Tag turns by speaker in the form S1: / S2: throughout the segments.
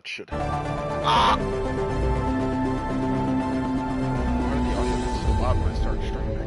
S1: that should help. Ah! Why did the audio get so loud when I started streaming?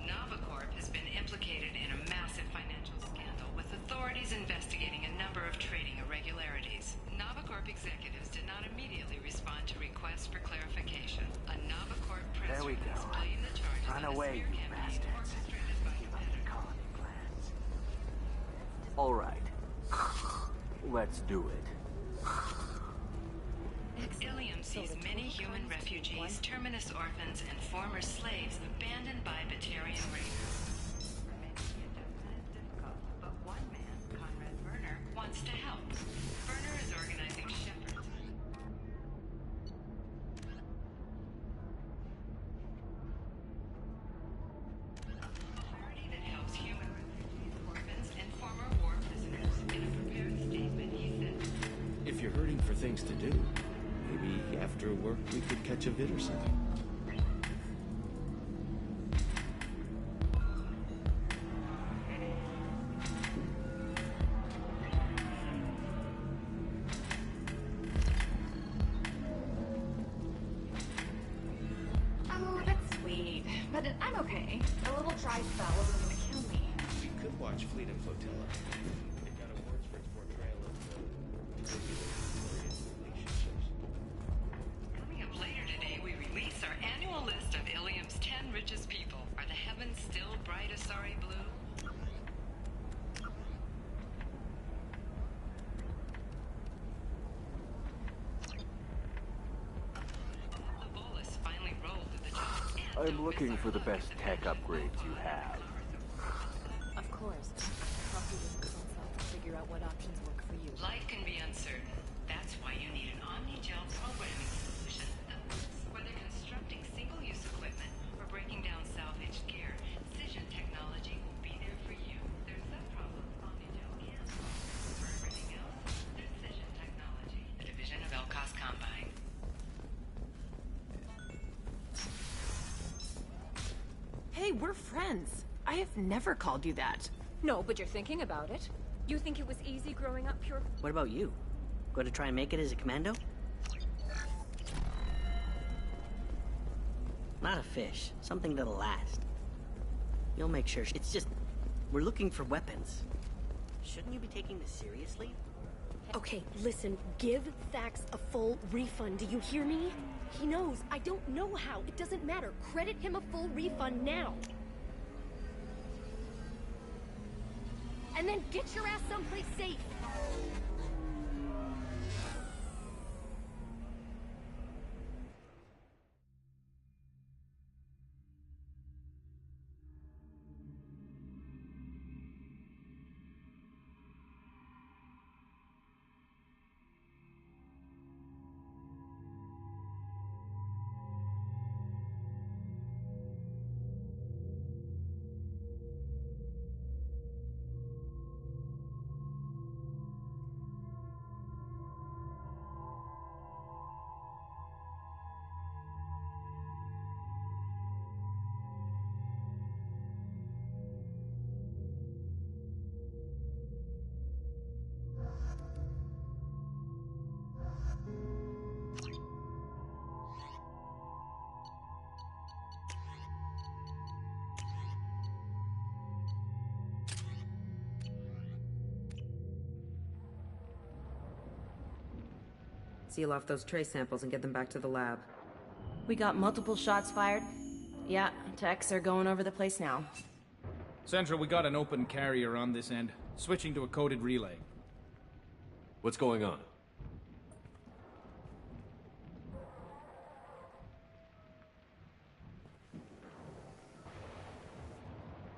S2: Novacorp has been implicated in a massive financial scandal, with authorities investigating a number of trading irregularities. Novacorp executives did not immediately respond to requests for clarification. A Novacorp press
S3: There we
S2: release
S3: go.
S2: blamed the charges
S3: Run
S2: of a
S3: away,
S2: smear
S3: you
S2: campaign
S3: bastards.
S2: orchestrated by
S3: Give up the
S2: competitors.
S3: colony plans. All right. Let's do it.
S2: Ilium sees many human refugees, terminus orphans, and former slaves abandoned by Batarian raiders. For many, the adjustment is difficult, but one man, Conrad Werner, wants to help. Werner is organizing shepherds. A charity that helps human refugees, orphans, and former war prisoners. In a prepared statement, he said,
S4: If you're hurting for things to do, maybe after work we could catch a vid or something.
S5: Oh, that's sweet. But I'm okay. A little dry spell isn't gonna kill me.
S4: We could watch Fleet and Flotilla. It got awards for its portrayal of relationships.
S2: coming up later today, we release our annual list of Ilium's 10 richest people. Are the heavens still bright Asari blue? The bolus finally rolled through the job.
S3: I'm looking for the best tech upgrades you have.
S6: Of course. Coffee with consult to figure out what options work for you.
S2: Life can be uncertain. That's why you need an Omnigel programming solution that works. Whether constructing single-use equipment or breaking down salvaged gear, Cision technology will be there for you. There's that problem Omnigel can't solve. For everything else, there's Cision technology, the division of Elcos Combine.
S6: Hey, we're friends. I have never called you that.
S7: No, but you're thinking about it. You think it was easy growing up pure...
S8: What about you? Going to try and make it as a commando? Not a fish. Something that'll last. You'll make sure. It's just... We're looking for weapons. Shouldn't you be taking this seriously?
S9: Okay, listen. Give Thax a full refund. Do you hear me? He knows. I don't know how. It doesn't matter. Credit him a full refund now. And then get your ass someplace safe.
S10: Seal off those trace samples and get them back to the lab.
S11: We got multiple shots fired. Yeah, techs are going over the place now.
S12: Central, we got an open carrier on this end. Switching to a coded relay.
S13: What's going on?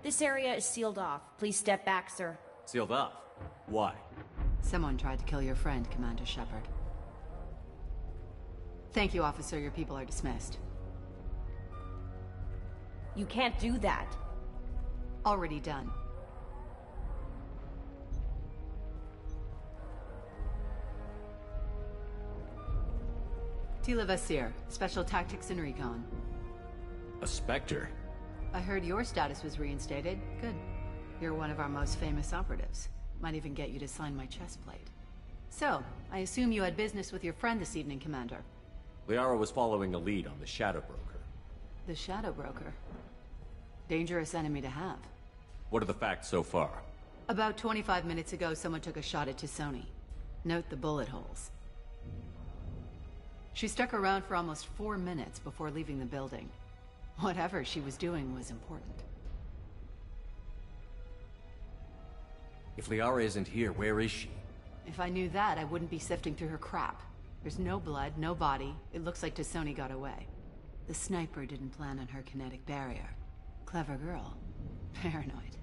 S11: This area is sealed off. Please step back, sir.
S13: Sealed off? Why?
S14: Someone tried to kill your friend, Commander Shepard. Thank you, officer. Your people are dismissed.
S11: You can't do that.
S14: Already done. Tila Vasir, Special Tactics and Recon.
S13: A Spectre?
S14: I heard your status was reinstated. Good. You're one of our most famous operatives. Might even get you to sign my chest plate. So, I assume you had business with your friend this evening, Commander.
S13: Liara was following a lead on the Shadow Broker.
S14: The Shadow Broker? Dangerous enemy to have.
S13: What are the facts so far?
S14: About 25 minutes ago, someone took a shot at T'Soni. Note the bullet holes. She stuck around for almost 4 minutes before leaving the building. Whatever she was doing was important.
S13: If Liara isn't here, where is she?
S14: If I knew that, I wouldn't be sifting through her crap. There's no blood, no body. It looks like T'Soni got away. The sniper didn't plan on her kinetic barrier. Clever girl. Paranoid,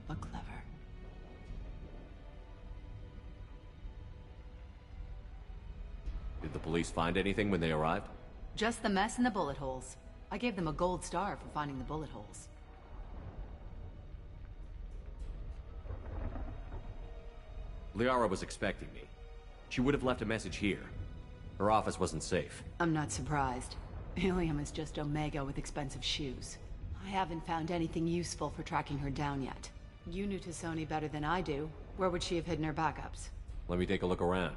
S14: but clever.
S13: Did the police find anything when they arrived?
S14: Just the mess and the bullet holes. I gave them a gold star for finding the bullet holes.
S13: Liara was expecting me. She would have left a message here. Her office wasn't safe.
S14: I'm not surprised. Helium is just Omega with expensive shoes. I haven't found anything useful for tracking her down yet. You knew T'Soni better than I do. Where would she have hidden her backups?
S13: Let me take a look around.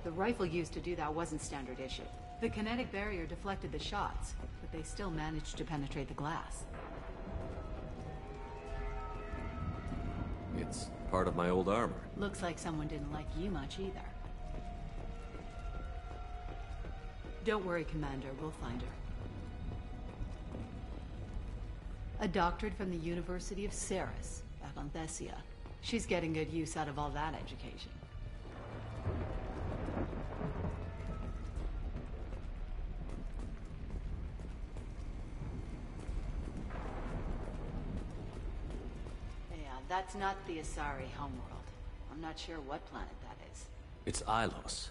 S14: The rifle used to do that wasn't standard issue. The kinetic barrier deflected the shots, but they still managed to penetrate the glass.
S13: It's part of my old armor.
S14: Looks like someone didn't like you much either. Don't worry, Commander. We'll find her. A doctorate from the University of Ceres, back on Thessia. She's getting good use out of all that education. That's not the Asari homeworld. I'm not sure what planet that is.
S13: It's Ilos.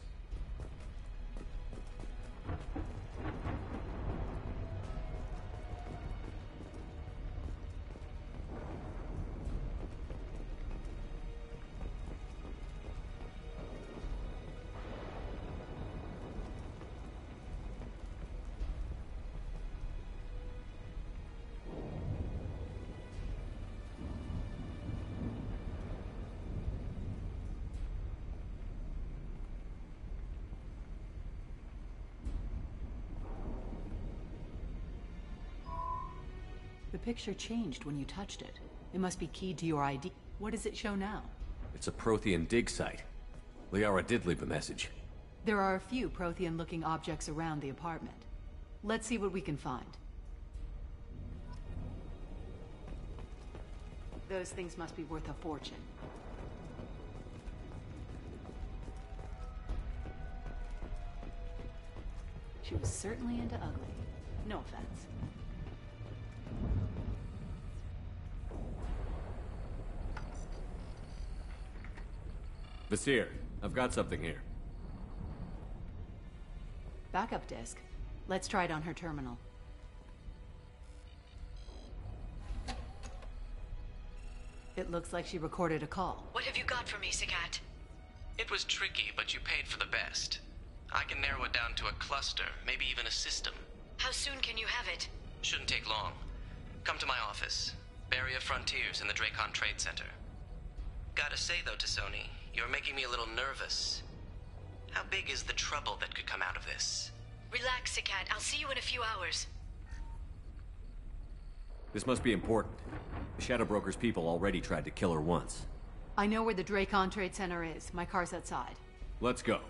S14: picture changed when you touched it. It must be keyed to your ID. What does it show now?
S13: It's a Prothean dig site. Liara did leave a message.
S14: There are a few Prothean-looking objects around the apartment. Let's see what we can find. Those things must be worth a fortune. She was certainly into ugly. No offense.
S13: Vasir, I've got something here.
S14: Backup disk. Let's try it on her terminal. It looks like she recorded a call.
S2: What have you got for me, Sagat?
S15: It was tricky, but you paid for the best. I can narrow it down to a cluster, maybe even a system.
S2: How soon can you have it?
S15: Shouldn't take long. Come to my office. Barrier Frontiers in the Dracon Trade Center. Gotta say though, T'Soni, you're making me a little nervous. How big is the trouble that could come out of this?
S2: Relax, Sagat. I'll see you in a few hours.
S13: This must be important. The Shadow Broker's people already tried to kill her once.
S14: I know where the Dracon Trade Center is. My car's outside.
S13: Let's go.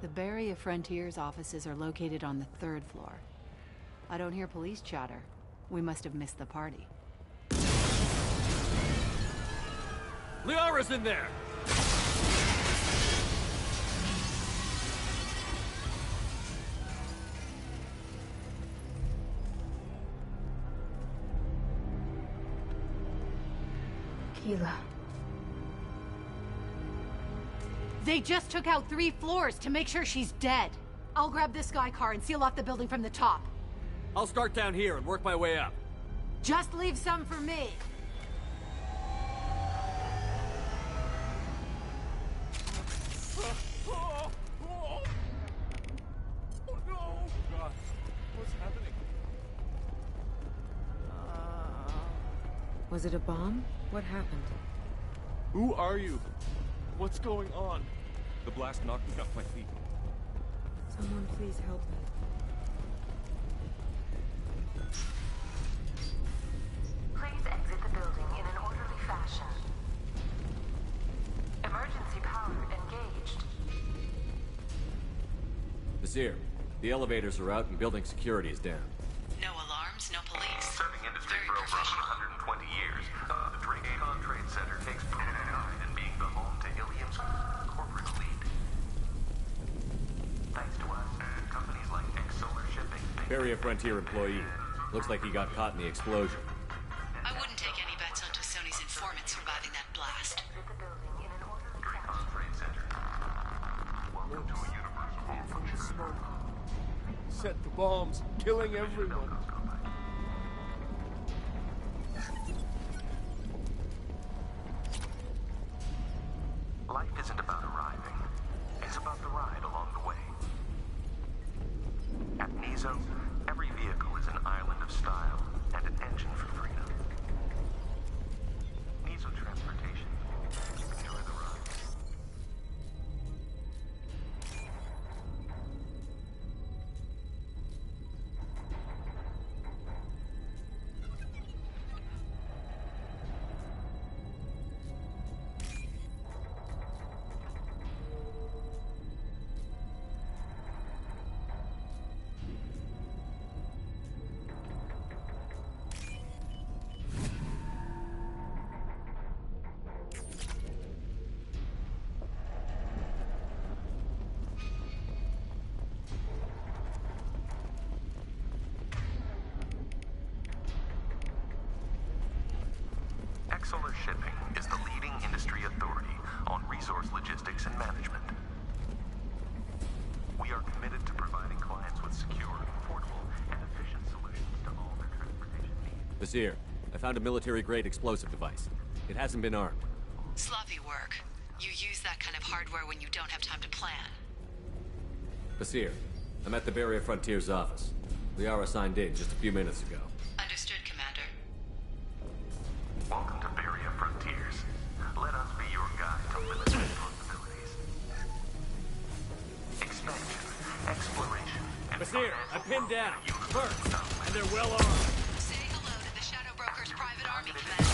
S14: The Barrier Frontiers offices are located on the 3rd floor. I don't hear police chatter. We must have missed the party.
S13: Liara's in there!
S6: Keela.
S14: They just took out 3 floors to make sure she's dead. I'll grab this Sky car and seal off the building from the top.
S13: I'll start down here and work my way up.
S14: Just leave some for me.
S1: Oh no! Oh God, what's happening?
S10: Was it a bomb? What happened?
S1: Who are you? What's going on? The blast knocked me off my feet.
S10: Someone please help me.
S2: Please exit the building in an orderly fashion. Emergency power engaged.
S13: Vasir, the elevators are out and building security is down.
S2: No alarms, no police.
S16: Serving industry for over 120 years, the Dracon Trade Center takes pride in being the home to Ilium's corporate elite. Thanks to us, companies like Exolar Shipping...
S13: Barrier Frontier employee. Looks like he got caught in the explosion.
S2: I wouldn't take any bets on T'Soni's informants surviving that blast.
S16: Dracon Trade Center. Welcome to a universe of malfunction.
S1: Set the bombs, killing everyone.
S16: Life isn't about arriving. It's about the ride along the way. At Nizo, every vehicle is an island of style and an engine for freedom. Nizo Transportation. Enjoy the ride. Exolar Shipping is the leading industry authority on resource logistics and management. We are committed to providing clients with secure, affordable, and efficient solutions to all their transportation needs.
S13: Vasir, I found a military-grade explosive device. It hasn't been armed.
S2: Sloppy work. You use that kind of hardware when you don't have time to plan.
S13: Vasir, I'm at the Barrier Frontiers office. Liara signed in just a few minutes ago.
S2: Understood, Commander.
S16: Welcome to Beria Frontiers. Let us be your guide to limitless possibilities. Expansion, exploration, and
S1: Basir, I pinned down. First, and they're well armed.
S2: Say hello to the Shadow Broker's private army, Commander.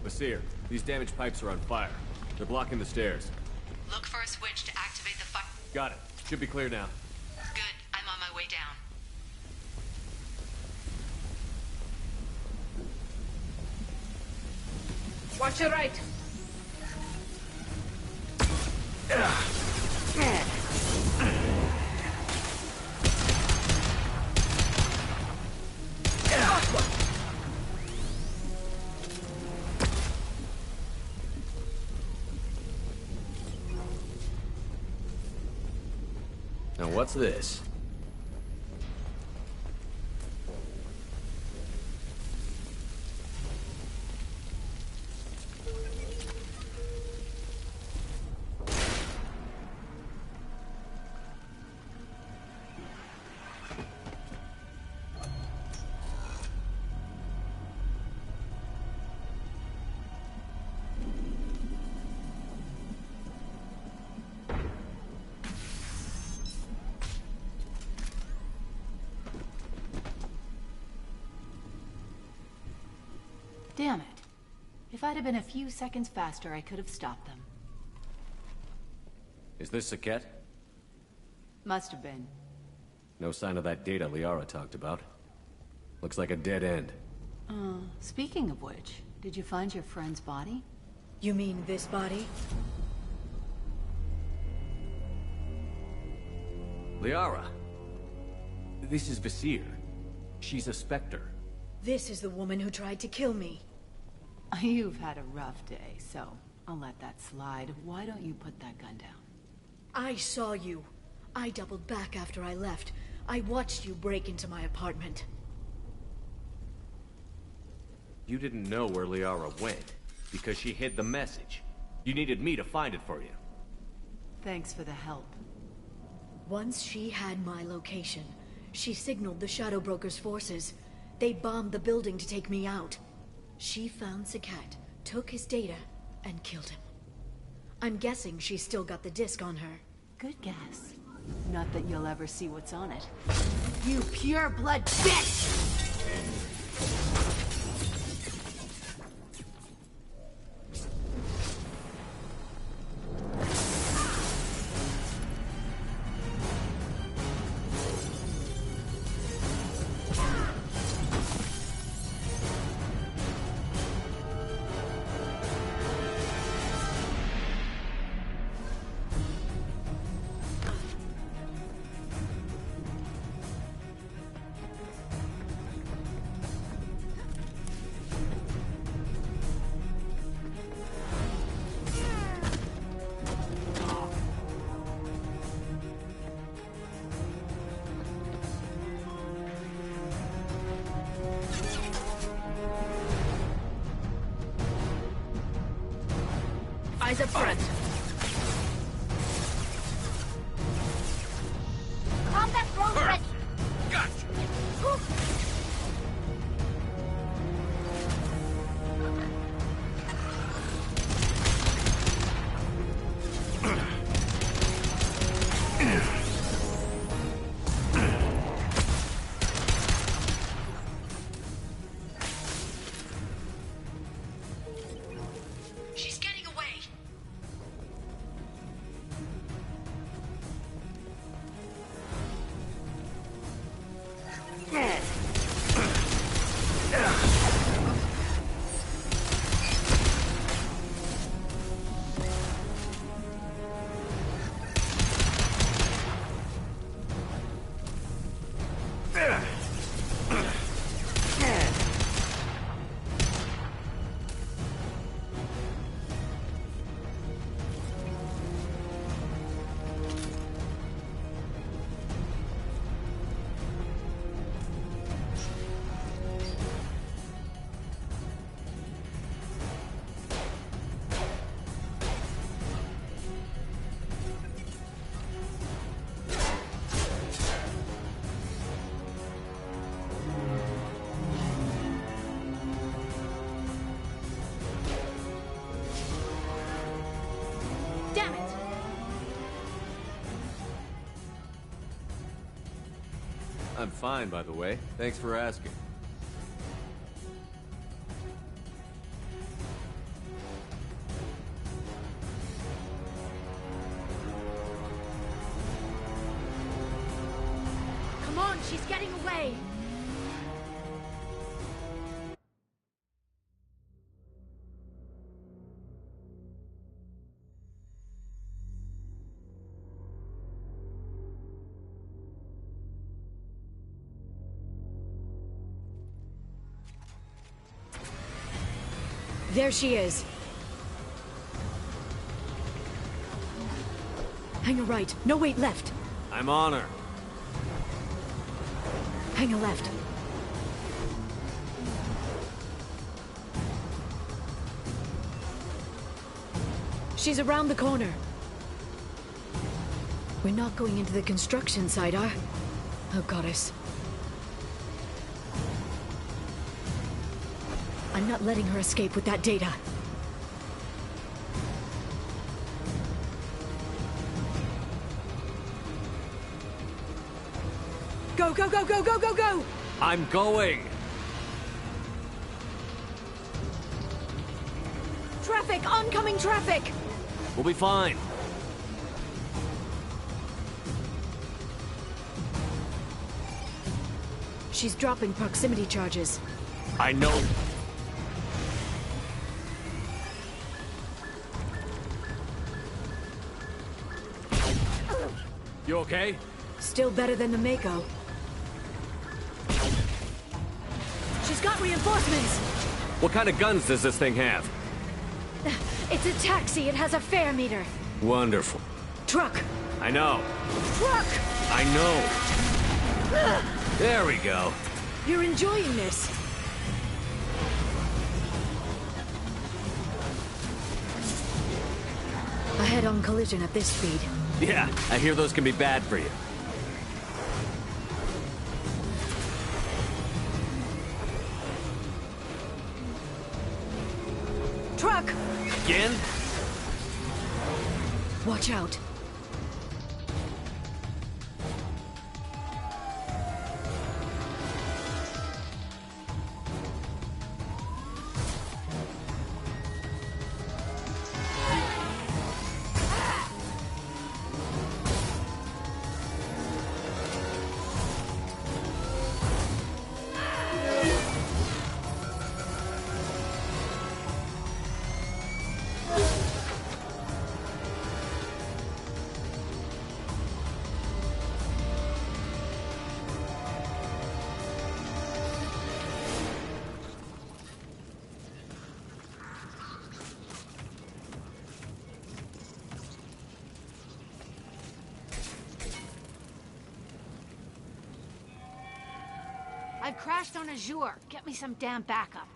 S13: Basir, these damaged pipes are on fire. They're blocking the stairs.
S2: Look for a switch to activate the fire.
S13: Got it. Should be clear now.
S2: Good. I'm on my way down.
S7: Watch your right.
S13: Now what's this?
S14: Damn it. If I'd have been a few seconds faster, I could have stopped them.
S13: Is this Saket?
S14: Must have been.
S13: No sign of that data Liara talked about. Looks like a dead end.
S14: Speaking of which, did you find your friend's body?
S7: You mean this body?
S13: Liara! This is Basir. She's a Spectre.
S7: This is the woman who tried to kill me.
S14: You've had a rough day, so I'll let that slide. Why don't you put that gun down?
S7: I saw you. I doubled back after I left. I watched you break into my apartment.
S13: You didn't know where Liara went, because she hid the message. You needed me to find it for you.
S14: Thanks for the help.
S7: Once she had my location, she signaled the Shadow Broker's forces. They bombed the building to take me out. She found Saket, took his data, and killed him. I'm guessing she's still got the disc on her.
S14: Good guess. Not that you'll ever see what's on it. You pure-blood bitch!
S7: Eyes up front.
S5: Combat drone ready.
S7: She's getting away.
S9: Damn it!
S13: I'm fine, by the way. Thanks for asking.
S9: Come on, she's getting away!
S7: There she is. Hang a right. No, wait, left.
S13: I'm on her.
S7: Hang a left. She's around the corner. We're not going into the construction site, are? Oh, goddess. I'm not letting her escape with that data. Go, go, go, go, go, go, go!
S13: I'm going!
S7: Traffic! Oncoming traffic!
S13: We'll be fine.
S7: She's dropping proximity charges.
S13: I know. You okay?
S7: Still better than the Mako. She's got reinforcements!
S13: What kind of guns does this thing have?
S7: It's a taxi. It has a fare meter.
S13: Wonderful.
S7: Truck!
S13: I know.
S7: Truck!
S13: I know. There we go.
S7: You're enjoying this. A head-on collision at this speed.
S13: Yeah, I hear those can be bad for you.
S7: Truck!
S13: Again?
S7: Watch out.
S5: I've crashed on Azure. Get me some damn backup.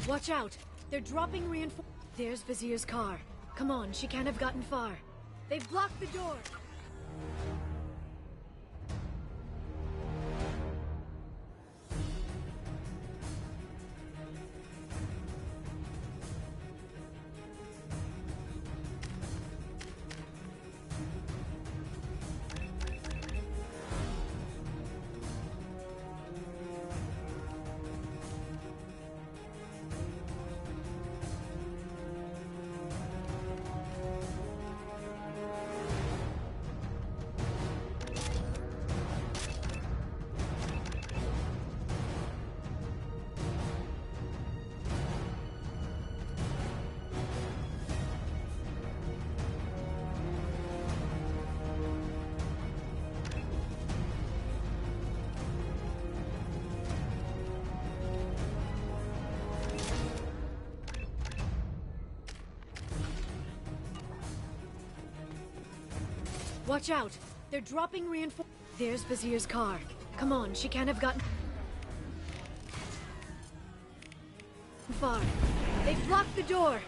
S7: Watch out! They're dropping reinforcements. There's Vizier's car. Come on, she can't have gotten far. They've blocked the door! Watch out! They're dropping reinforcements. There's Vizier's car. Come on, she can't have gotten far. They've blocked the door!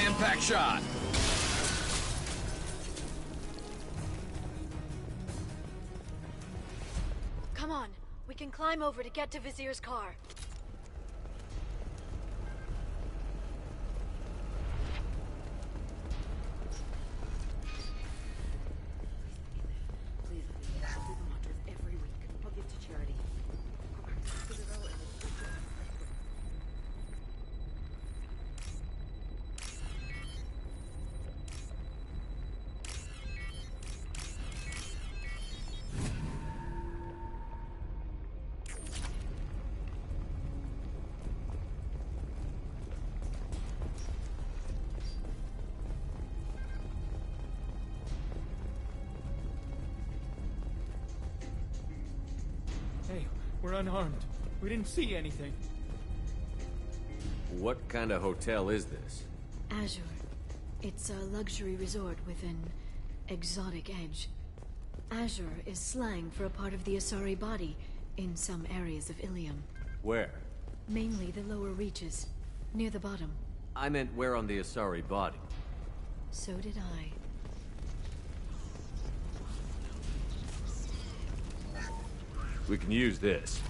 S17: Impact shot.
S7: Come on, we can climb over to get to Vizier's car.
S12: Hey, we're unarmed. We didn't see anything.
S13: What kind of hotel is this?
S7: Azure. It's a luxury resort with an exotic edge. Azure is slang for a part of the Asari body in some areas of Ilium.
S13: Where?
S7: Mainly the lower reaches, near the bottom.
S13: I meant where on the Asari body.
S7: So did I.
S13: We can use this.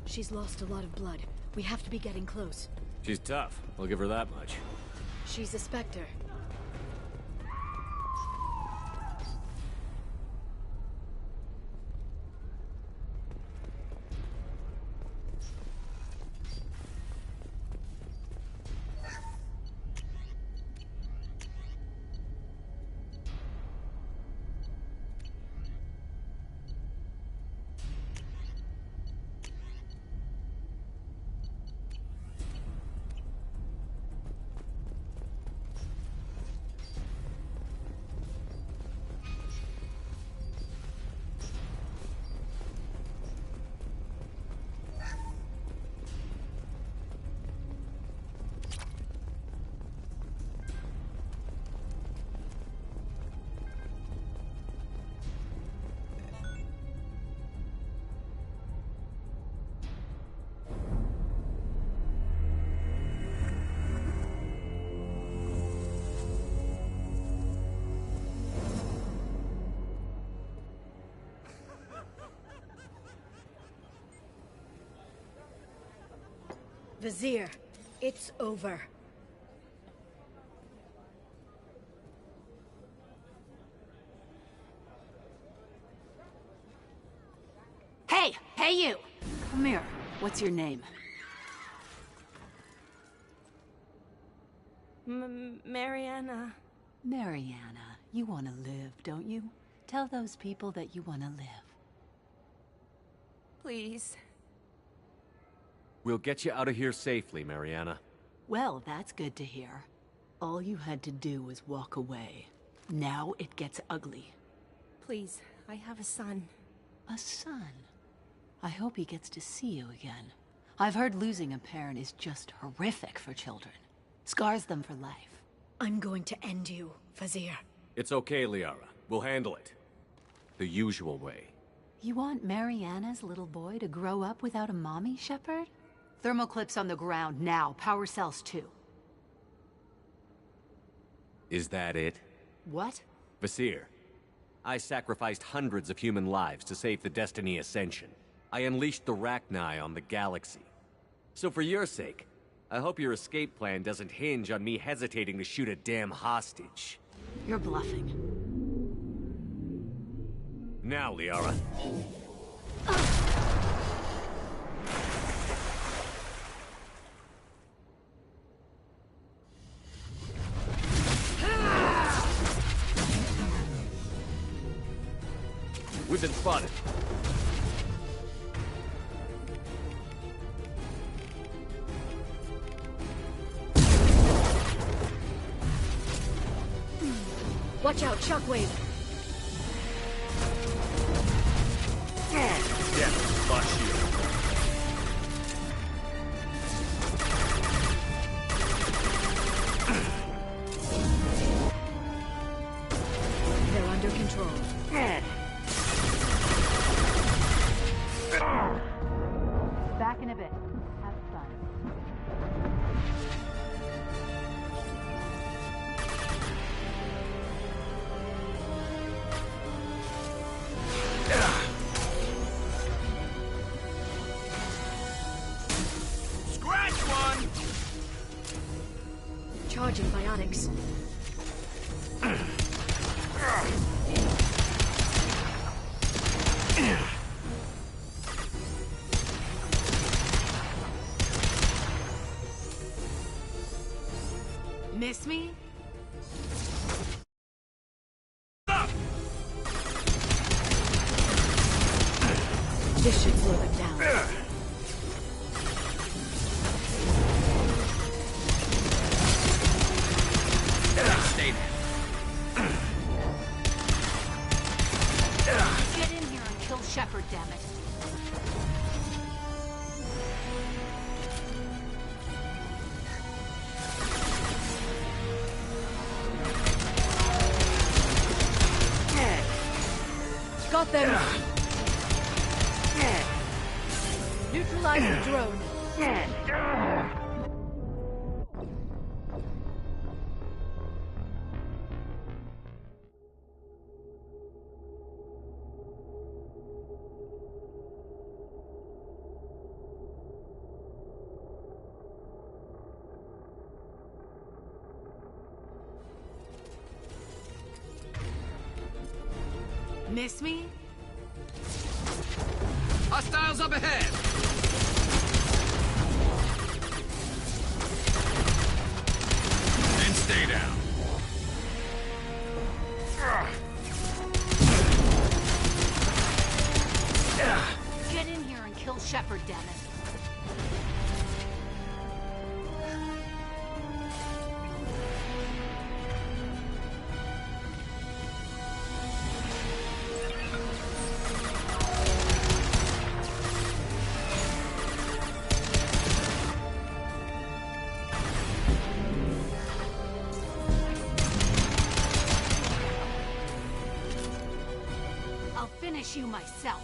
S7: She's lost a lot of blood. We have to be getting close.
S13: She's tough. I'll give her that much.
S7: She's a Spectre. Vizier, it's over.
S14: Hey! Hey, you! Come here. What's your name?
S11: Mariana.
S14: Mariana. You want to live, don't you? Tell those people that you want to live.
S11: Please.
S13: We'll get you out of here safely, Mariana.
S14: Well, that's good to hear. All you had to do was walk away. Now it gets ugly.
S11: Please, I have a son.
S14: A son? I hope he gets to see you again. I've heard losing a parent is just horrific for children. Scars them for life.
S7: I'm going to end you, Vizier.
S13: It's okay, Liara. We'll handle it. The usual way.
S14: You want Mariana's little boy to grow up without a mommy, Shepard? Thermoclips on the ground now. Power cells too.
S13: Is that it?
S14: What?
S13: Vizier, I sacrificed hundreds of human lives to save the Destiny Ascension. I unleashed the Rachni on the galaxy. So for your sake, I hope your escape plan doesn't hinge on me hesitating to shoot a damn hostage.
S14: You're bluffing.
S13: Now, Liara. We've been spotted.
S7: Watch out, shockwave!
S1: Yeah, lost shield.
S7: They're under control.
S14: Back in a bit. Have fun.
S1: Scratch one!
S7: Charging biotics.
S14: Miss me?
S7: This should slow them down.
S12: Stay there.
S14: Get in here and kill Shepard, damn it.
S7: Got them! Neutralize the drone.
S14: Miss me?
S12: Hostiles up ahead! And stay down.
S14: Get in here and kill Shepard, damn it. I'll finish you myself.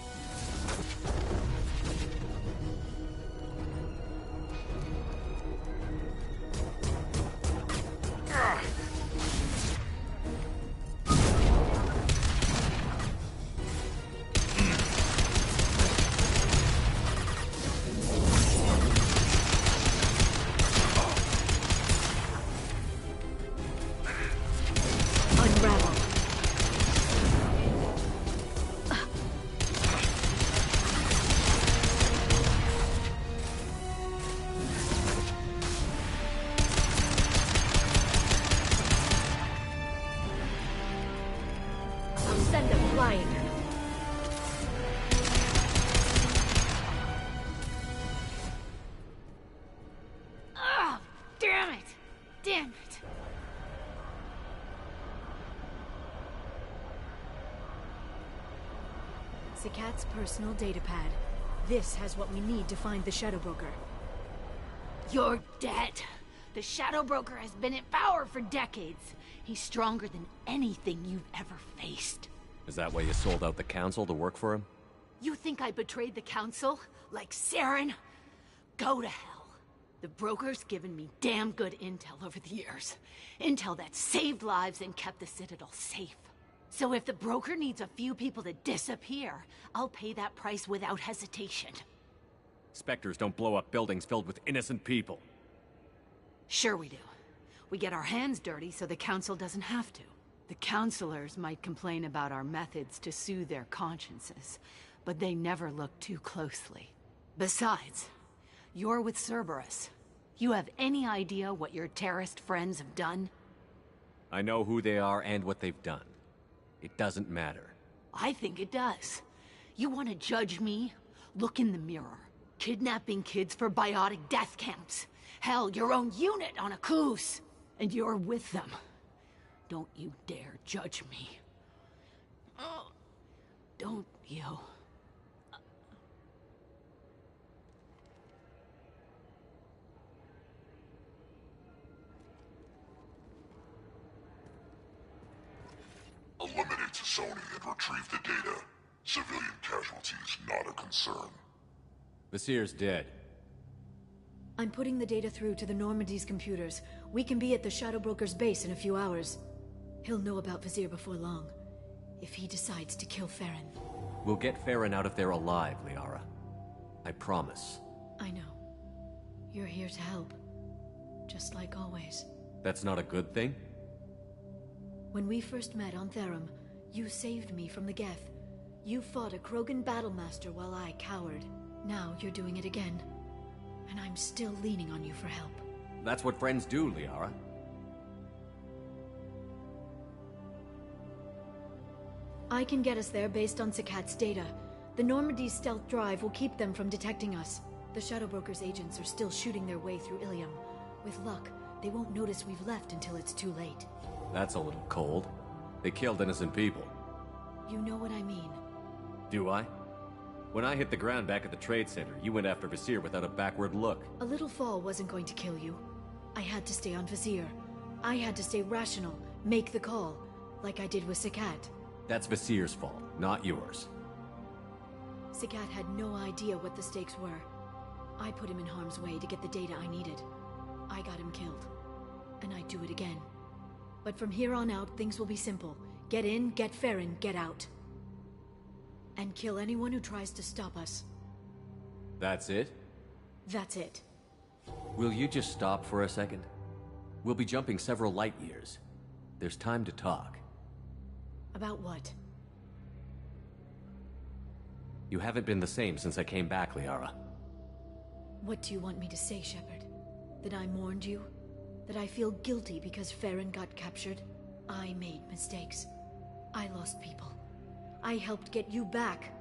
S9: send them flying.
S14: Ah, damn it! Damn it!
S7: Sakat's personal data pad. This has what we need to find the Shadow Broker.
S14: You're dead. The Shadow Broker has been in power for decades. He's stronger than anything you've ever faced.
S13: Is that why you sold out the Council to work for him?
S14: You think I betrayed the Council? Like Saren? Go to hell. The Broker's given me damn good intel over the years. Intel that saved lives and kept the Citadel safe. So if the Broker needs a few people to disappear, I'll pay that price without hesitation.
S13: Spectres don't blow up buildings filled with innocent people.
S14: Sure we do. We get our hands dirty so the Council doesn't have to. The Councilors might complain about our methods to soothe their consciences, but they never look too closely. Besides, you're with Cerberus. You have any idea what your terrorist friends have done?
S13: I know who they are and what they've done. It doesn't matter.
S14: I think it does. You want to judge me? Look in the mirror. Kidnapping kids for biotic death camps. Hell, your own unit on a Koos. And you're with them. Don't you dare judge me. Don't you?
S17: Eliminate Sony and retrieve the data. Civilian casualties not a concern.
S13: Visir's dead.
S7: I'm putting the data through to the Normandy's computers. We can be at the Shadow Broker's base in a few hours. He'll know about Visir before long. If he decides to kill Farron.
S13: We'll get Farron out of there alive, Liara. I promise.
S7: I know. You're here to help. Just like always.
S13: That's not a good thing?
S7: When we first met on Therum, you saved me from the Geth. You fought a Krogan battlemaster while I cowered. Now you're doing it again. And I'm still leaning on you for help.
S13: That's what friends do, Liara.
S7: I can get us there based on Sakat's data. The Normandy's stealth drive will keep them from detecting us. The Shadow Broker's agents are still shooting their way through Ilium. With luck, they won't notice we've left until it's too late.
S13: That's a little cold. They killed innocent people.
S7: You know what I mean.
S13: Do I? When I hit the ground back at the trade center, you went after Visir without a backward look.
S7: A little fall wasn't going to kill you. I had to stay on Visir. I had to stay rational, make the call, like I did with Sakat.
S13: That's Visir's fault, not yours.
S7: Sakat had no idea what the stakes were. I put him in harm's way to get the data I needed. I got him killed. And I'd do it again. But from here on out, things will be simple. Get in, get Farron, get out. And kill anyone who tries to stop us.
S13: That's it?
S7: That's it.
S13: Will you just stop for a second? We'll be jumping several light years. There's time to talk.
S7: About what?
S13: You haven't been the same since I came back, Liara.
S7: What do you want me to say, Shepard? That I mourned you? That I feel guilty because Farron got captured? I made mistakes. I lost people. I helped get you back.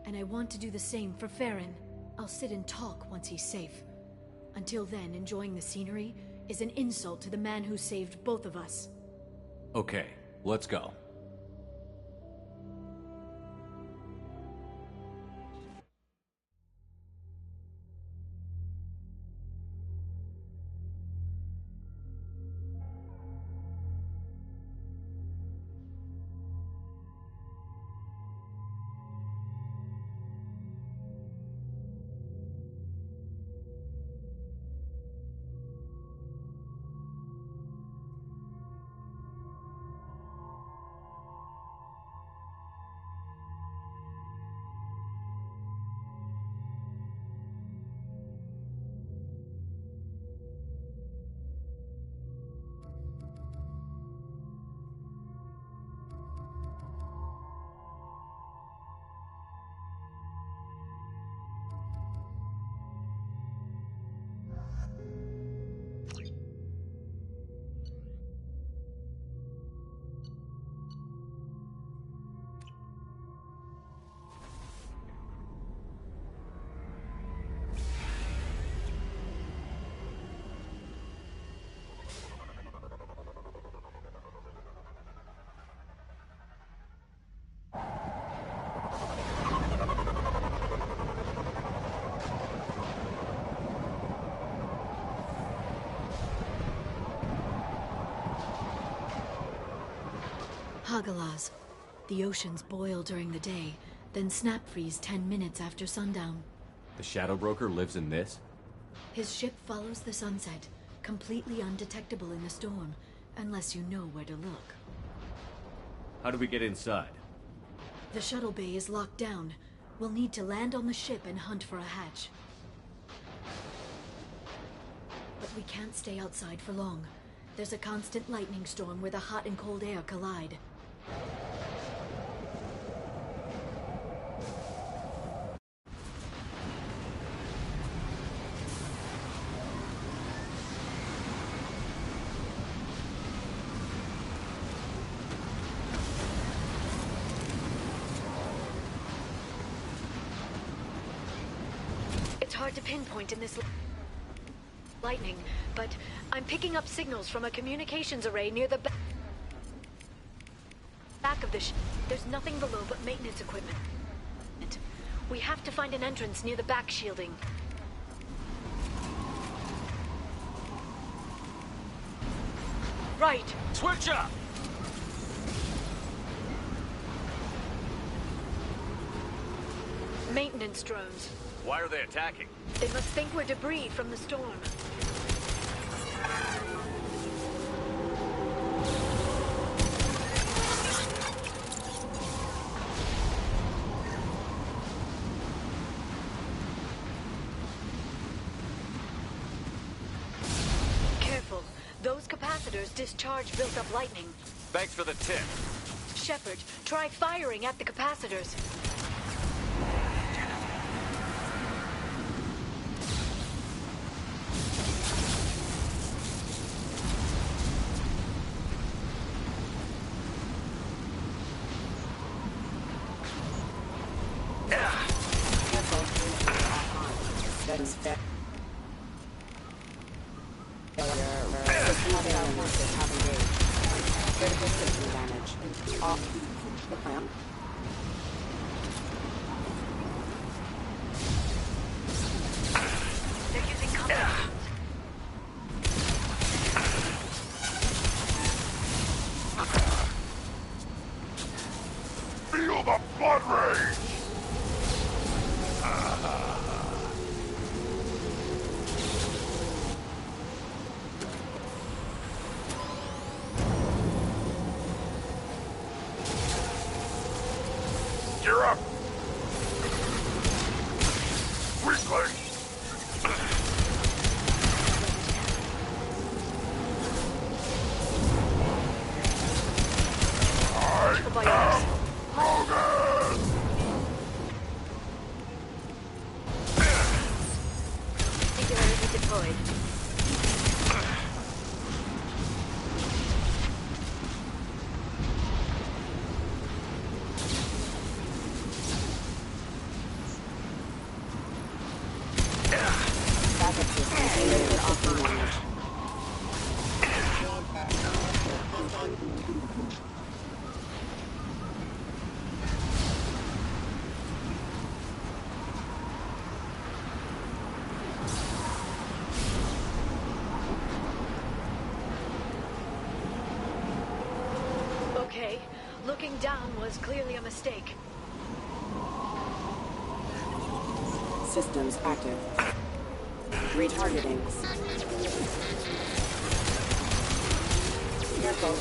S7: And I want to do the same for Farron. I'll sit and talk once he's safe. Until then, enjoying the scenery is an insult to the man who saved both of us.
S13: Okay, let's go.
S7: Hagalaz. The oceans boil during the day, then snap freeze 10 minutes after sundown.
S13: The Shadow Broker lives in this?
S7: His ship follows the sunset, completely undetectable in the storm, unless you know where to look.
S13: How do we get inside?
S7: The shuttle bay is locked down. We'll need to land on the ship and hunt for a hatch. But we can't stay outside for long. There's a constant lightning storm where the hot and cold air collide. It's hard to pinpoint in this lightning, but I'm picking up signals from a communications array near the back of the ship. There's nothing below but maintenance equipment. We have to find an entrance near the back shielding. Right.
S1: Switch up!
S7: Maintenance drones.
S13: Why are they attacking?
S7: They must think we're debris from the storm. Careful. Those capacitors discharge built-up lightning.
S13: Thanks for the tip.
S7: Shepard, try firing at the capacitors.
S18: Critical system damage. Off the plant.
S7: They're using cover.
S17: Feel the blood rage! Gear up! Weakling!
S7: Singularity deployed. Okay, looking down was clearly a mistake.
S18: Systems active. Retargeting. Careful.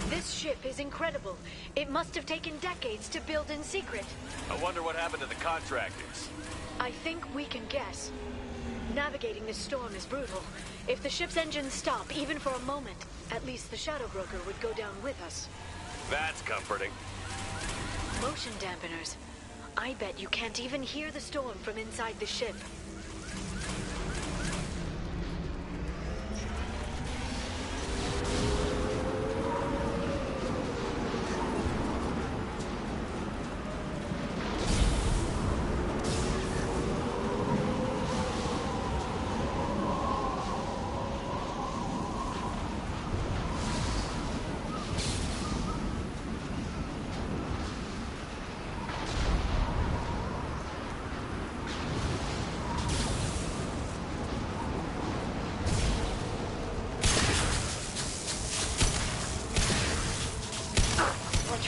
S7: This ship is incredible. It must have taken decades to build in secret.
S13: I wonder what happened to the contractors.
S7: I think we can guess. Navigating this storm is brutal. If the ship's engines stop, even for a moment, at least the Shadow Broker would go down with us.
S13: That's comforting.
S7: Motion dampeners. I bet you can't even hear the storm from inside the ship.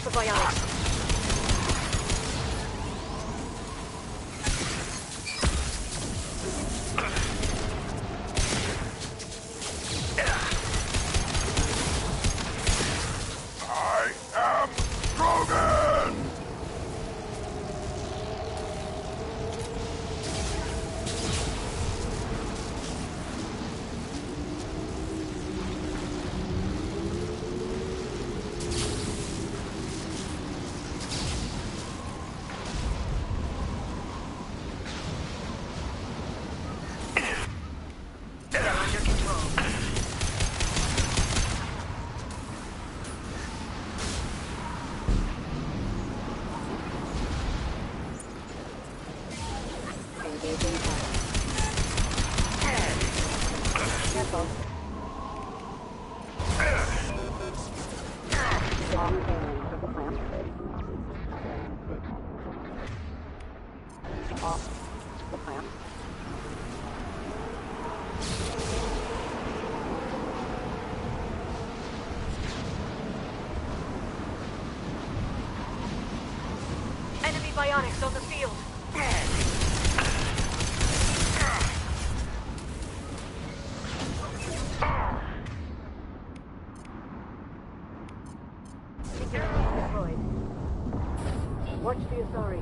S7: for biotics.
S17: I am Krogan!
S7: Enemy biotics on the field. Watch the Asari.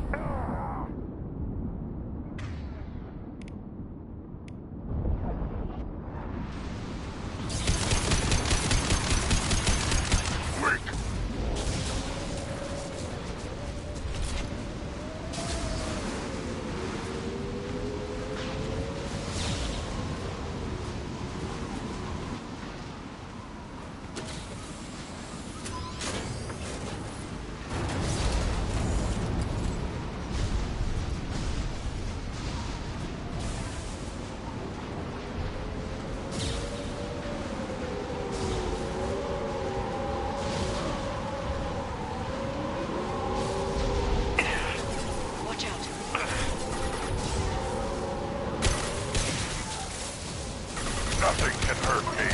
S7: Nothing can hurt me.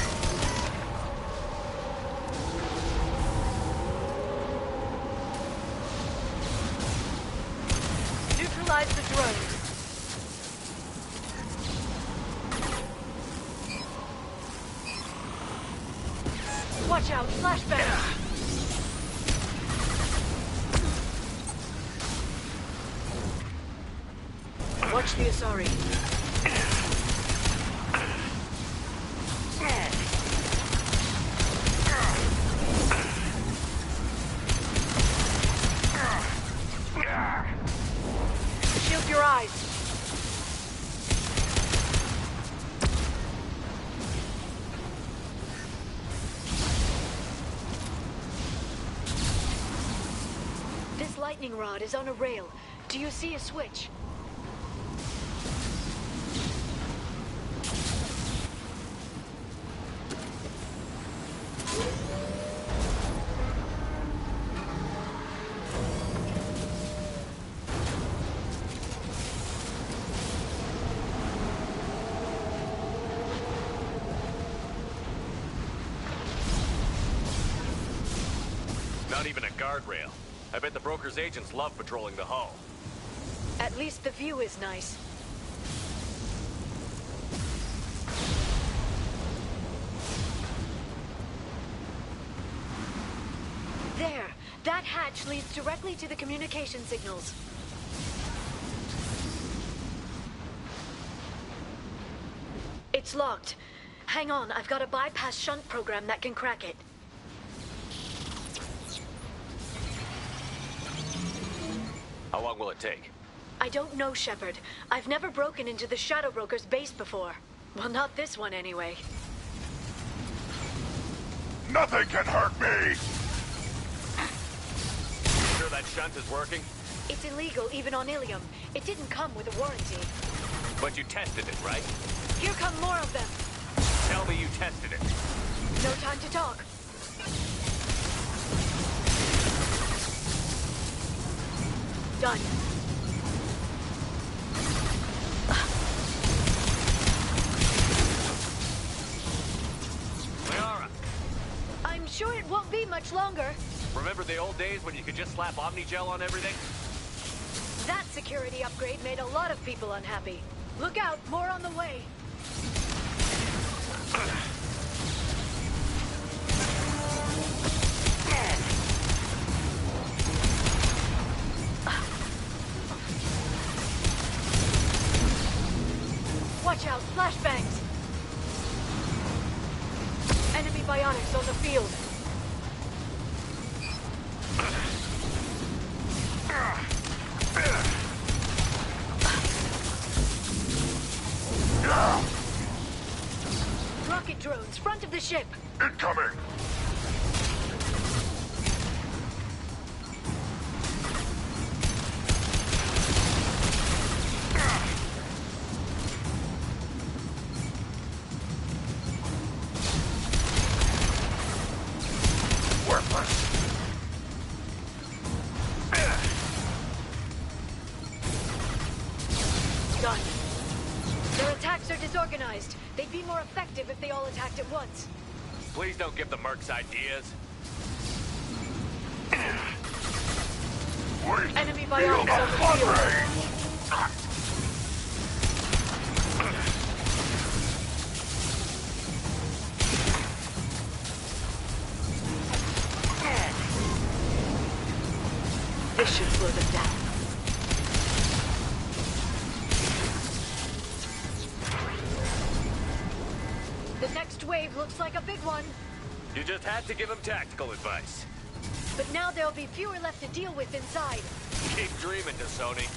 S7: Neutralize the drone. Watch out, flashbang! Watch the Asari. Shield your eyes. This lightning rod is on a rail. Do you see a switch?
S13: Not even a guardrail. I bet the broker's agents love patrolling the hull.
S7: At least the view is nice. There! That hatch leads directly to the communication signals. It's locked. Hang on, I've got a bypass shunt program that can crack it.
S13: How long will it take?
S7: I don't know, Shepard. I've never broken into the Shadow Broker's base before. Well, not this one anyway.
S17: Nothing can hurt me!
S13: Sure that shunt is working?
S7: It's illegal even on Ilium. It didn't come with a warranty.
S13: But you tested it, right?
S7: Here come more of them.
S13: Tell me you tested it.
S7: No time to talk. Done.
S13: Liara!
S7: I'm sure it won't be much longer.
S13: Remember the old days when you could just slap Omnigel on everything?
S7: That security upgrade made a lot of people unhappy. Look out, more on the way. Watch out, flashbangs! Enemy bionics on the field. Rocket drones, front of the ship.
S17: Incoming!
S7: Done. Their attacks are disorganized. They'd be more effective if they all attacked at once.
S13: Please don't give the mercs ideas.
S7: Enemy bionics on the field. This should slow them down. The next wave looks like a big one.
S13: You just had to give him tactical advice.
S7: But now there'll be fewer left to deal with inside.
S13: Keep dreaming, Sony.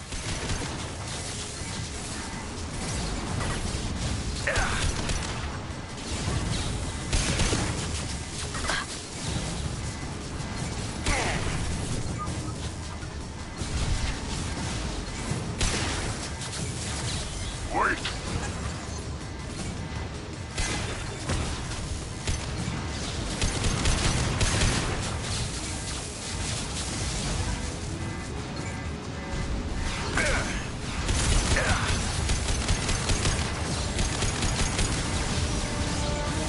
S17: Wait!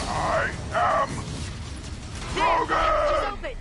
S17: I am
S7: She's open.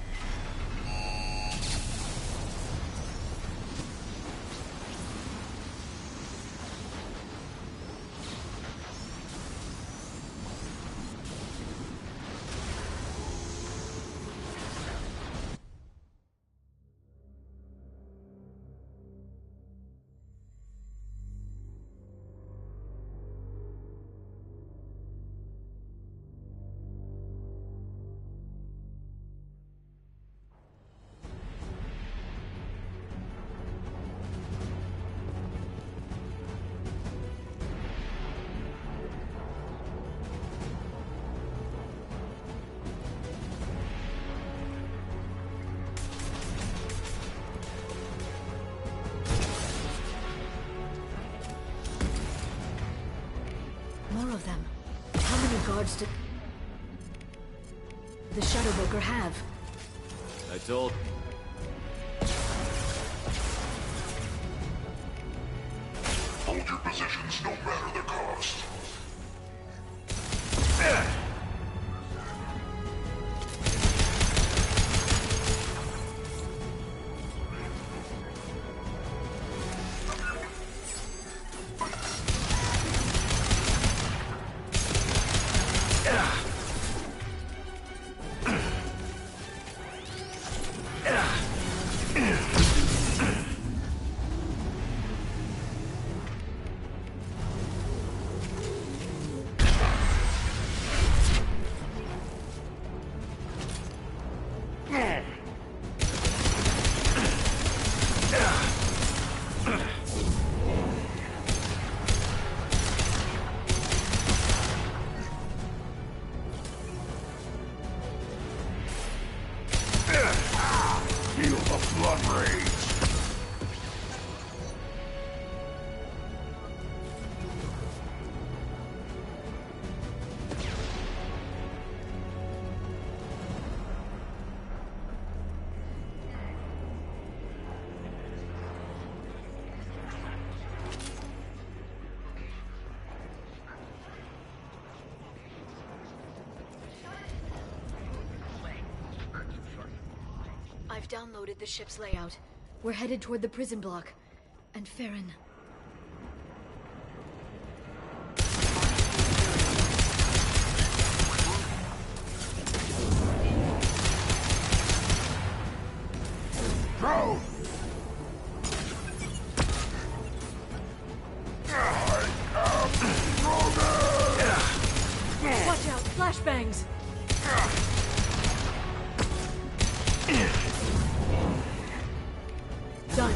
S7: More of them. How many guards did the Shadow Broker have?
S13: I told...
S17: Hold your positions no matter the cost. Feel the blood rage.
S7: I've downloaded the ship's layout. We're headed toward the prison block. And Farron...
S17: Go!
S7: Watch out! Flashbangs! Done.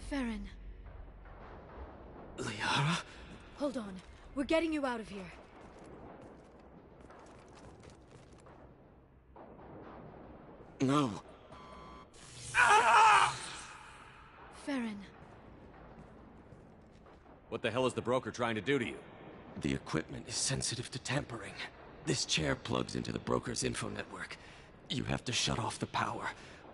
S7: Farron.
S4: Liara?
S7: Hold on. We're getting you out of here.
S4: No.
S7: Farron.
S13: What the hell is the broker trying to do to you?
S4: The equipment is sensitive to tampering. This chair plugs into the broker's info network. You have to shut off the power.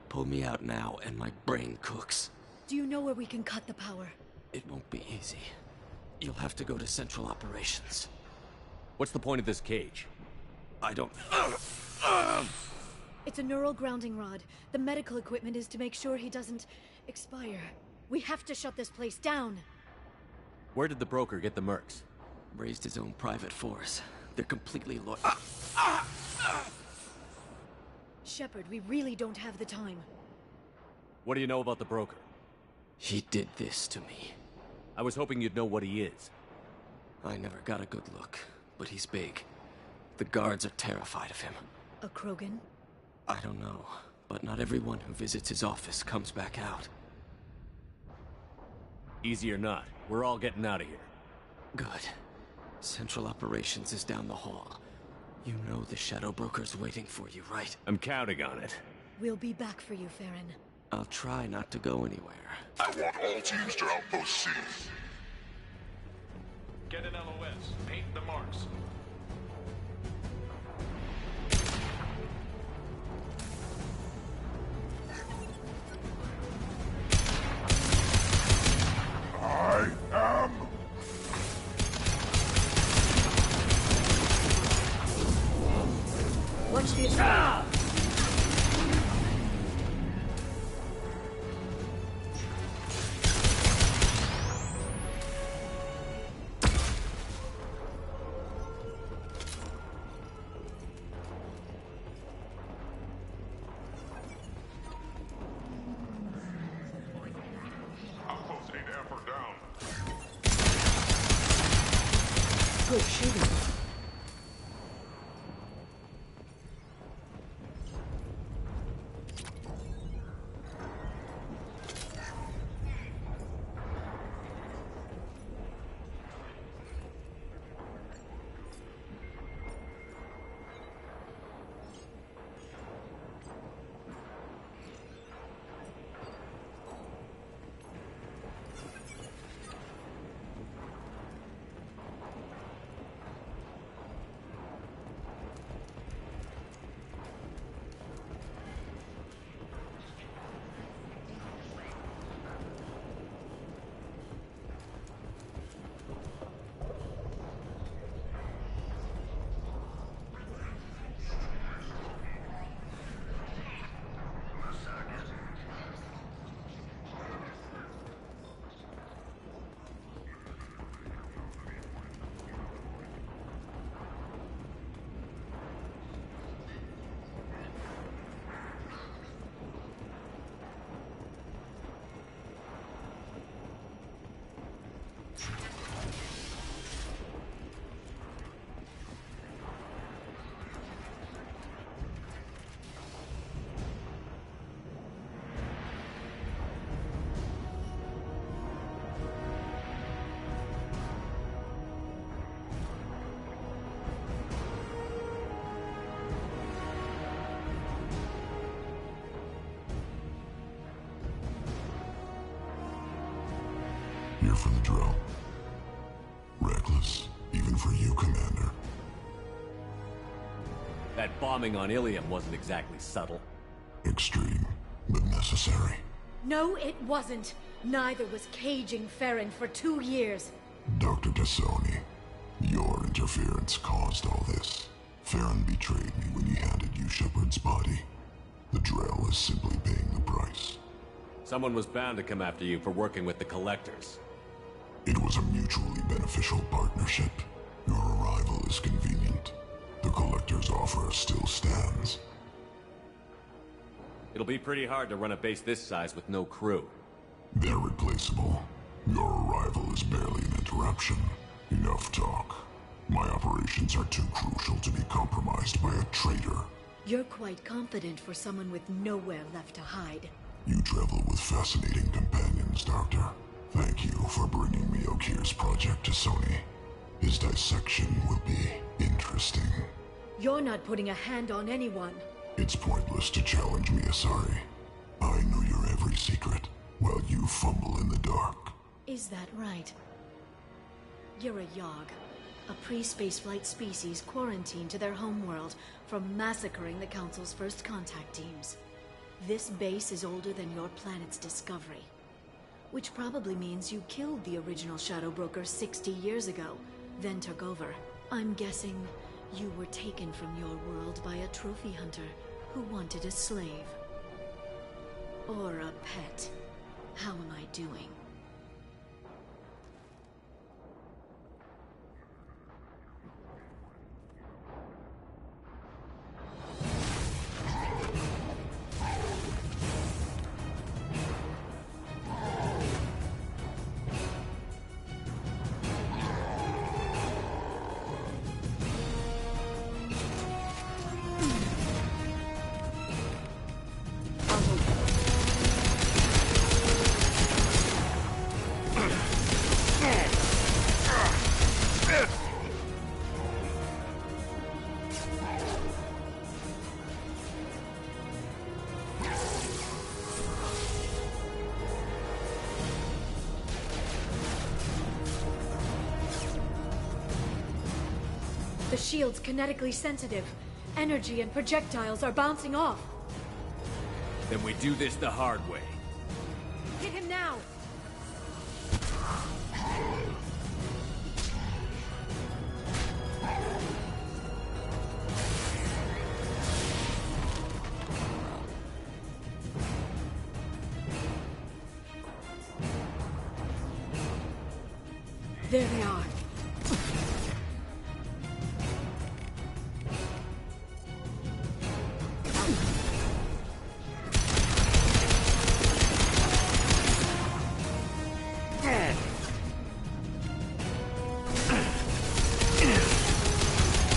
S4: Pull me out now and my brain cooks.
S7: Do you know where we can cut the power?
S4: It won't be easy. You'll have to go to Central Operations.
S13: What's the point of this cage?
S4: I don't...
S7: It's a neural grounding rod. The medical equipment is to make sure he doesn't... expire. We have to shut this place down.
S13: Where did the broker get the mercs?
S4: Raised his own private force. They're completely loyal.
S7: Shepard, we really don't have the time.
S13: What do you know about the broker?
S4: He did this to me.
S13: I was hoping you'd know what he is.
S4: I never got a good look, but he's big. The guards are terrified of him.
S7: A Krogan?
S4: I don't know, but not everyone who visits his office comes back out.
S13: Easy or not, we're all getting out of here.
S4: Good. Central Operations is down the hall. You know the Shadow Broker's waiting for you, right?
S13: I'm counting on it.
S7: We'll be back for you, Farron.
S4: I'll try not to go anywhere.
S17: I want all teams to Outpost C.
S16: Get an LOS. Paint the marks.
S17: I am...
S7: Watch the attack!
S16: Outpost 8F are down.
S7: Good shooting.
S17: Here for the drill. Reckless, even for you, Commander.
S13: That bombing on Ilium wasn't exactly subtle.
S17: Extreme, but necessary.
S7: No, it wasn't. Neither was caging Farron for 2 years.
S17: Dr. Tassoni, your interference caused all this. Farron betrayed me when he handed you Shepard's body. The Drell is simply paying the price.
S13: Someone was bound to come after you for working with the Collectors.
S17: It was a mutually beneficial partnership. Your arrival is convenient. The Collector's offer still stands.
S13: It'll be pretty hard to run a base this size with no crew.
S17: They're replaceable. Your arrival is barely an interruption. Enough talk. My operations are too crucial to be compromised by a traitor.
S7: You're quite confident for someone with nowhere left to hide.
S17: You travel with fascinating companions, Doctor. Thank you for bringing me Okir's project to Sony. His dissection will be interesting.
S7: You're not putting a hand on anyone.
S17: It's pointless to challenge me, Asari. I know your every secret, while you fumble in the dark.
S7: Is that right? You're a Yogg, a pre-spaceflight species quarantined to their homeworld from massacring the Council's first contact teams. This base is older than your planet's discovery. Which probably means you killed the original Shadow Broker 60 years ago, then took over. I'm guessing you were taken from your world by a trophy hunter who wanted a slave. Or a pet. How am I doing? The shield's kinetically sensitive. Energy and projectiles are bouncing off.
S13: Then we do this the hard way.
S7: Hit him now! There they are.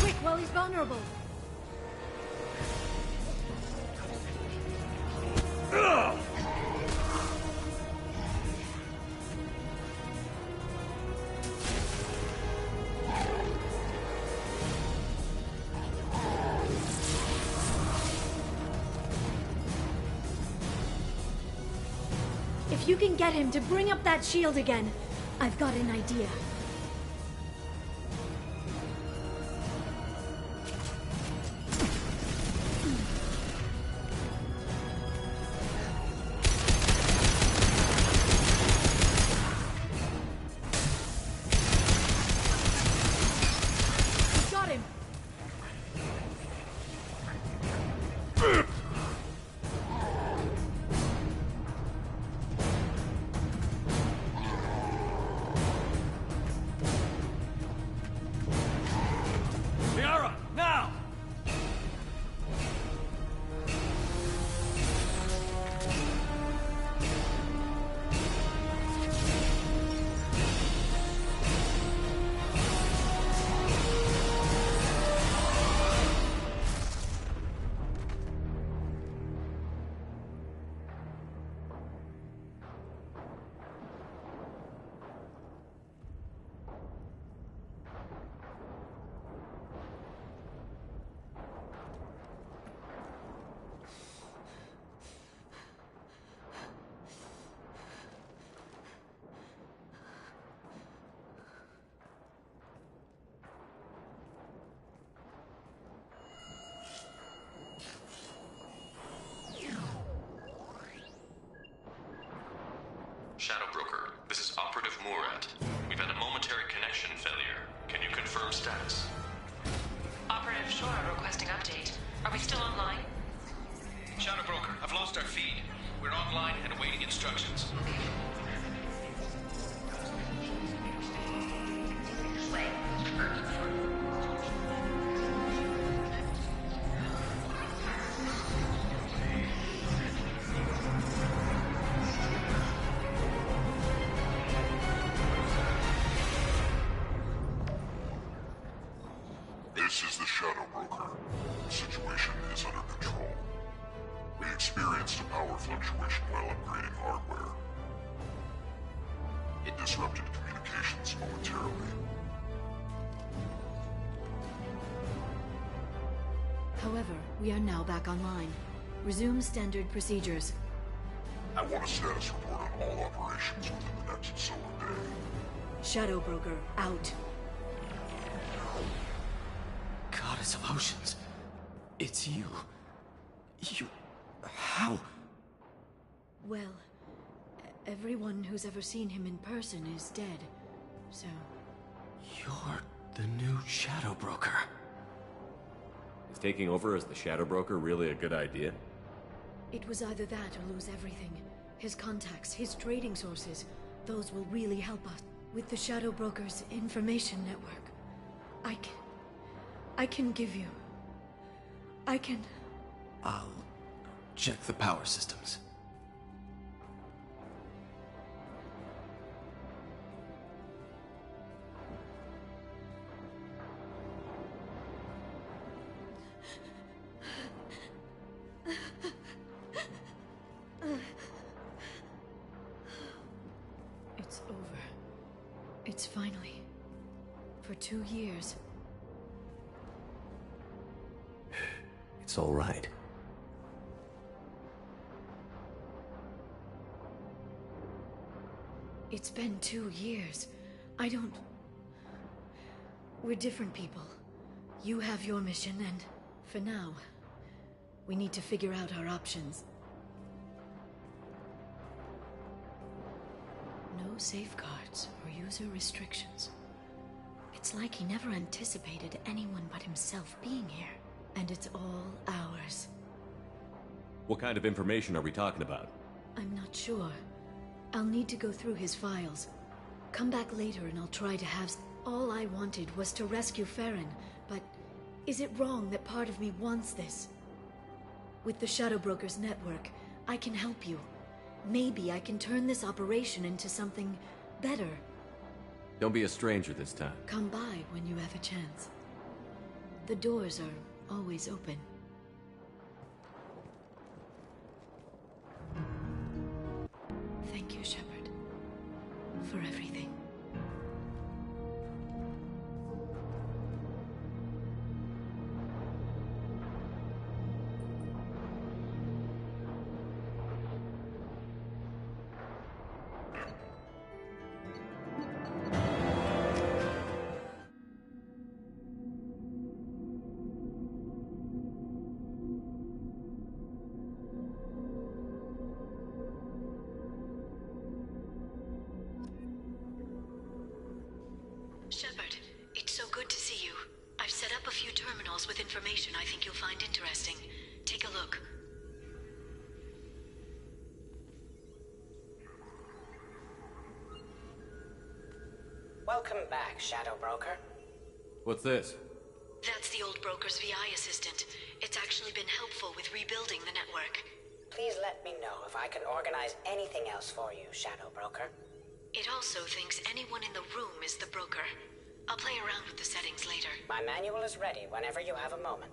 S7: Quick, while he's vulnerable. If you can get him to bring up that shield again, I've got an idea. Got him!
S16: Shadow Broker, this is Operative Murat. We've had a momentary connection failure. Can you confirm status?
S2: Operative Shora requesting update. Are we still online?
S12: Shadow Broker, I've lost our feed. We're online and awaiting instructions.
S17: This is the Shadow Broker. The situation is under control. We experienced a power fluctuation while upgrading hardware. It disrupted communications momentarily.
S7: However, we are now back online. Resume standard procedures.
S17: I want a status report on all operations within the next solar day.
S7: Shadow Broker, out.
S4: Goddess of Oceans. It's you. You... How?
S7: Well, everyone who's ever seen him in person is dead, so...
S4: You're the new Shadow Broker.
S13: Is taking over as the Shadow Broker really a good idea?
S7: It was either that or lose everything. His contacts, his trading sources, those will really help us. With the Shadow Broker's information network, I can give you... I can...
S4: I'll check the power systems.
S7: It's over. It's finally... For 2 years.
S13: It's all right.
S7: It's been 2 years. I don't... We're different people. You have your mission, and for now, we need to figure out our options. No safeguards or user restrictions. It's like he never anticipated anyone but himself being here. And it's all ours.
S13: What kind of information are we talking about?
S7: I'm not sure. I'll need to go through his files. Come back later and I'll try to have... All I wanted was to rescue Farron, but is it wrong that part of me wants this? With the Shadow Broker's network, I can help you. Maybe I can turn this operation into something better.
S13: Don't be a stranger this time.
S7: Come by when you have a chance. The doors are always open. Thank you, Shepard, for everything. Shepard, it's so good to see you. I've set up a few terminals with information I think you'll find interesting. Take a look.
S19: Welcome back, Shadow Broker.
S13: What's this?
S7: That's the old broker's VI assistant. It's actually been helpful with rebuilding the network.
S19: Please let me know if I can organize anything else for you, Shadow Broker.
S7: It also thinks anyone in the room is the broker. I'll play around with the settings later.
S19: My manual is ready whenever you have a moment.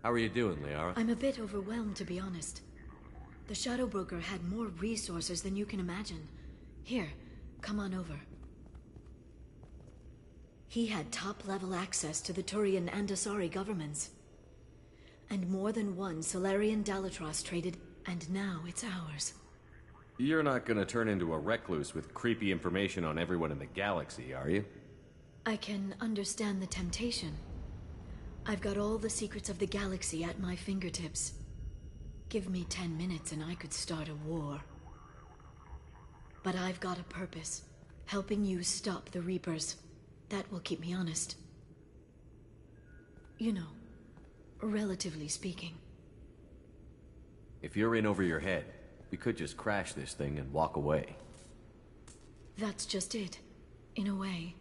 S13: How are you doing, Liara?
S7: I'm a bit overwhelmed, to be honest. The Shadow Broker had more resources than you can imagine. Here, come on over. He had top-level access to the Turian and Asari governments. And more than one Solarian Dalatrass traded, and now it's ours.
S13: You're not gonna turn into a recluse with creepy information on everyone in the galaxy, are you?
S7: I can understand the temptation. I've got all the secrets of the galaxy at my fingertips. Give me 10 minutes and I could start a war. But I've got a purpose, helping you stop the Reapers. That will keep me honest. You know, relatively speaking.
S13: If you're in over your head, we could just crash this thing and walk away.
S7: That's just it. In a way,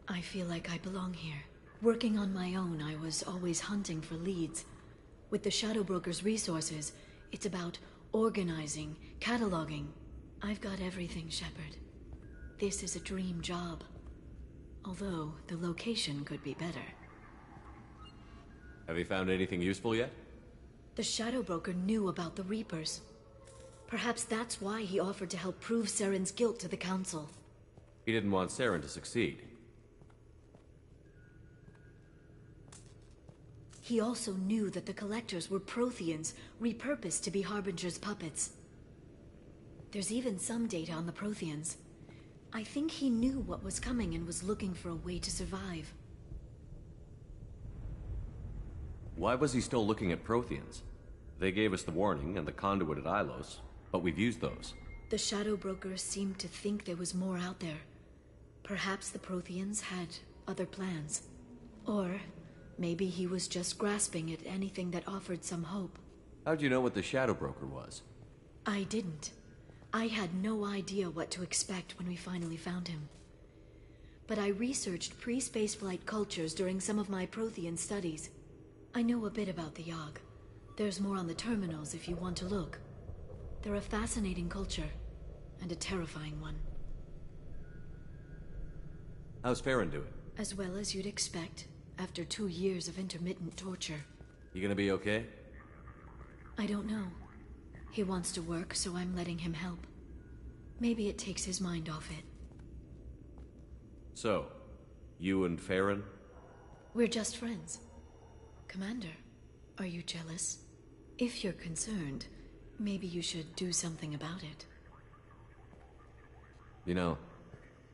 S7: I feel like I belong here. Working on my own, I was always hunting for leads. With the Shadow Broker's resources, it's about organizing, cataloging. I've got everything, Shepard. This is a dream job. Although, the location could be better.
S13: Have you found anything useful yet?
S7: The Shadow Broker knew about the Reapers. Perhaps that's why he offered to help prove Saren's guilt to the Council.
S13: He didn't want Saren to succeed.
S7: He also knew that the Collectors were Protheans, repurposed to be Harbinger's puppets. There's even some data on the Protheans. I think he knew what was coming and was looking for a way to survive.
S13: Why was he still looking at Protheans? They gave us the warning and the conduit at Ilos, but we've used those.
S7: The Shadow Broker seemed to think there was more out there. Perhaps the Protheans had other plans. Or maybe he was just grasping at anything that offered some hope.
S13: How'd you know what the Shadow Broker was?
S7: I didn't. I had no idea what to expect when we finally found him. But I researched pre-spaceflight cultures during some of my Prothean studies. I know a bit about the Yogg. There's more on the terminals if you want to look. They're a fascinating culture, and a terrifying one.
S13: How's Farron doing?
S7: As well as you'd expect, after 2 years of intermittent torture.
S13: You gonna be okay?
S7: I don't know. He wants to work, so I'm letting him help. Maybe it takes his mind off it.
S13: So, you and Farron?
S7: We're just friends. Commander, are you jealous? If you're concerned, maybe you should do something about it.
S13: You know,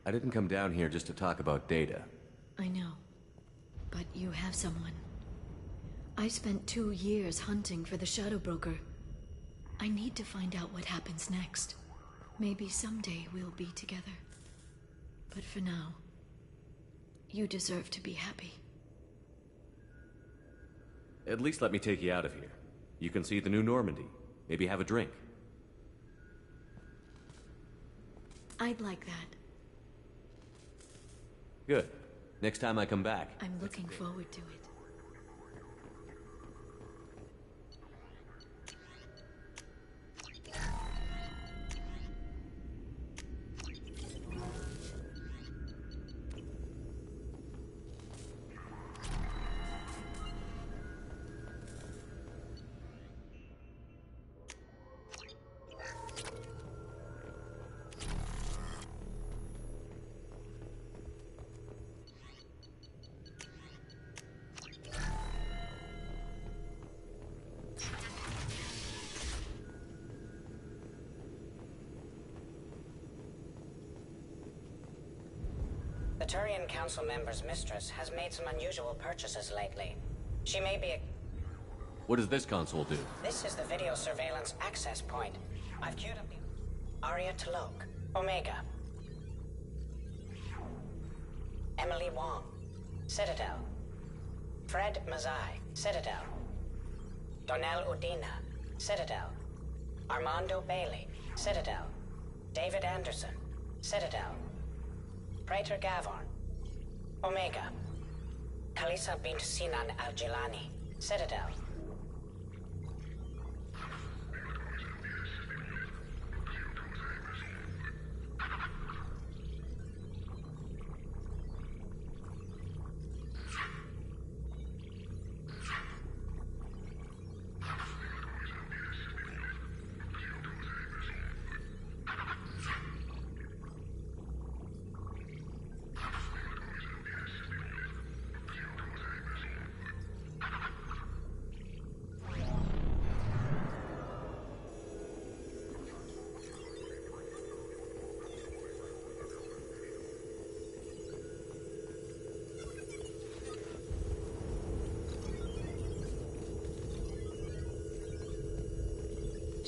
S13: I didn't come down here just to talk about data.
S7: I know. But you have someone. I spent 2 years hunting for the Shadow Broker. I need to find out what happens next. Maybe someday we'll be together. But for now, you deserve to be happy.
S13: At least let me take you out of here. You can see the new Normandy. Maybe have a drink.
S7: I'd like that.
S13: Good. Next time I come back.
S7: I'm looking forward to it.
S19: The Turian Council member's mistress has made some unusual purchases lately. She may be a...
S13: What does this console do?
S19: This is the video surveillance access point. I've queued up the... Arya T'Loak, Omega. Emily Wong, Citadel. Fred Mazai, Citadel. Donnell Udina, Citadel. Armando Bailey, Citadel. David Anderson, Citadel. Praetor Gavorn, Omega. Kalisa bint Sinan al-Jilani, Citadel.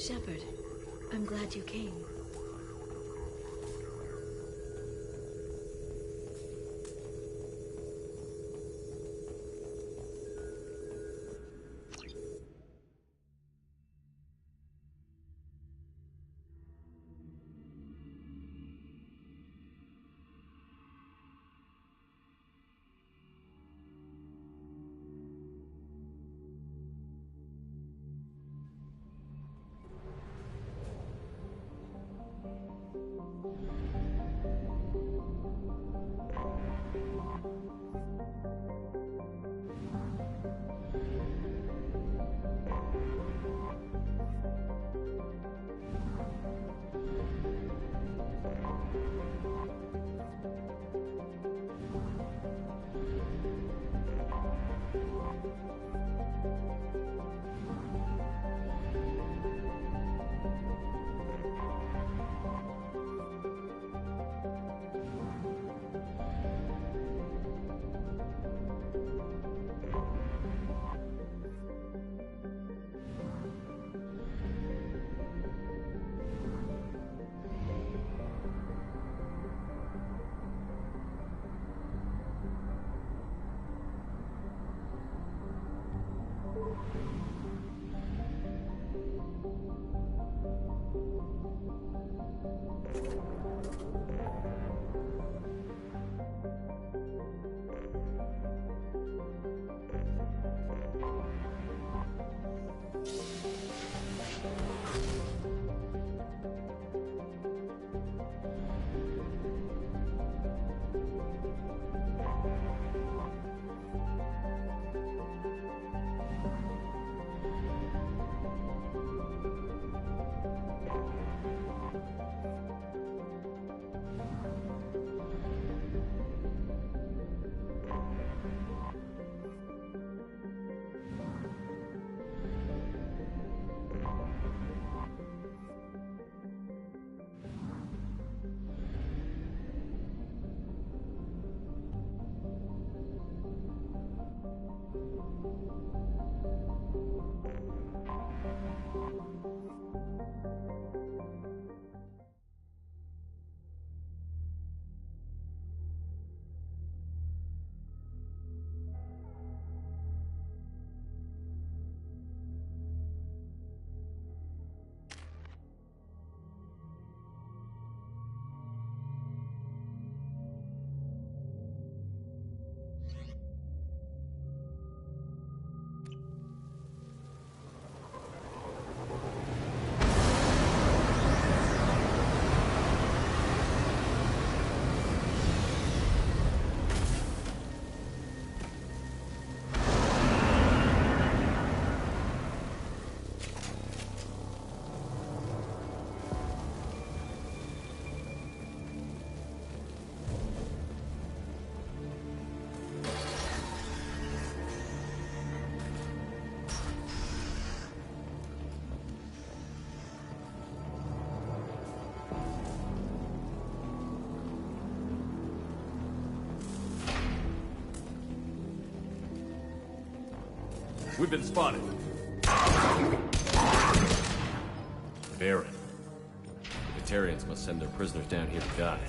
S7: Shepard, I'm glad you came.
S1: We've been spotted.
S13: Baron. The Batarians must send their prisoners down here to die.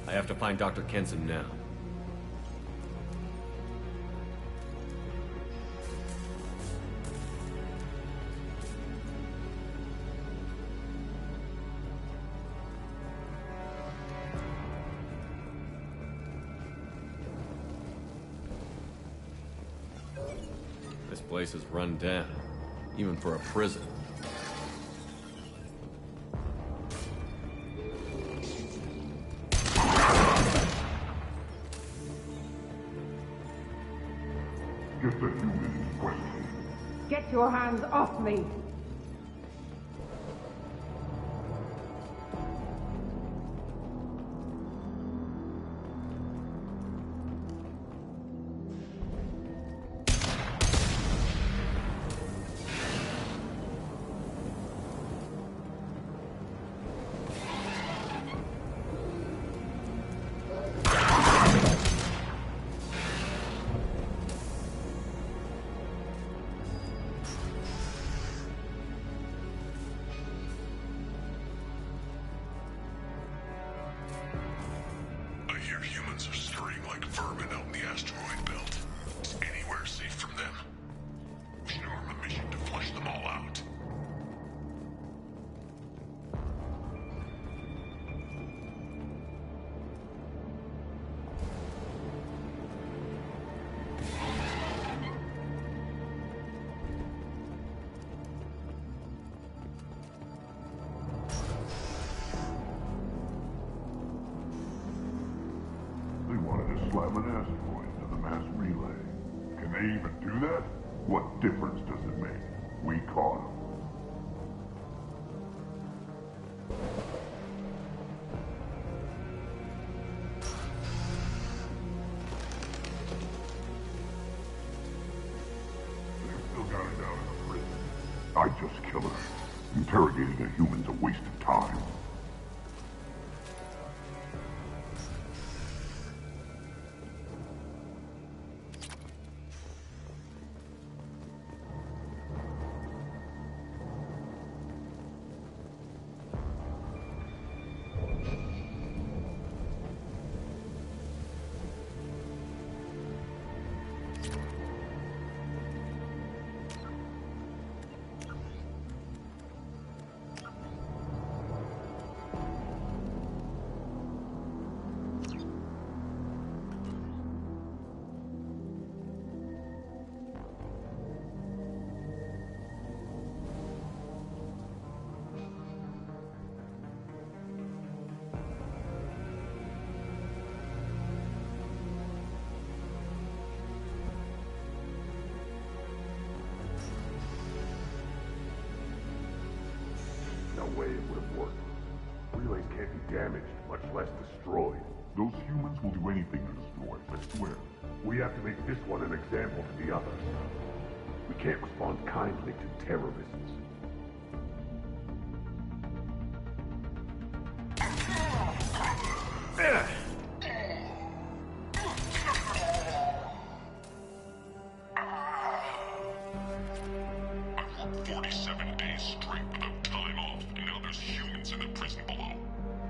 S13: I have to find Dr. Kenson now. This place is run down, even for a prison.
S17: Get the human in question.
S20: Get your hands off me!
S17: humans are scurrying like vermin out in the asteroid belt. Is anywhere safe from them? We should arm a mission to flush them all out.
S21: They wanted to slam an asteroid into the mass relay. Can they even do that? What difference does it make? We caught them. They've still got it down in the prison. I just killed her. Interrogating a human's a waste of time. No way it would have worked. Relays can't be damaged, much less destroyed. Those humans will do anything to destroy, I swear. We have to make this one an example to the others. We can't respond kindly to terrorists.
S17: I've worked 47 days straight without time off, and now there's humans in the prison below.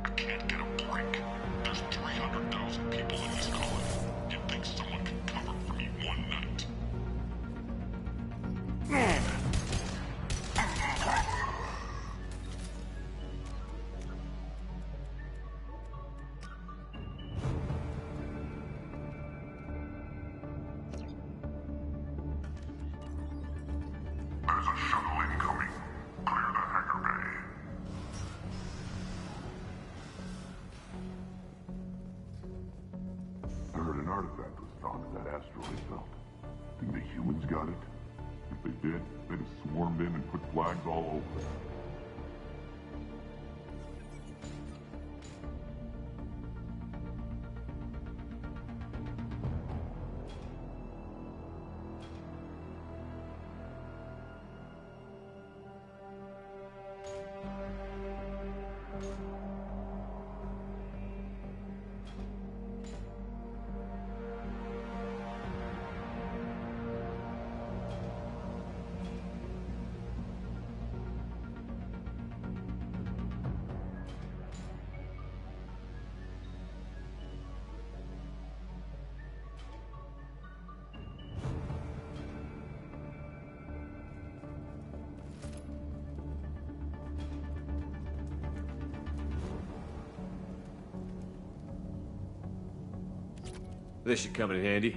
S17: I can't get a break. There's 300,000 people in this colony. You'd think someone could cover for me one night. There's a shuttle incoming. Clear the hangar bay. I heard an artifact was found in that asteroid belt. Think the humans got it? If they did, they'd have swarmed in and put flags all over it.
S13: This should come in handy.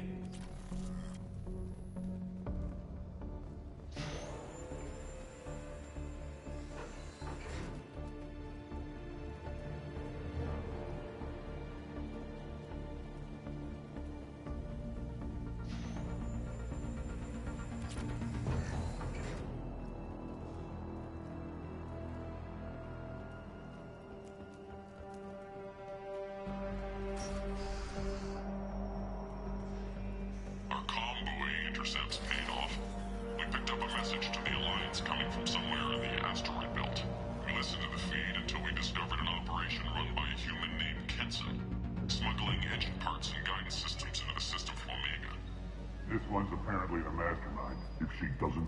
S17: Intercepts paid off. We picked up a message to the Alliance coming from somewhere in the asteroid belt. We listened to the feed until we discovered an operation run by a human named Kenson, smuggling engine parts and guidance systems into the system from Omega.
S21: This one's apparently the mastermind. If she doesn't...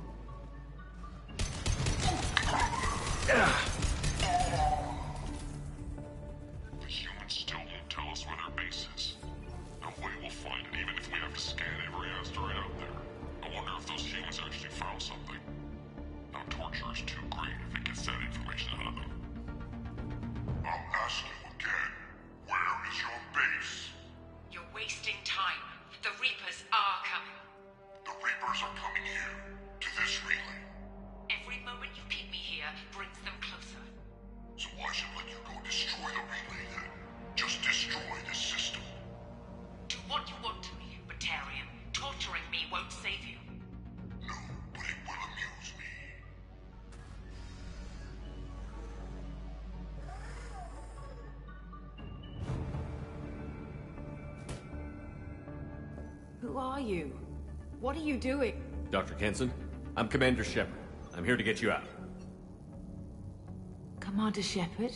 S17: The humans still won't tell us where their base is. Members are coming here, to this relay.
S2: Every moment you keep me here brings them closer.
S17: So I should let you go destroy the relay then? Just destroy the system.
S2: Do what you want to me, Batarian. Torturing me won't save you.
S17: No, but it will amuse me.
S14: Who are you? What are you doing?
S13: Dr. Kenson, I'm Commander Shepard. I'm here to get you out.
S14: Commander Shepard?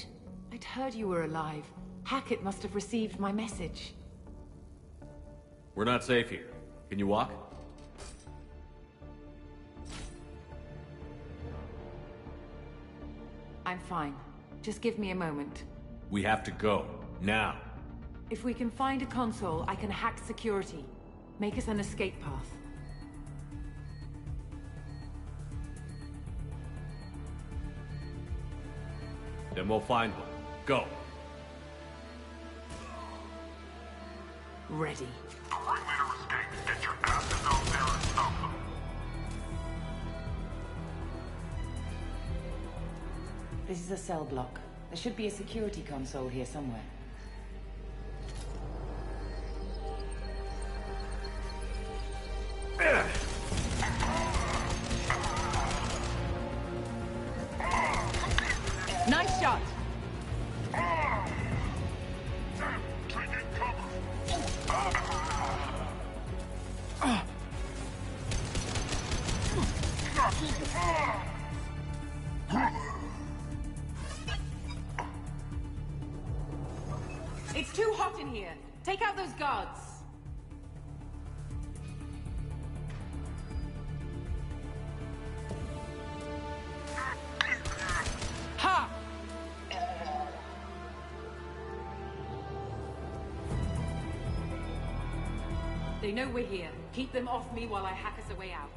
S14: I'd heard you were alive. Hackett must have received my message.
S13: We're not safe here. Can you walk?
S14: I'm fine. Just give me a moment.
S13: We have to go. Now.
S14: If we can find a console, I can hack security. Make us an escape path.
S13: Then we'll find one. Go.
S14: Ready.
S17: The ringleader escaped. Get your asses out there and stop them.
S14: This is a cell block. There should be a security console here somewhere. Nice shot! It's too hot in here. Take out those guards. Ha! They know we're here. Keep them off me while I hack us a way out.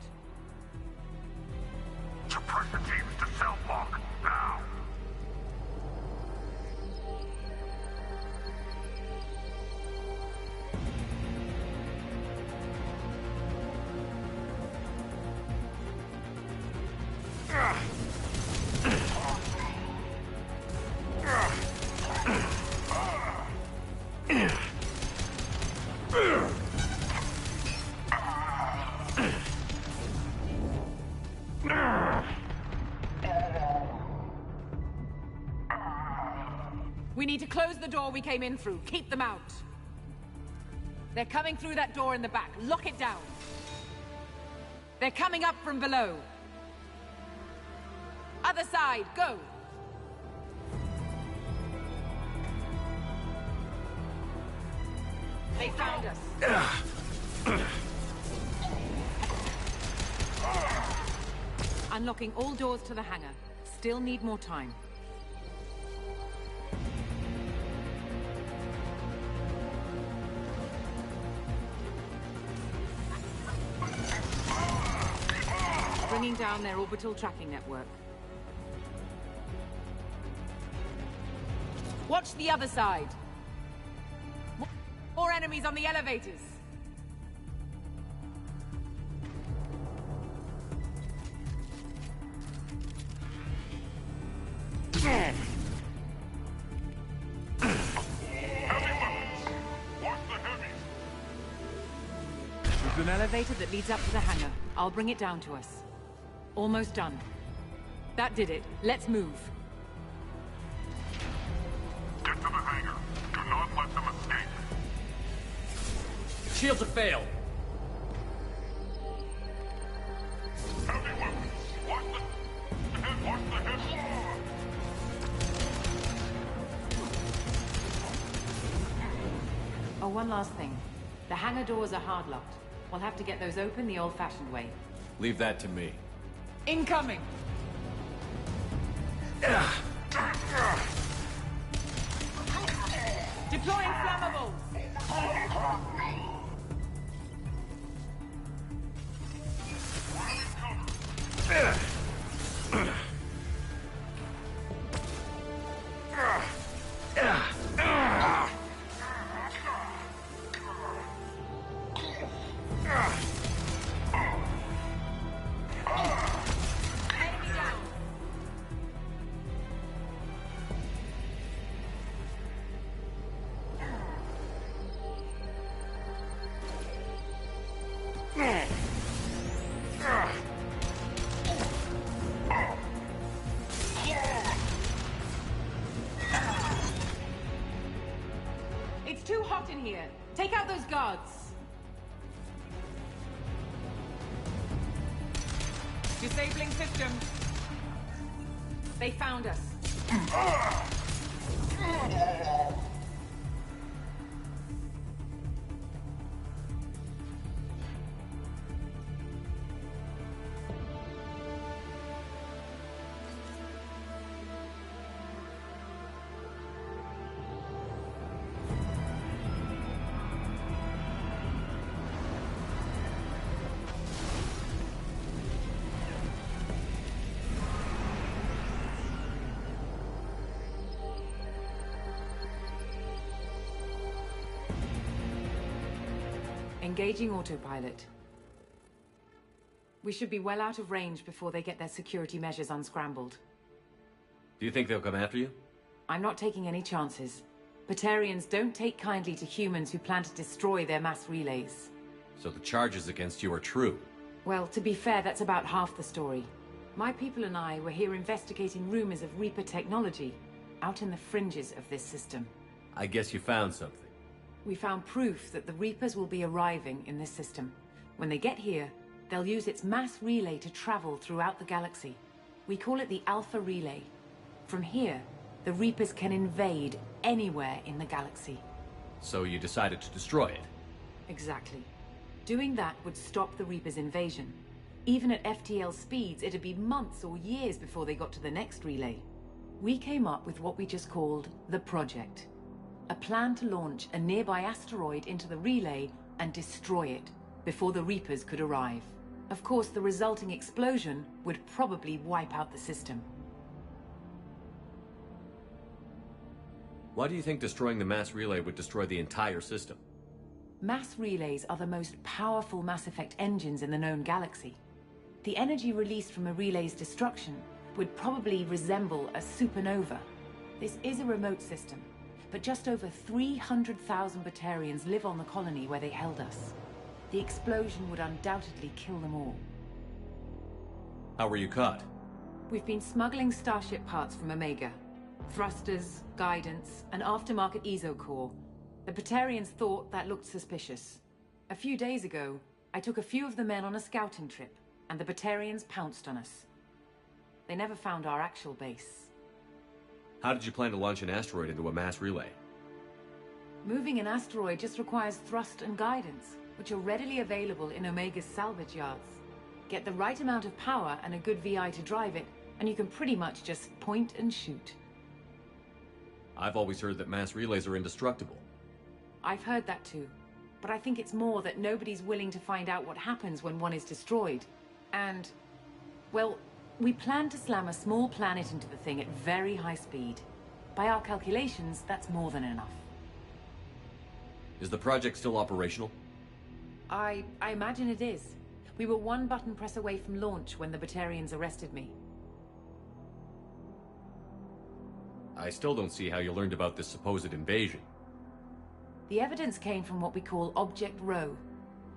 S17: Suppress the teams to cell block, now!
S14: We need to close the door we came in through. Keep them out. They're coming through that door in the back. Lock it down. They're coming up from below. Other side, go! They found us. Unlocking all doors to the hangar. Still need more time. Bringing down their orbital tracking network. Watch the other side. More enemies on the elevators. There's an elevator that leads up to the hangar. I'll bring it down to us. Almost done. That did it. Let's move.
S17: Get to the hangar. Do not let them escape.
S13: Shields have failed.
S17: Heavy weapons. Watch the head. Watch the head.
S14: Oh, one last thing. The hangar doors are hard-locked. We'll have to get those open the old-fashioned way.
S13: Leave that to me.
S14: Incoming! Deploying flammables! It's too hot in here. Take out those guards. Disabling system. They found us. Engaging autopilot. We should be well out of range before they get their security measures unscrambled.
S13: Do you think they'll come after you?
S14: I'm not taking any chances. Batarians don't take kindly to humans who plan to destroy their mass relays.
S13: So the charges against you are true?
S14: Well, to be fair, that's about half the story. My people and I were here investigating rumors of Reaper technology, out in the fringes of this system.
S13: I guess you found something.
S14: We found proof that the Reapers will be arriving in this system. When they get here, they'll use its mass relay to travel throughout the galaxy. We call it the Alpha Relay. From here, the Reapers can invade anywhere in the galaxy.
S13: So you decided to destroy it?
S14: Exactly. Doing that would stop the Reapers' invasion. Even at FTL speeds, it'd be months or years before they got to the next relay. We came up with what we just called the Project. A plan to launch a nearby asteroid into the relay and destroy it before the Reapers could arrive. Of course, the resulting explosion would probably wipe out the system.
S13: Why do you think destroying the mass relay would destroy the entire system?
S14: Mass relays are the most powerful Mass Effect engines in the known galaxy. The energy released from a relay's destruction would probably resemble a supernova. This is a remote system, but just over 300,000 Batarians live on the colony where they held us. The explosion would undoubtedly kill them all.
S13: How were you caught?
S14: We've been smuggling Starship parts from Omega. Thrusters, guidance, and aftermarket ESO core. The Batarians thought that looked suspicious. A few days ago, I took a few of the men on a scouting trip, and the Batarians pounced on us. They never found our actual base.
S13: How did you plan to launch an asteroid into a mass relay?
S14: Moving an asteroid just requires thrust and guidance, which are readily available in Omega's salvage yards. Get the right amount of power and a good VI to drive it, and you can pretty much just point and shoot.
S13: I've always heard that mass relays are indestructible.
S14: I've heard that too, but I think it's more that nobody's willing to find out what happens when one is destroyed. And, well, we plan to slam a small planet into the thing at very high speed. By our calculations, that's more than enough.
S13: Is the project still operational?
S14: I imagine it is. We were one button press away from launch when the Batarians arrested me.
S13: I still don't see how you learned about this supposed invasion.
S14: The evidence came from what we call Object Rho,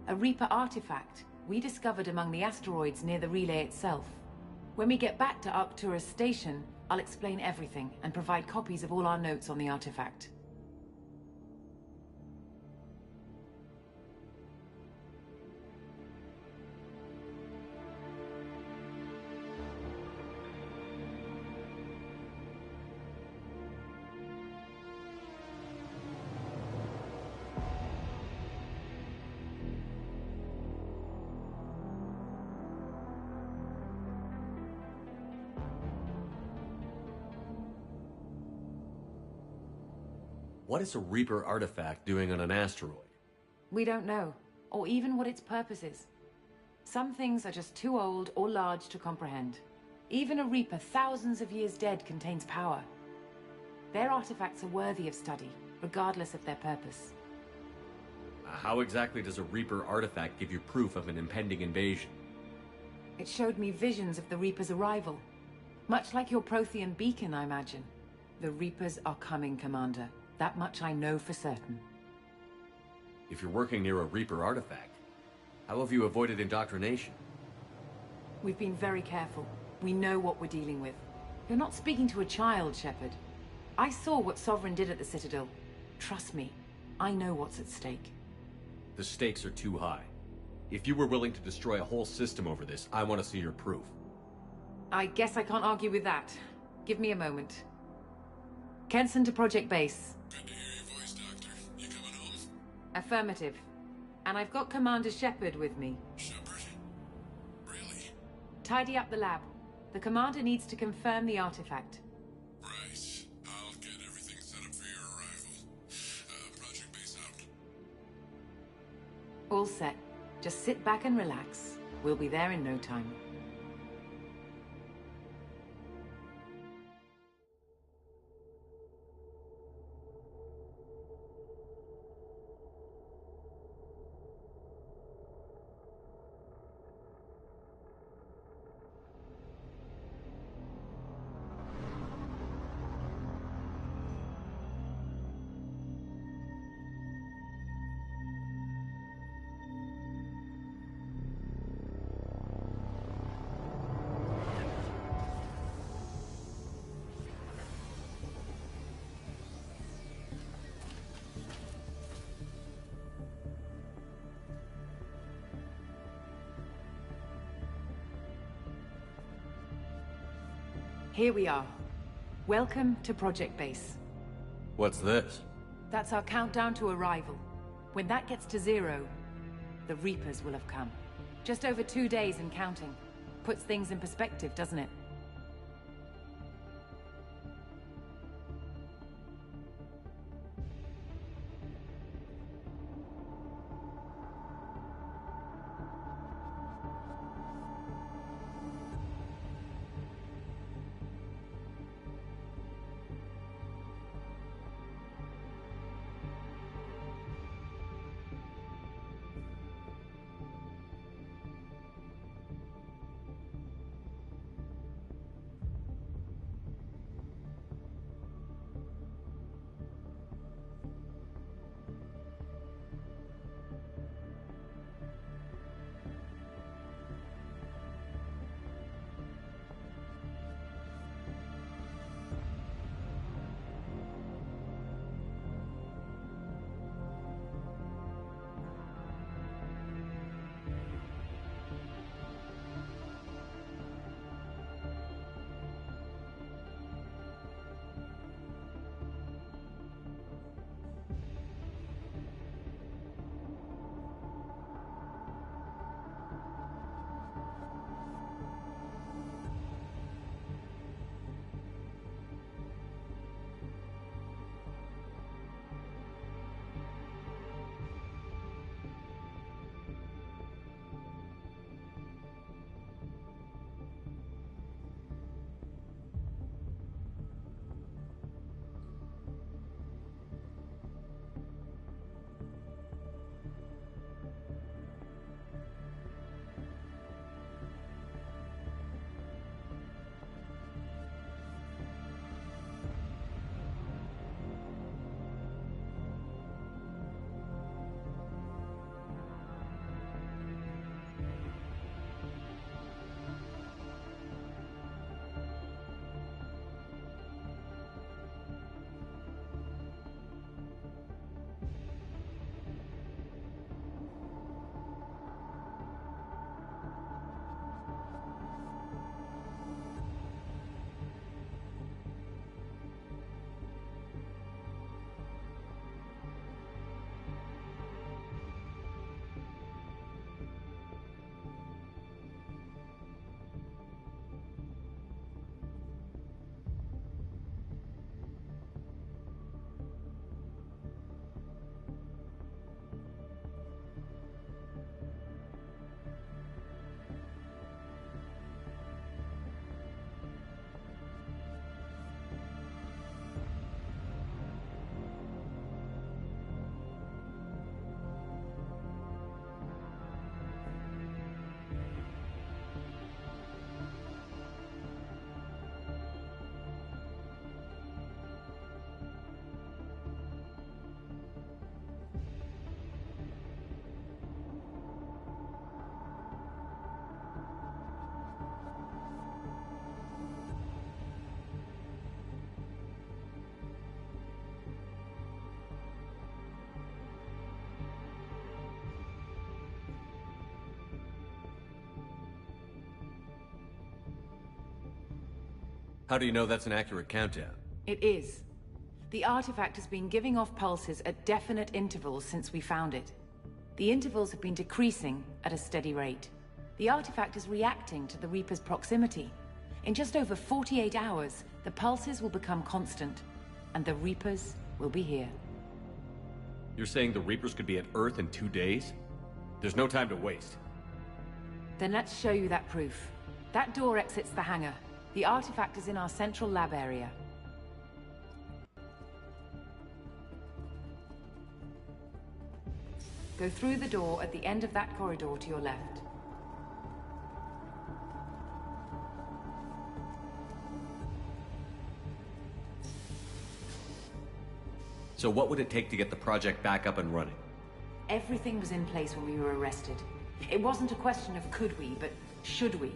S14: a Reaper artifact we discovered among the asteroids near the relay itself. When we get back to Arcturus Station, I'll explain everything and provide copies of all our notes on the artifact.
S13: What is a Reaper artifact doing on an asteroid?
S14: We don't know, or even what its purpose is. Some things are just too old or large to comprehend. Even a Reaper thousands of years dead contains power. Their artifacts are worthy of study, regardless of their purpose.
S13: How exactly does a Reaper artifact give you proof of an impending invasion?
S14: It showed me visions of the Reaper's arrival. Much like your Prothean beacon, I imagine. The Reapers are coming, Commander. That much I know for certain.
S13: If you're working near a Reaper artifact, How have you avoided indoctrination?
S14: We've been very careful. We know what we're dealing with. You're not speaking to a child, Shepard. I saw what Sovereign did at the Citadel. Trust me, I know what's at stake.
S13: The stakes are too high. If you were willing to destroy a whole system over this, I want to see your proof.
S14: I guess I can't argue with that. Give me a moment. Kenson to Project Base.
S17: Good to hear your voice, Doctor. You coming home?
S14: Affirmative. And I've got Commander Shepard with me.
S17: Shepard? Really?
S14: Tidy up the lab. The Commander needs to confirm the artifact.
S17: Right. I'll get everything set up for your arrival. Project Base out.
S14: All set. Just sit back and relax. We'll be there in no time. Here we are. Welcome to Project Base.
S13: What's this?
S14: That's our countdown to arrival. When that gets to 0, the Reapers will have come. Just over 2 days and counting. Puts things in perspective, doesn't it?
S13: How do you know that's an accurate countdown?
S14: It is. The artifact has been giving off pulses at definite intervals since we found it. The intervals have been decreasing at a steady rate. The artifact is reacting to the Reaper's proximity. In just over 48 hours, the pulses will become constant, and the Reapers will be here.
S13: You're saying the Reapers could be at Earth in 2 days? There's no time to waste.
S14: Then let's show you that proof. That door exits the hangar. The artifact is in our central lab area. Go through the door at the end of that corridor to your left.
S13: So what would it take to get the project back up and running?
S14: Everything was in place when we were arrested. It wasn't a question of could we, but should we.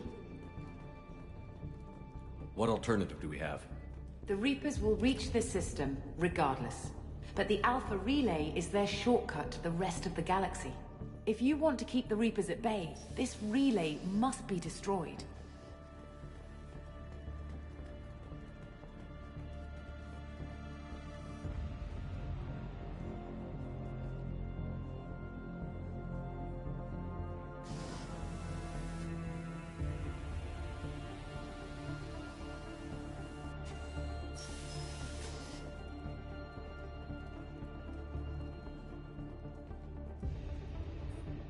S13: What alternative do we have?
S14: The Reapers will reach this system regardless. But the Alpha Relay is their shortcut to the rest of the galaxy. If you want to keep the Reapers at bay, this relay must be destroyed.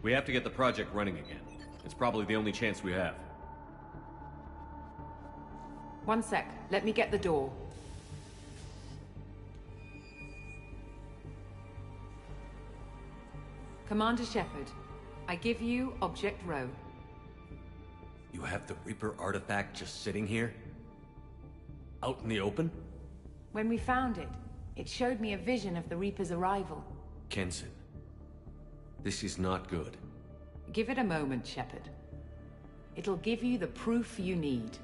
S13: We have to get the project running again. It's probably the only chance we have.
S14: One sec. Let me get the door. Commander Shepard, I give you Object Rho.
S13: You have the Reaper artifact just sitting here? Out in the open?
S14: When we found it, it showed me a vision of the Reaper's arrival.
S13: Kenson, this is not good.
S14: Give it a moment, Shepard. It'll give you the proof you need.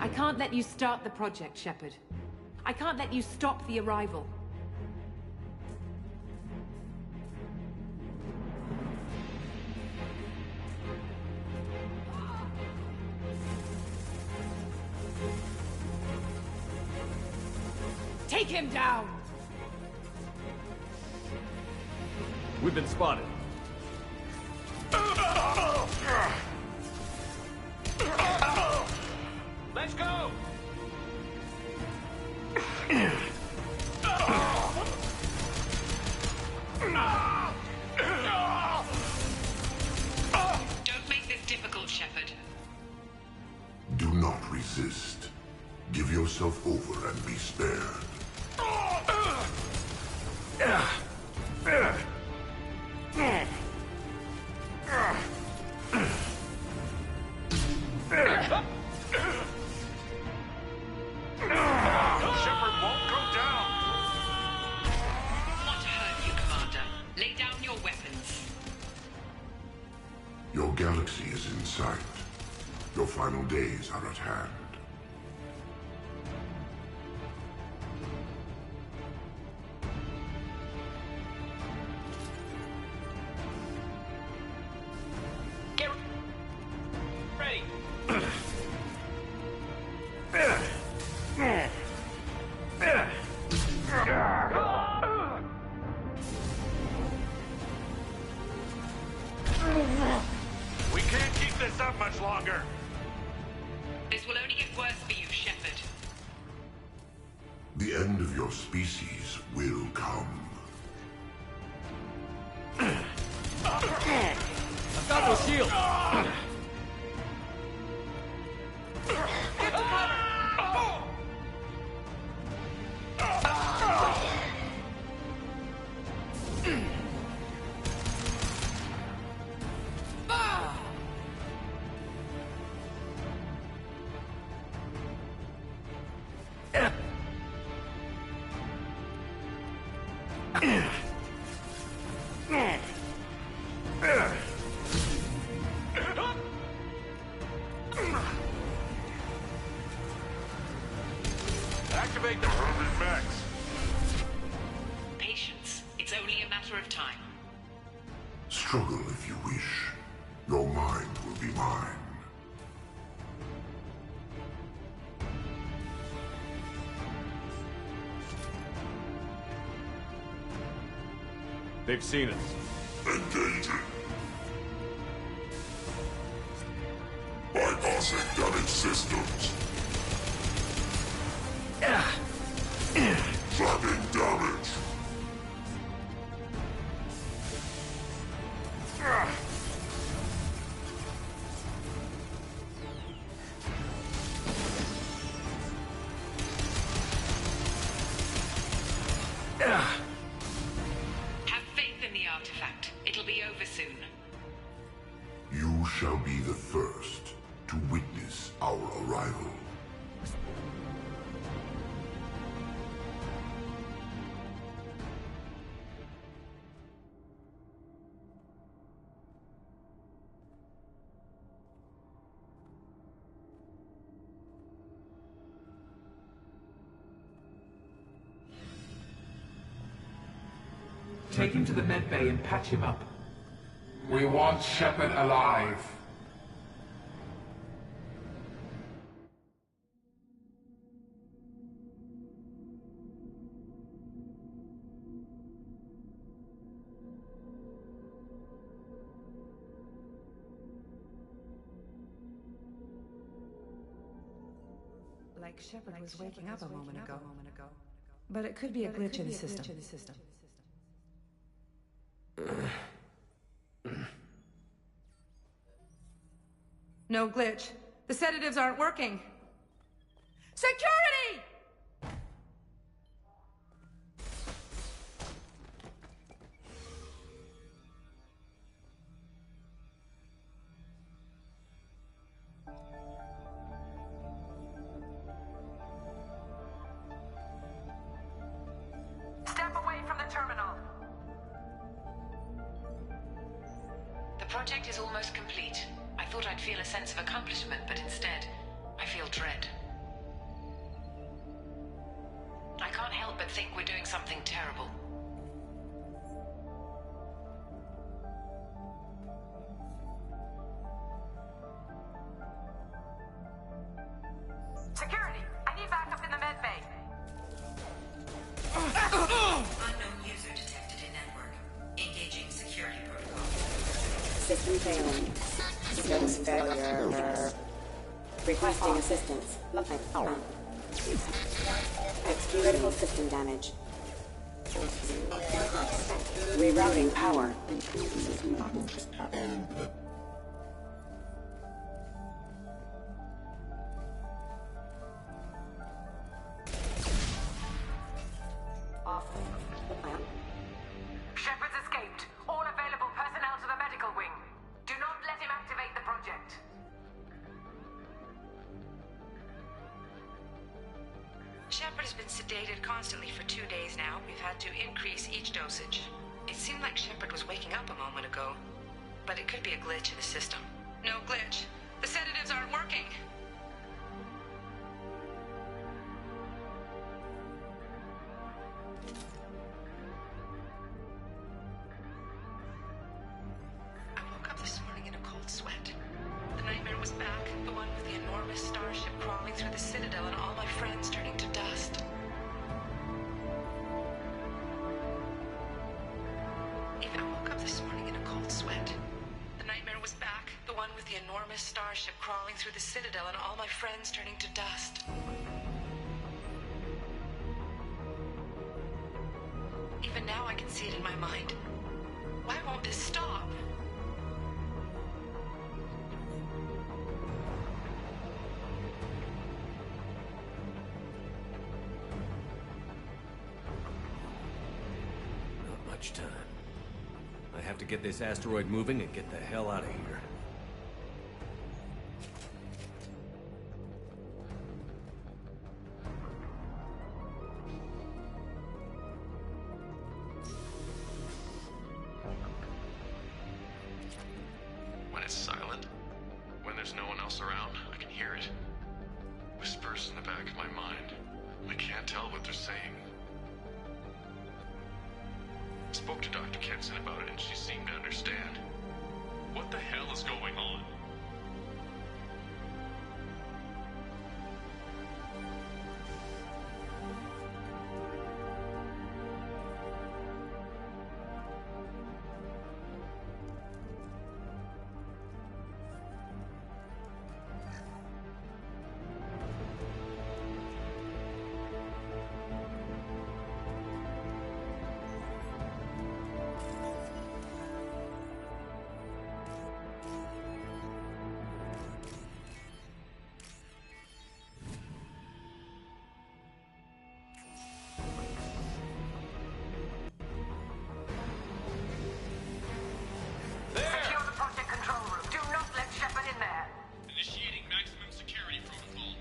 S14: I can't let you start the project, Shepard. I can't let you stop the arrival. Take him down!
S13: We've been spotted.
S1: Let's go!
S2: Don't make this difficult, Shepard.
S21: Do not resist. Give yourself over and be spared.
S1: Shepard won't go down!
S2: Want to hurt you, Commander. Lay down your weapons.
S21: Your galaxy is in sight. Your final days are at hand.
S1: Get ready! We can't keep this up much longer.
S2: This will only get worse for you, Shepard.
S21: The end of your species will come.
S13: I've got no shield!
S1: Get to cover! Activate the permanent max.
S2: Patience. It's only a matter of time.
S17: Struggle if you wish. Your mind will be mine.
S1: They've seen us.
S17: Engaging. Bypassing damaged systems. Tracking damage.
S2: Have faith in the artifact. It'll be over soon.
S17: You shall be the first to witness our arrival.
S3: Take him to the med bay and patch him up. We want Shepard alive.
S10: Like Shepard was waking up a moment ago. But it could be a glitch in the system. No glitch. The sedatives aren't working. Security!
S20: Step away from the terminal.
S2: The project is almost complete. I thought I'd feel a sense of accomplishment, but instead, I feel dread. I can't help but think we're doing something terrible.
S20: Security, I need backup in the med bay.
S2: Unknown user detected in network. Engaging security protocol.
S18: System failing. Status failure. Requesting assistance. Critical system damage. Rerouting power.
S20: Shepard's escaped. All available personnel to the medical wing. Do not let him activate the project.
S2: Shepard has been sedated constantly for 2 days now. We've had to increase each dosage. It seemed like Shepard was waking up a moment ago, but it could be a glitch in the system. No glitch. The sedatives aren't working. I woke up this morning in a cold sweat. The nightmare was back, the one with the enormous starship crawling through the Citadel and all my friends turning to dust. Even I woke up this morning in a cold sweat. The nightmare was back, the one with the enormous starship crawling through the Citadel and all my friends turning to dust. Even now I can see it in my mind. Why won't this stop?
S13: Not much time. I have to get this asteroid moving and get the hell out of here.
S1: When it's silent, when there's no one else around, I can hear it. Whispers in the back of my mind. I can't tell what they're saying. I spoke to Dr. Kenson about it and she seemed to understand. What the hell is going on?
S20: Secure the project control room. Do not let Shepard in there.
S1: Initiating maximum security protocol.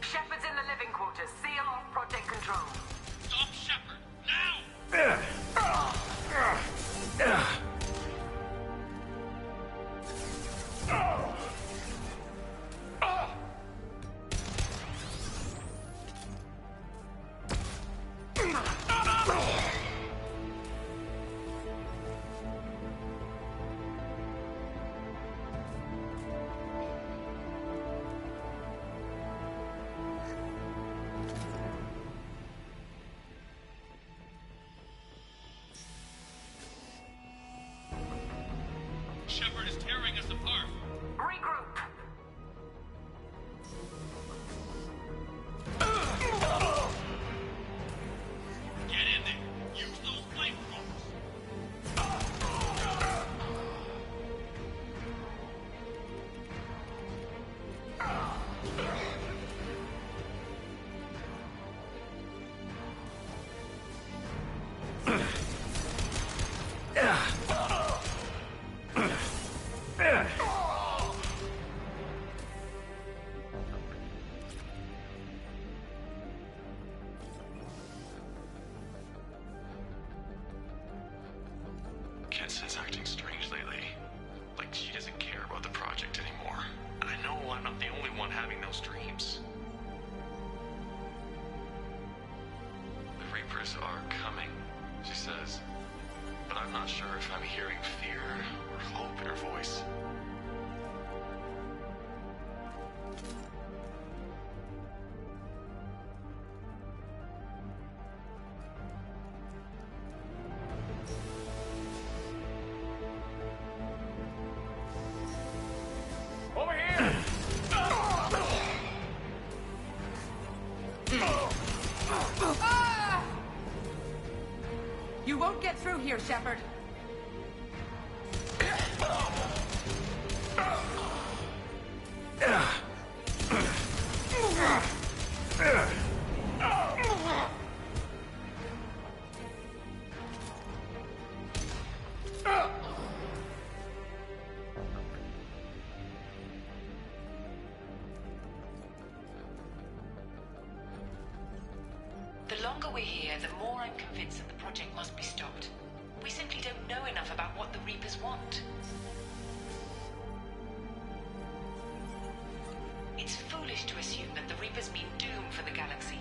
S20: Shepard's in the living quarters. Seal off project control.
S1: Stop Shepard, now! Shepard is tearing us apart.
S20: Regroup.
S1: Get in there. Use those flamethrowers. Kenson's acting strange lately. Like she doesn't care about the project anymore. I know I'm not the only one having those dreams. The Reapers are coming, she says. But I'm not sure if I'm hearing fear or hope in her voice.
S20: Over here! You won't get through here, Shepard.
S2: The longer we're here, the more I'm convinced that the project must be stopped. We simply don't know enough about what the Reapers want. It's foolish to assume that the Reapers mean doom for the galaxy.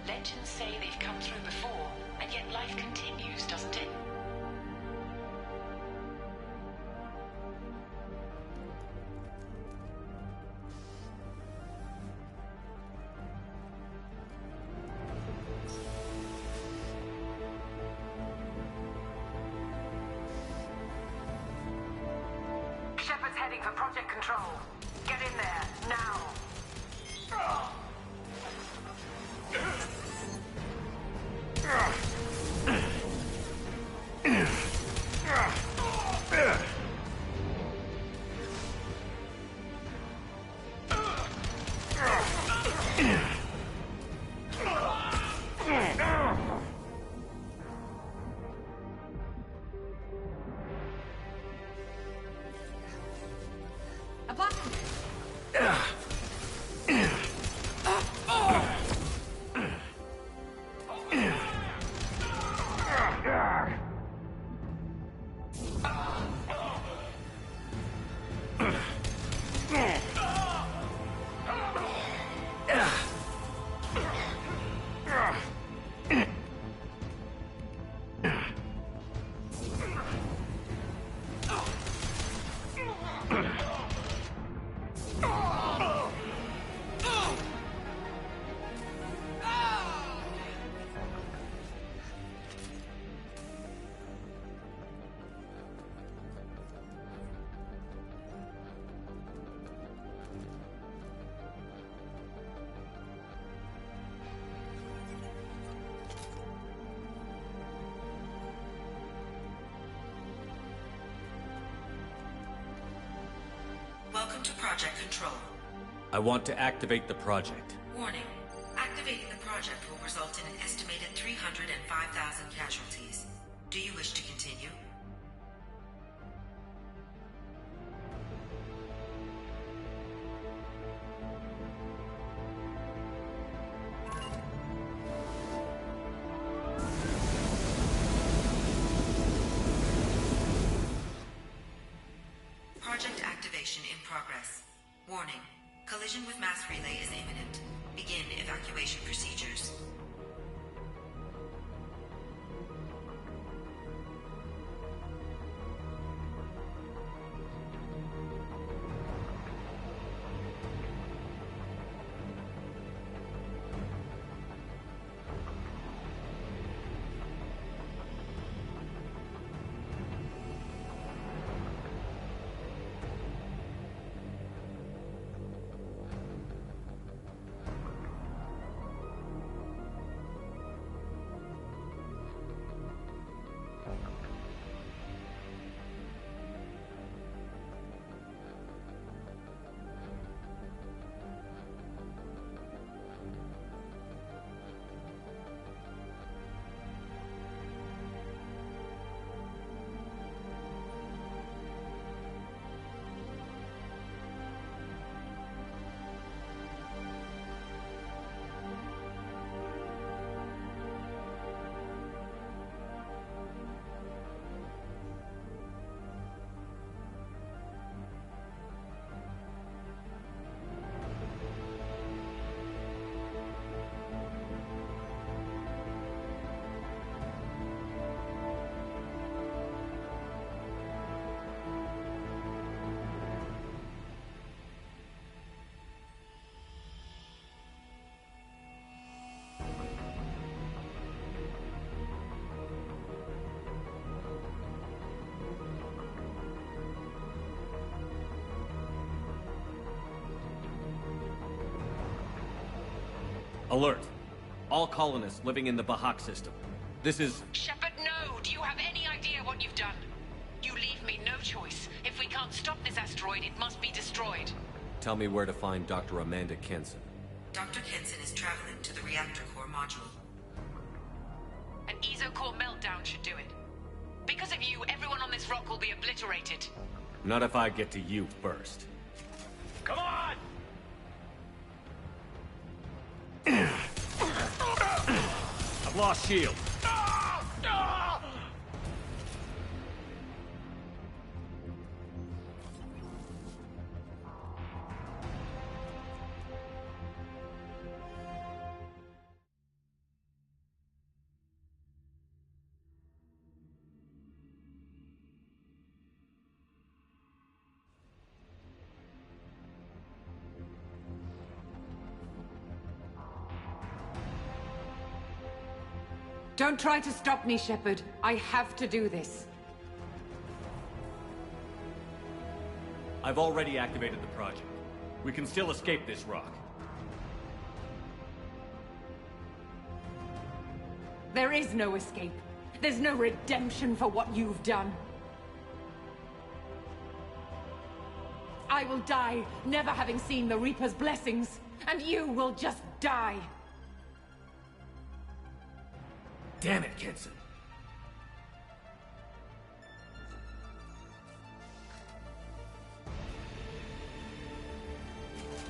S2: Legends say they've come through before, and yet life continues, doesn't it?
S20: Shepard's heading for project control. Get in there, now!
S10: A button!
S8: Welcome to Project Control.
S13: I want to activate the project.
S8: Warning. Activating the project will result in an estimated 305,000 casualties. Do you wish to continue? Project activation in progress. Warning. Collision with mass relay is imminent. Begin evacuation procedures.
S13: Alert. All colonists living in the Bahak system. This is...
S20: Shepard, no! Do you have any idea what you've done? You leave me no choice. If we can't stop this asteroid, it must be destroyed.
S13: Tell me where to find Dr. Amanda Kenson.
S8: Dr. Kenson is traveling to the reactor core module.
S20: An ESO-core meltdown should do it. Because of you, everyone on this rock will be obliterated.
S13: Not if I get to you first.
S20: Come on!
S13: I've lost shield.
S20: Don't try to stop me, Shepard. I have to do this.
S13: I've already activated the project. We can still escape this rock.
S20: There is no escape. There's no redemption for what you've done. I will die, never having seen the Reaper's blessings, and you will just die.
S13: Damn it, Kenson.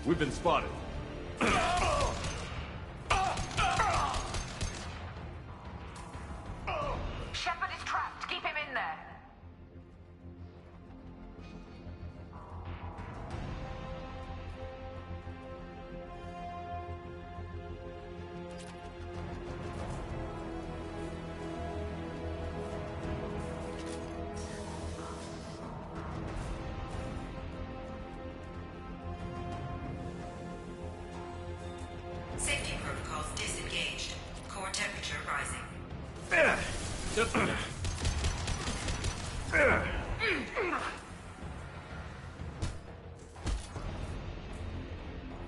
S13: We've been spotted.
S20: Shepard is trapped. Keep him in there.
S8: Safety protocols disengaged. Core temperature rising.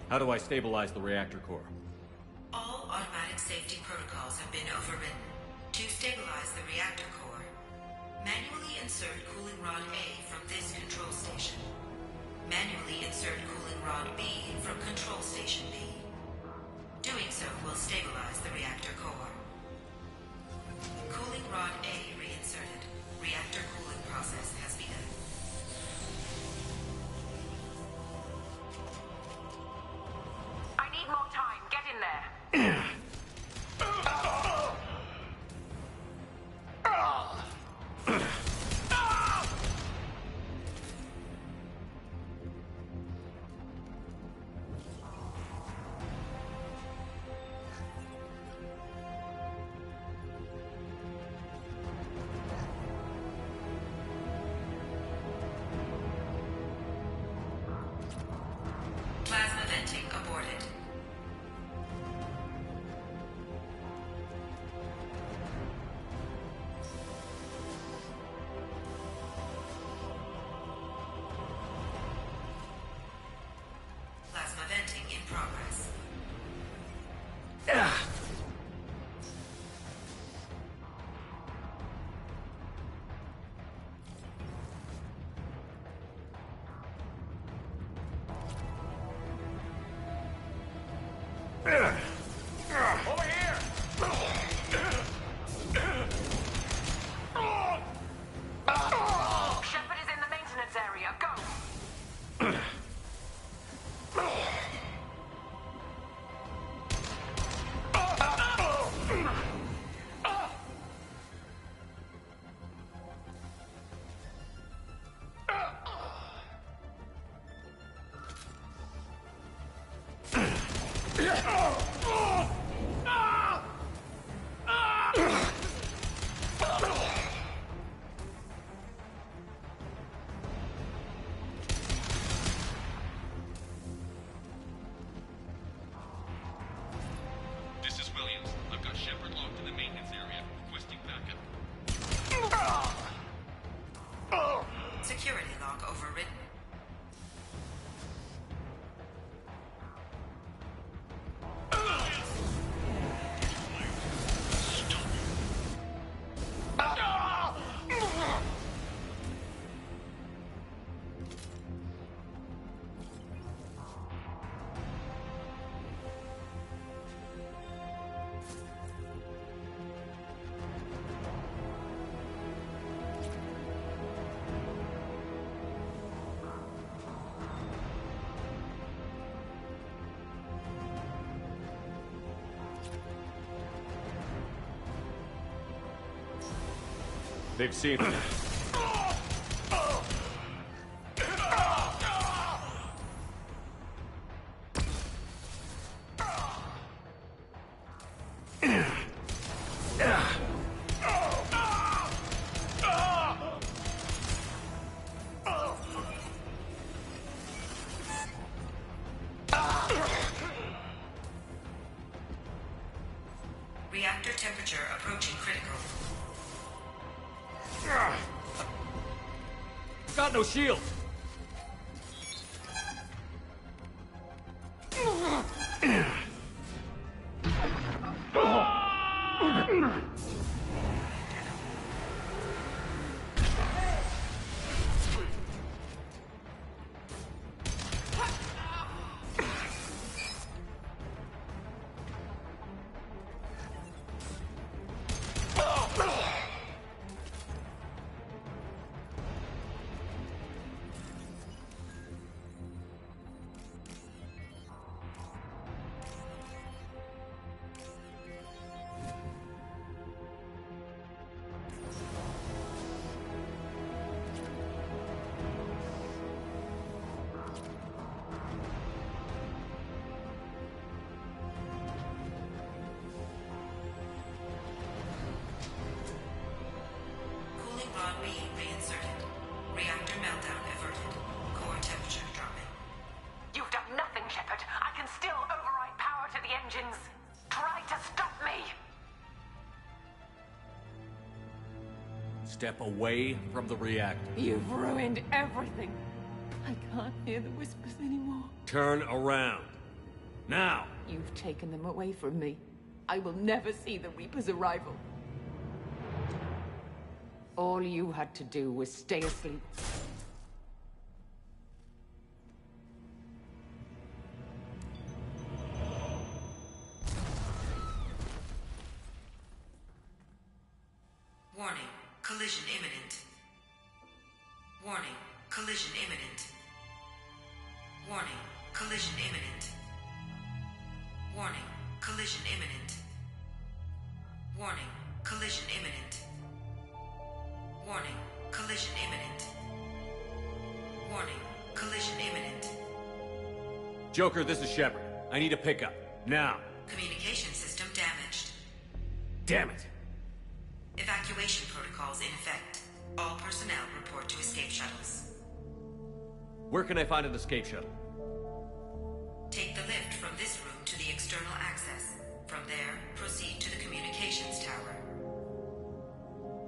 S13: How do I stabilize the reactor core?
S8: All automatic safety protocols have been overridden. To stabilize the reactor core, manually insert cooling rod A from this control station. Manually insert
S3: Over here!
S20: Shepard is in the maintenance area. Go!
S1: This is Williams. I've got Shepard locked in the maintenance area, requesting backup.
S8: Security log overridden.
S13: They've seen me.
S8: Reactor temperature approaching critical.
S13: Got no shield.
S8: Cooling rod being reinserted. Reactor meltdown averted. Core temperature dropping.
S20: You've done nothing, Shepard. I can still override power to the engines. Try to stop me!
S13: Step away from the reactor.
S20: You've ruined everything. I can't hear the whispers anymore.
S13: Turn around. Now!
S20: You've taken them away from me. I will never see the Reaper's arrival. All you had to do was stay asleep.
S8: Warning. Collision imminent. Warning. Collision imminent. Warning. Collision imminent. Warning. Collision imminent. Warning. Collision imminent. Warning. Collision imminent. Warning. Collision imminent.
S13: Joker, this is Shepard. I need a pickup. Now.
S8: Communication system damaged.
S13: Damn it.
S8: Evacuation protocols in effect. All personnel report to escape shuttles.
S13: Where can I find an escape shuttle?
S8: Take the lift from this room to the external access. From there, proceed to the communications tower.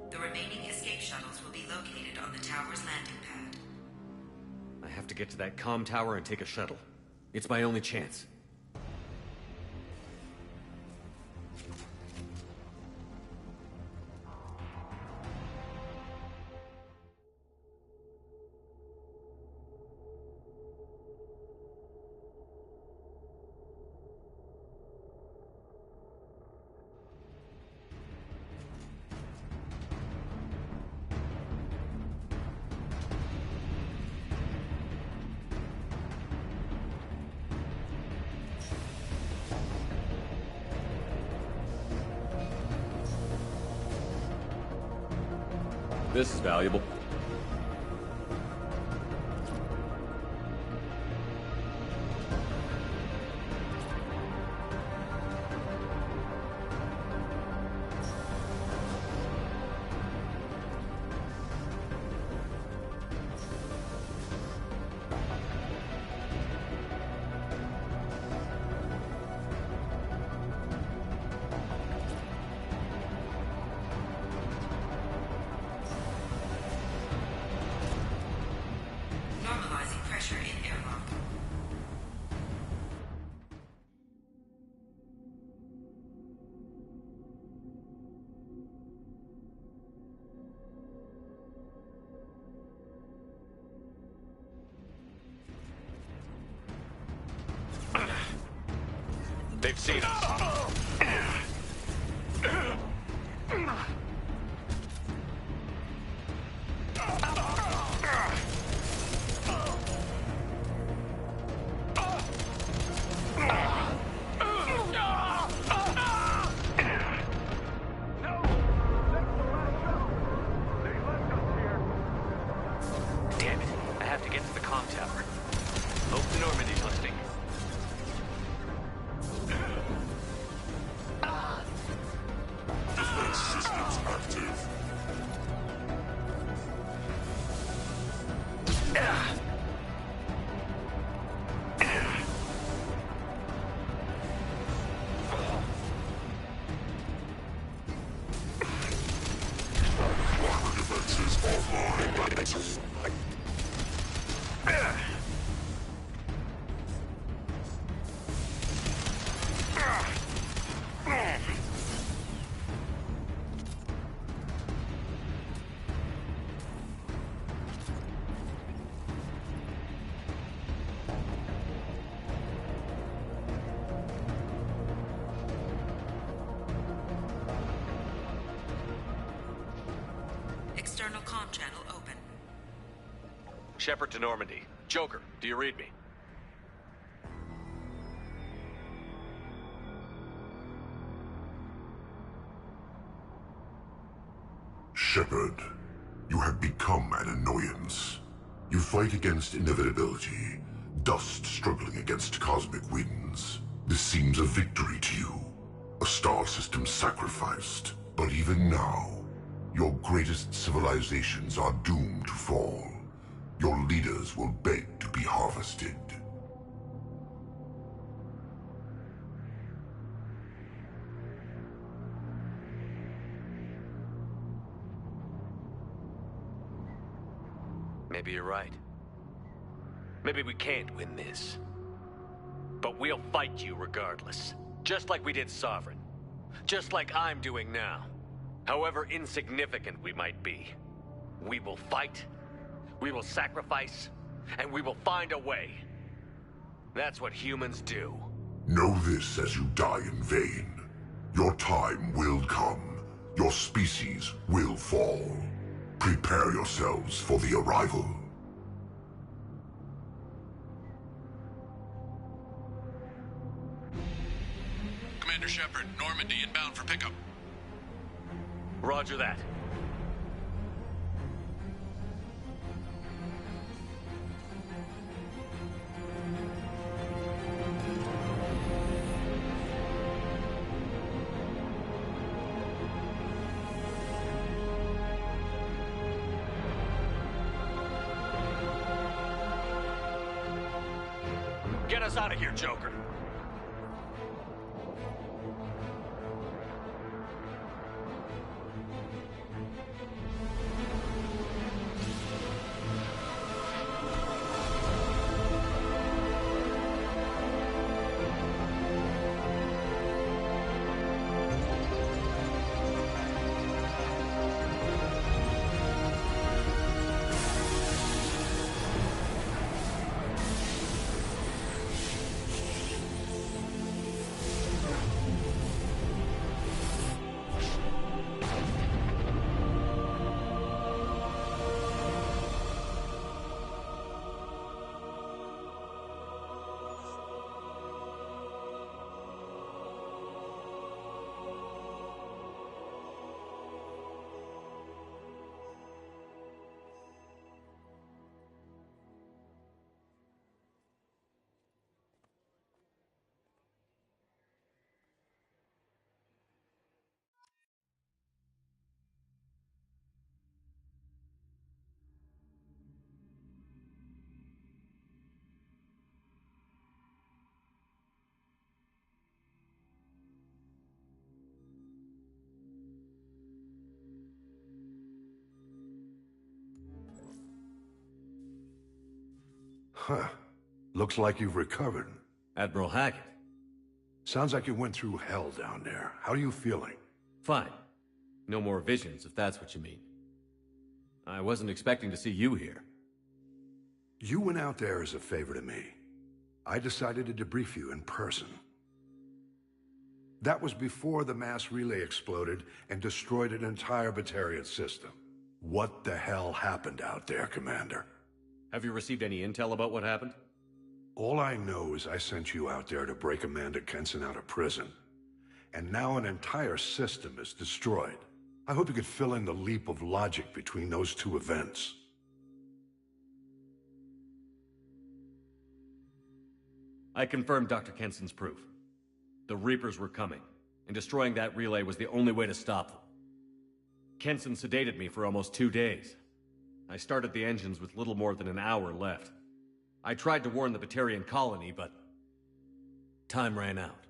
S8: The remaining escape shuttles will be located on the tower's landing pad.
S13: I have to get to that comm tower and take a shuttle. It's my only chance. This is valuable.
S8: Normalizing pressure in airlock.
S13: They've seen us.
S1: Damn it. I have to get to the comm tower. Hope the Normandy's listening.
S17: Defense systems active. Armor defenses offline.
S8: External comm channel open.
S13: Shepard to Normandy. Joker, do you read me?
S21: Shepard, you have become an annoyance. You fight against inevitability, dust struggling against cosmic winds. This seems a victory to you, a star system sacrificed. But even now, your greatest civilizations are doomed to fall. Your leaders will beg to be harvested.
S13: Maybe you're right. Maybe we can't win this. But we'll fight you regardless. Just like we did Sovereign. Just like I'm doing now. However insignificant we might be. We will fight, we will sacrifice, and we will find a way. That's what humans do.
S21: Know this as you die in vain. Your time will come. Your species will fall. Prepare yourselves for the arrival.
S17: Commander Shepard, Normandy inbound for pickup.
S13: Roger that. Get us out of here, Joker.
S15: Huh. Looks like you've recovered.
S13: Admiral Hackett.
S15: Sounds like you went through hell down there. How are you feeling?
S13: Fine. No more visions, if that's what you mean. I wasn't expecting to see you here.
S15: You went out there as a favor to me. I decided to debrief you in person. That was before the mass relay exploded and destroyed an entire Batarian system. What the hell happened out there, Commander?
S13: Have you received any intel about what happened?
S15: All I know is I sent you out there to break Amanda Kenson out of prison. And now an entire system is destroyed. I hope you could fill in the leap of logic between those two events.
S13: I confirmed Dr. Kenson's proof. The Reapers were coming, and destroying that relay was the only way to stop them. Kenson sedated me for almost 2 days. I started the engines with little more than an hour left. I tried to warn the Batarian colony, but time ran out.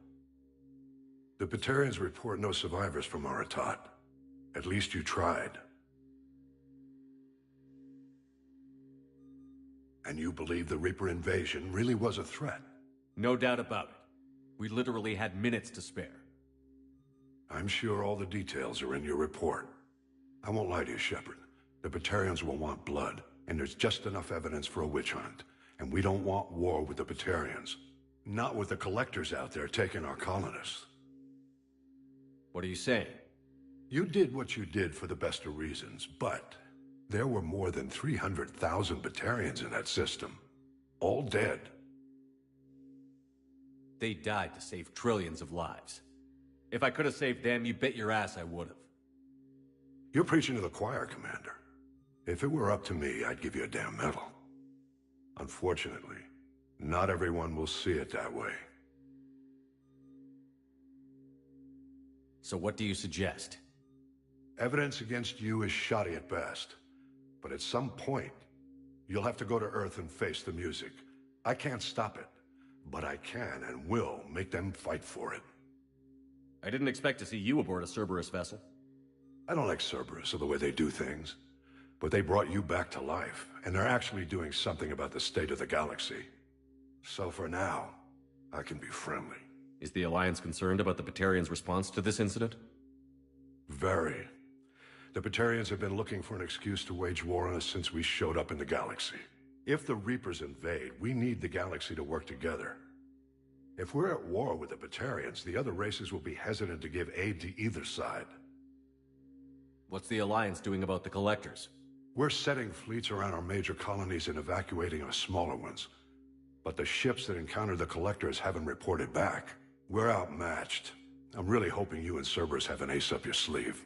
S15: The Batarians report no survivors from Aratat. At least you tried. And you believe the Reaper invasion really was a threat?
S13: No doubt about it. We literally had minutes to spare.
S15: I'm sure all the details are in your report. I won't lie to you, Shepard. The Batarians will want blood, and there's just enough evidence for a witch hunt. And we don't want war with the Batarians. Not with the Collectors out there taking our colonists.
S13: What are you saying?
S15: You did what you did for the best of reasons, but there were more than 300,000 Batarians in that system. All dead.
S13: They died to save trillions of lives. If I could have saved them, you bet your ass I would have.
S15: You're preaching to the choir, Commander. If it were up to me, I'd give you a damn medal. Unfortunately, not everyone will see it that way.
S13: So what do you suggest?
S15: Evidence against you is shoddy at best. But at some point, you'll have to go to Earth and face the music. I can't stop it, but I can and will make them fight for it.
S13: I didn't expect to see you aboard a Cerberus vessel.
S15: I don't like Cerberus or the way they do things. But they brought you back to life, and they're actually doing something about the state of the galaxy. So for now, I can be friendly.
S13: Is the Alliance concerned about the Batarians' response to this incident?
S15: Very. The Batarians have been looking for an excuse to wage war on us since we showed up in the galaxy. If the Reapers invade, we need the galaxy to work together. If we're at war with the Batarians, the other races will be hesitant to give aid to either side.
S13: What's the Alliance doing about the Collectors?
S15: We're setting fleets around our major colonies and evacuating our smaller ones. But the ships that encountered the Collectors haven't reported back. We're outmatched. I'm really hoping you and Cerberus have an ace up your sleeve.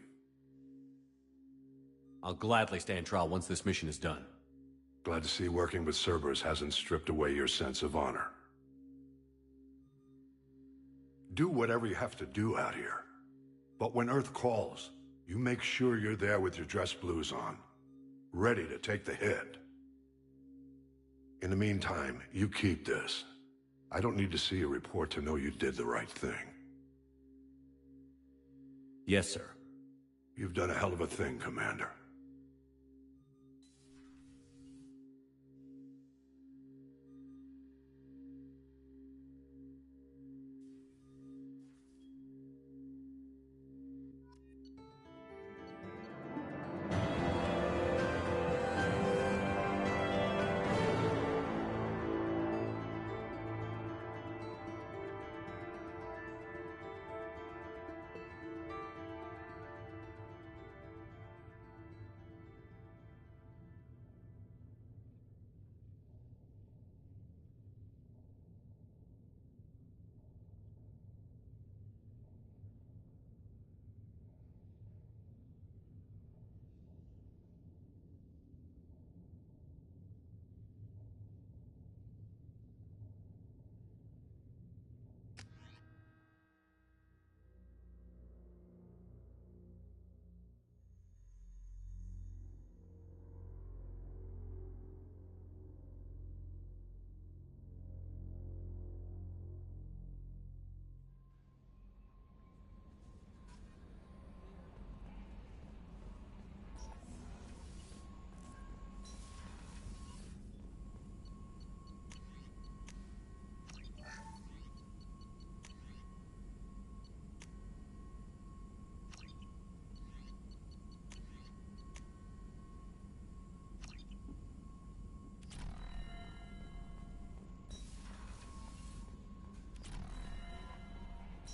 S13: I'll gladly stand trial once this mission is done.
S15: Glad to see working with Cerberus hasn't stripped away your sense of honor. Do whatever you have to do out here. But when Earth calls, you make sure you're there with your dress blues on. Ready to take the hit. In the meantime, you keep this. I don't need to see a report to know you did the right thing.
S13: Yes, sir.
S15: You've done a hell of a thing, Commander.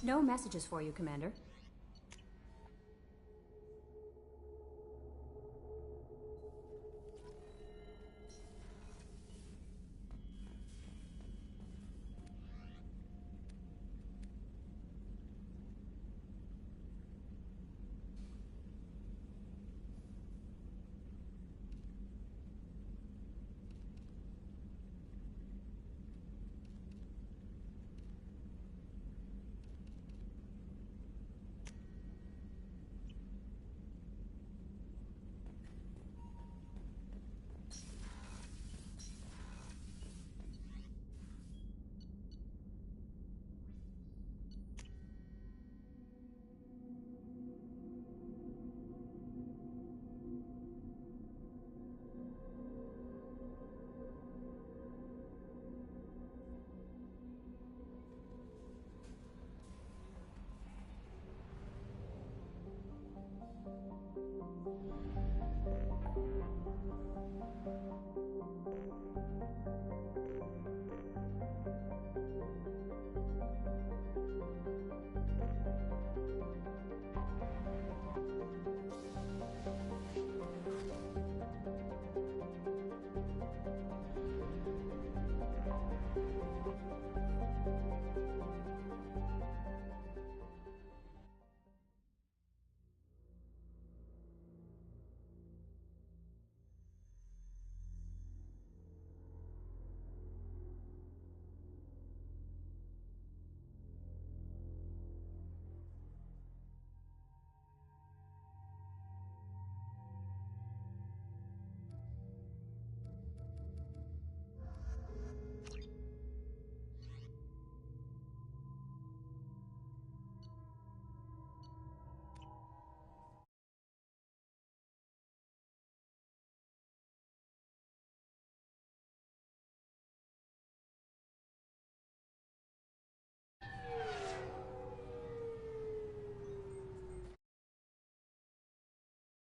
S6: No messages for you, Commander.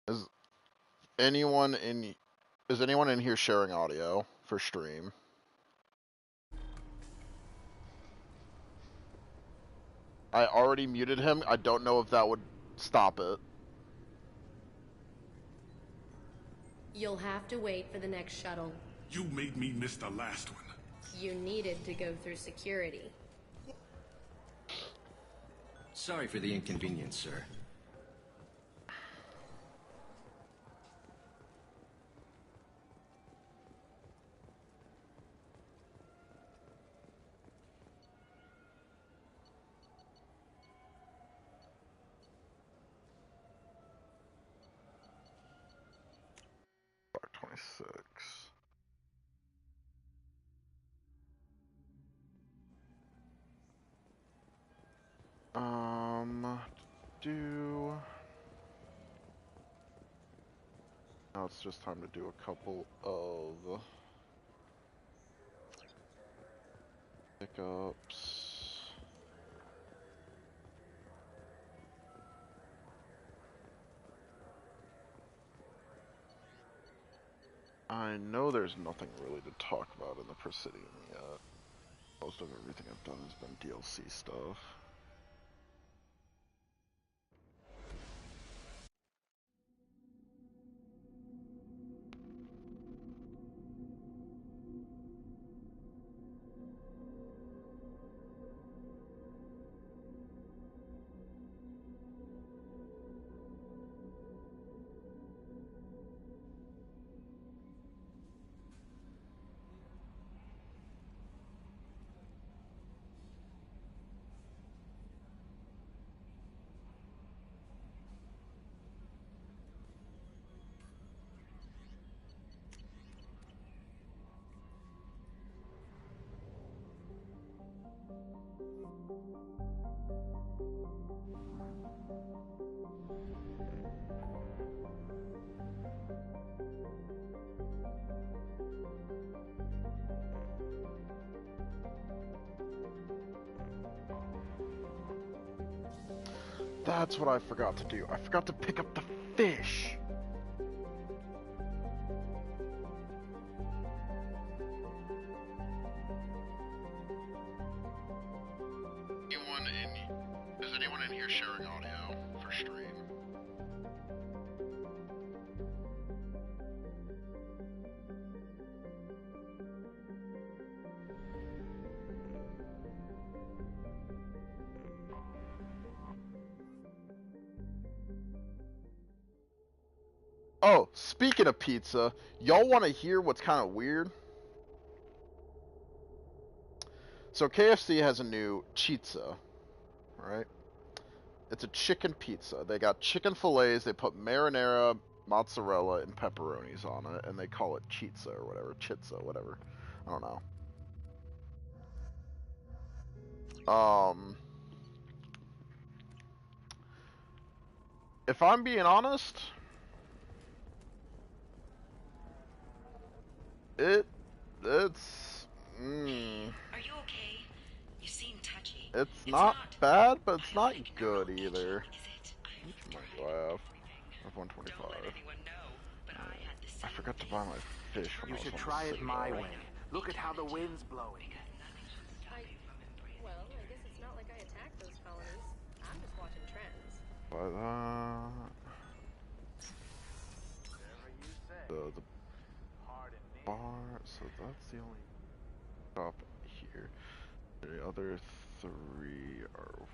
S22: Is anyone in here sharing audio for stream? I already muted him. I don't know if that would stop it.
S9: You'll have to wait for the next shuttle.
S17: You made me miss the last one.
S9: You needed to go through security.
S4: Sorry for the inconvenience, sir.
S22: Dark 26. Now it's just time to do a couple of pickups. I know there's nothing really to talk about in the Presidium yet. Most of everything I've done has been DLC stuff. That's what I forgot to do. I forgot to pick up the fish. you're sharing audio for stream. Oh, speaking of pizza, y'all want to hear what's kind of weird? So KFC has a new chizza, right? It's a chicken pizza. They got chicken fillets, they put marinara, mozzarella, and pepperonis on it, and they call it chizza or whatever. Chizza, whatever. I don't know. If I'm being honest, it's
S2: Are you okay? You seem touchy.
S22: It's not bad, but it's not good either. How much money do I have? I have 125. I forgot to buy my fish when
S3: You
S22: I was
S3: should
S22: on the
S3: try it
S22: city
S3: my
S22: roll.
S3: way. Look at how the wind's blowing.
S9: Well, I guess it's not like I attacked those colonies. I'm just watching trends.
S22: Buy that. The bar, so that's the only shop here. The other three are over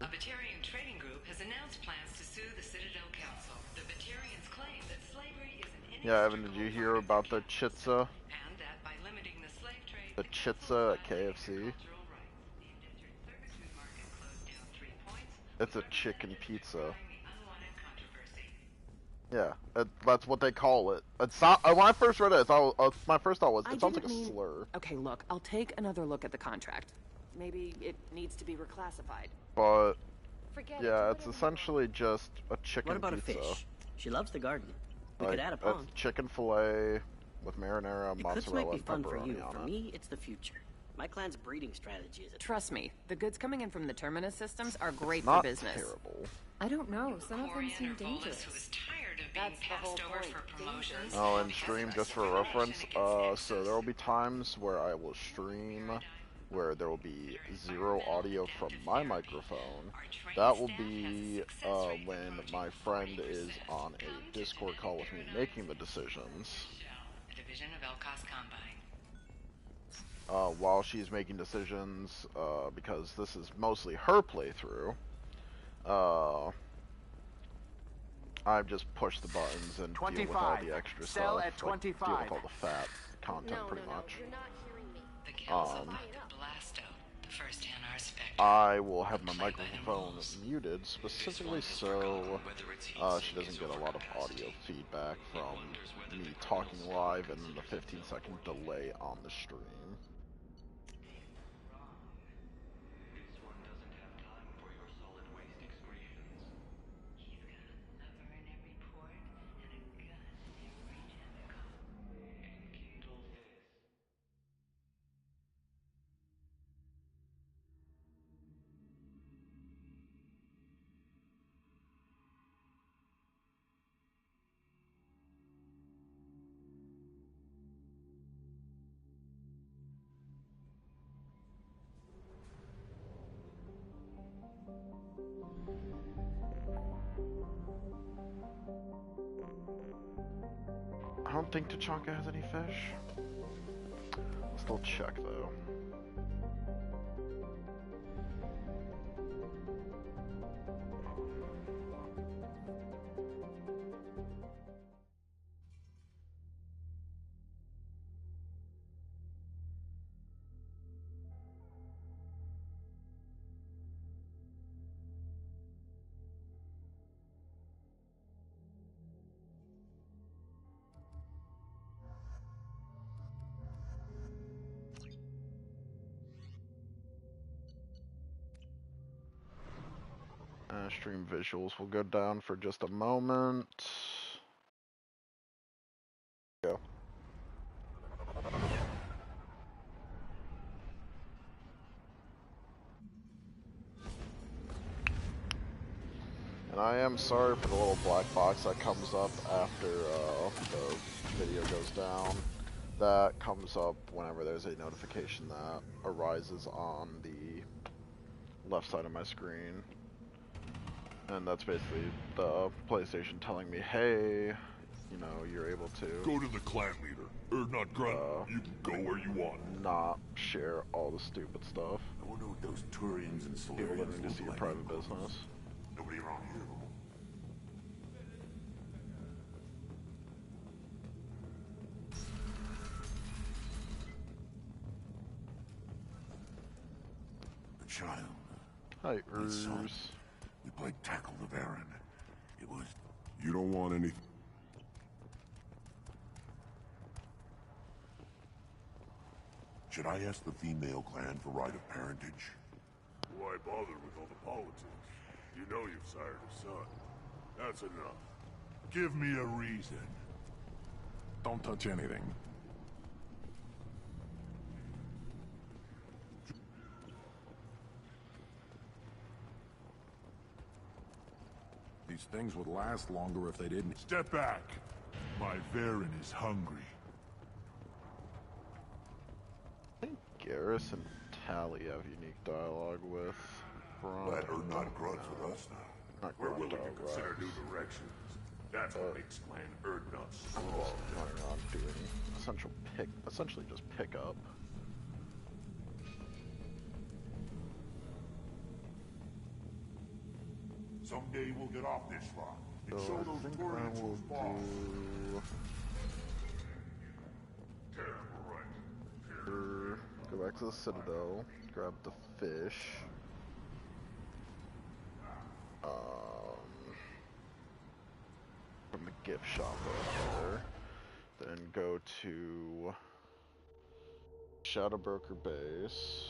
S2: A Batarian trading group has announced plans to sue the Citadel Council. The Batarians claim that slavery is an
S22: here. Yeah, Evan, did you hear about the chitza?
S2: and that by limiting the slave trade,
S22: The chitza at KFC? It's a chicken pizza. Yeah, that's what they call it. It's not, when I first read it, I thought, my first thought was, it sounds like a slur.
S5: Okay, look, I'll take another look at the contract. Maybe it needs to be reclassified.
S22: But,
S5: Forget
S22: yeah, it's essentially just a chicken
S6: What about
S22: pizza.
S6: a fish? She loves the garden. We
S22: Like,
S6: could add a
S22: it's
S6: pond.
S22: chicken fillet with marinara,
S6: The cooks might
S22: mozzarella,
S6: be
S22: and
S6: fun for you.
S22: pepperoni
S6: For
S22: on it.
S6: me, it's the future. My clan's breeding strategy is
S5: Trust me, the goods coming in from the Terminus systems are great
S22: Not
S5: for business.
S22: terrible.
S10: I don't know. Some of them seem dangerous.
S2: That's the whole point. For promotions.
S22: Oh, and stream, just for reference, so there will be times where I will stream where there will be zero audio from my microphone. That will be when my friend is on a Discord call with me making the decisions.
S2: A division of Elcos Combine.
S22: While she's making decisions, because this is mostly her playthrough, I've just pushed the buttons and deal with all the extra
S3: Sell
S22: stuff,
S3: at
S22: like deal
S3: 25.
S22: with all the fat content, pretty much.
S9: You're not hearing me.
S2: The Council Blasto, the first NR Spectre.
S22: I will have my microphone muted specifically so she doesn't get a lot of audio feedback from me talking live and then the 15-second delay on the stream. I don't think Tachanka has any fish. I'll still check though. Stream visuals will go down for just a moment. Go. And I am sorry for the little black box that comes up after the video goes down. That comes up whenever there's a notification that arises on the left side of my screen. And that's basically the PlayStation telling me, hey, you know, you're able to
S21: go to the clan leader, or not grunt. You can go where you want.
S22: Not share all the stupid stuff.
S21: I wonder what those Turians and
S22: People that
S21: Solarians
S22: need to see your private business.
S21: Nobody around here. The child.
S22: Hi,
S21: my son. We played Tackle the Baron. It was... You don't want anything... Should I ask the female clan for right of parentage?
S17: Why bother with all the politics? You know you've sired a son. That's enough.
S21: Give me a reason.
S17: Don't touch anything.
S21: These things would last longer if they didn't. Step back. My Varen is hungry.
S22: I think Garrus and Tally have unique dialogue with Grunt.
S21: Let her not grunt with us now.
S22: Not
S17: We're
S22: Grunt,
S17: willing to consider
S22: Rex.
S17: new directions. That's what makes Clan Erdnut
S22: I'm
S17: strong.
S22: just running around doing essentially just pick up.
S21: Someday we'll get off this rock and
S22: So
S21: show
S22: I
S21: those
S22: think
S21: Turians
S22: I will
S21: who's boss.
S22: Go back to the Citadel, grab the fish. From the gift shop over there. Then go to Shadow Broker base.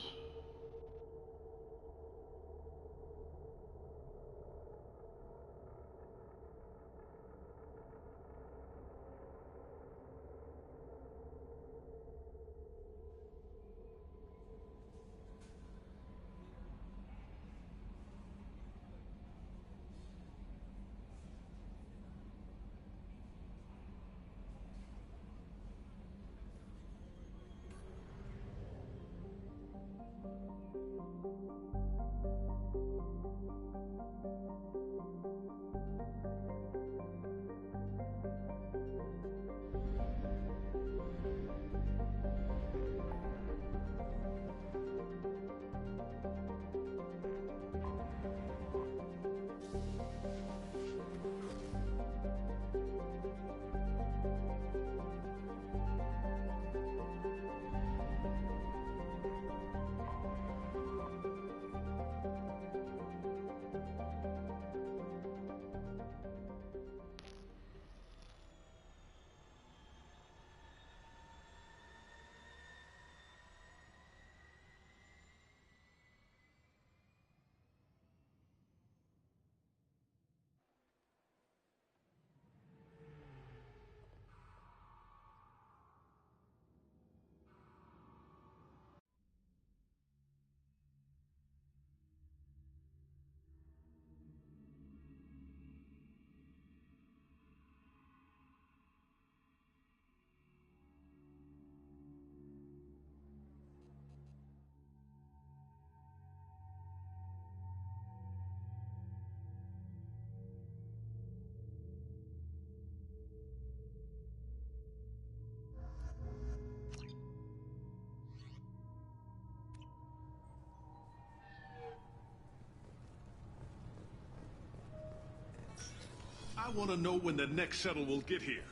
S11: I want to know when the next shuttle will get here.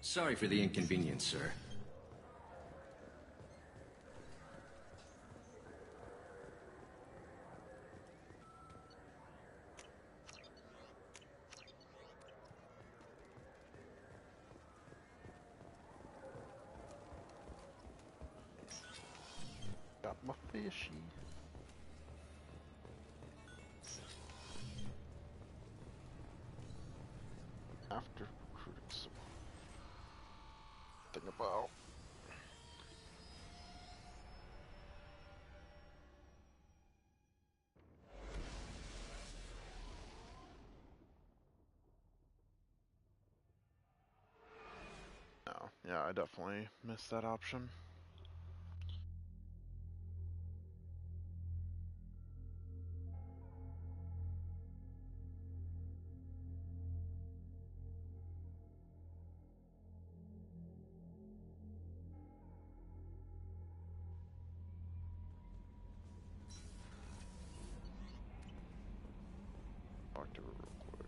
S4: Sorry for the inconvenience, sir.
S22: Got my fishy. After recruiting some thing about no, yeah, I definitely missed that option. Talk to her real quick.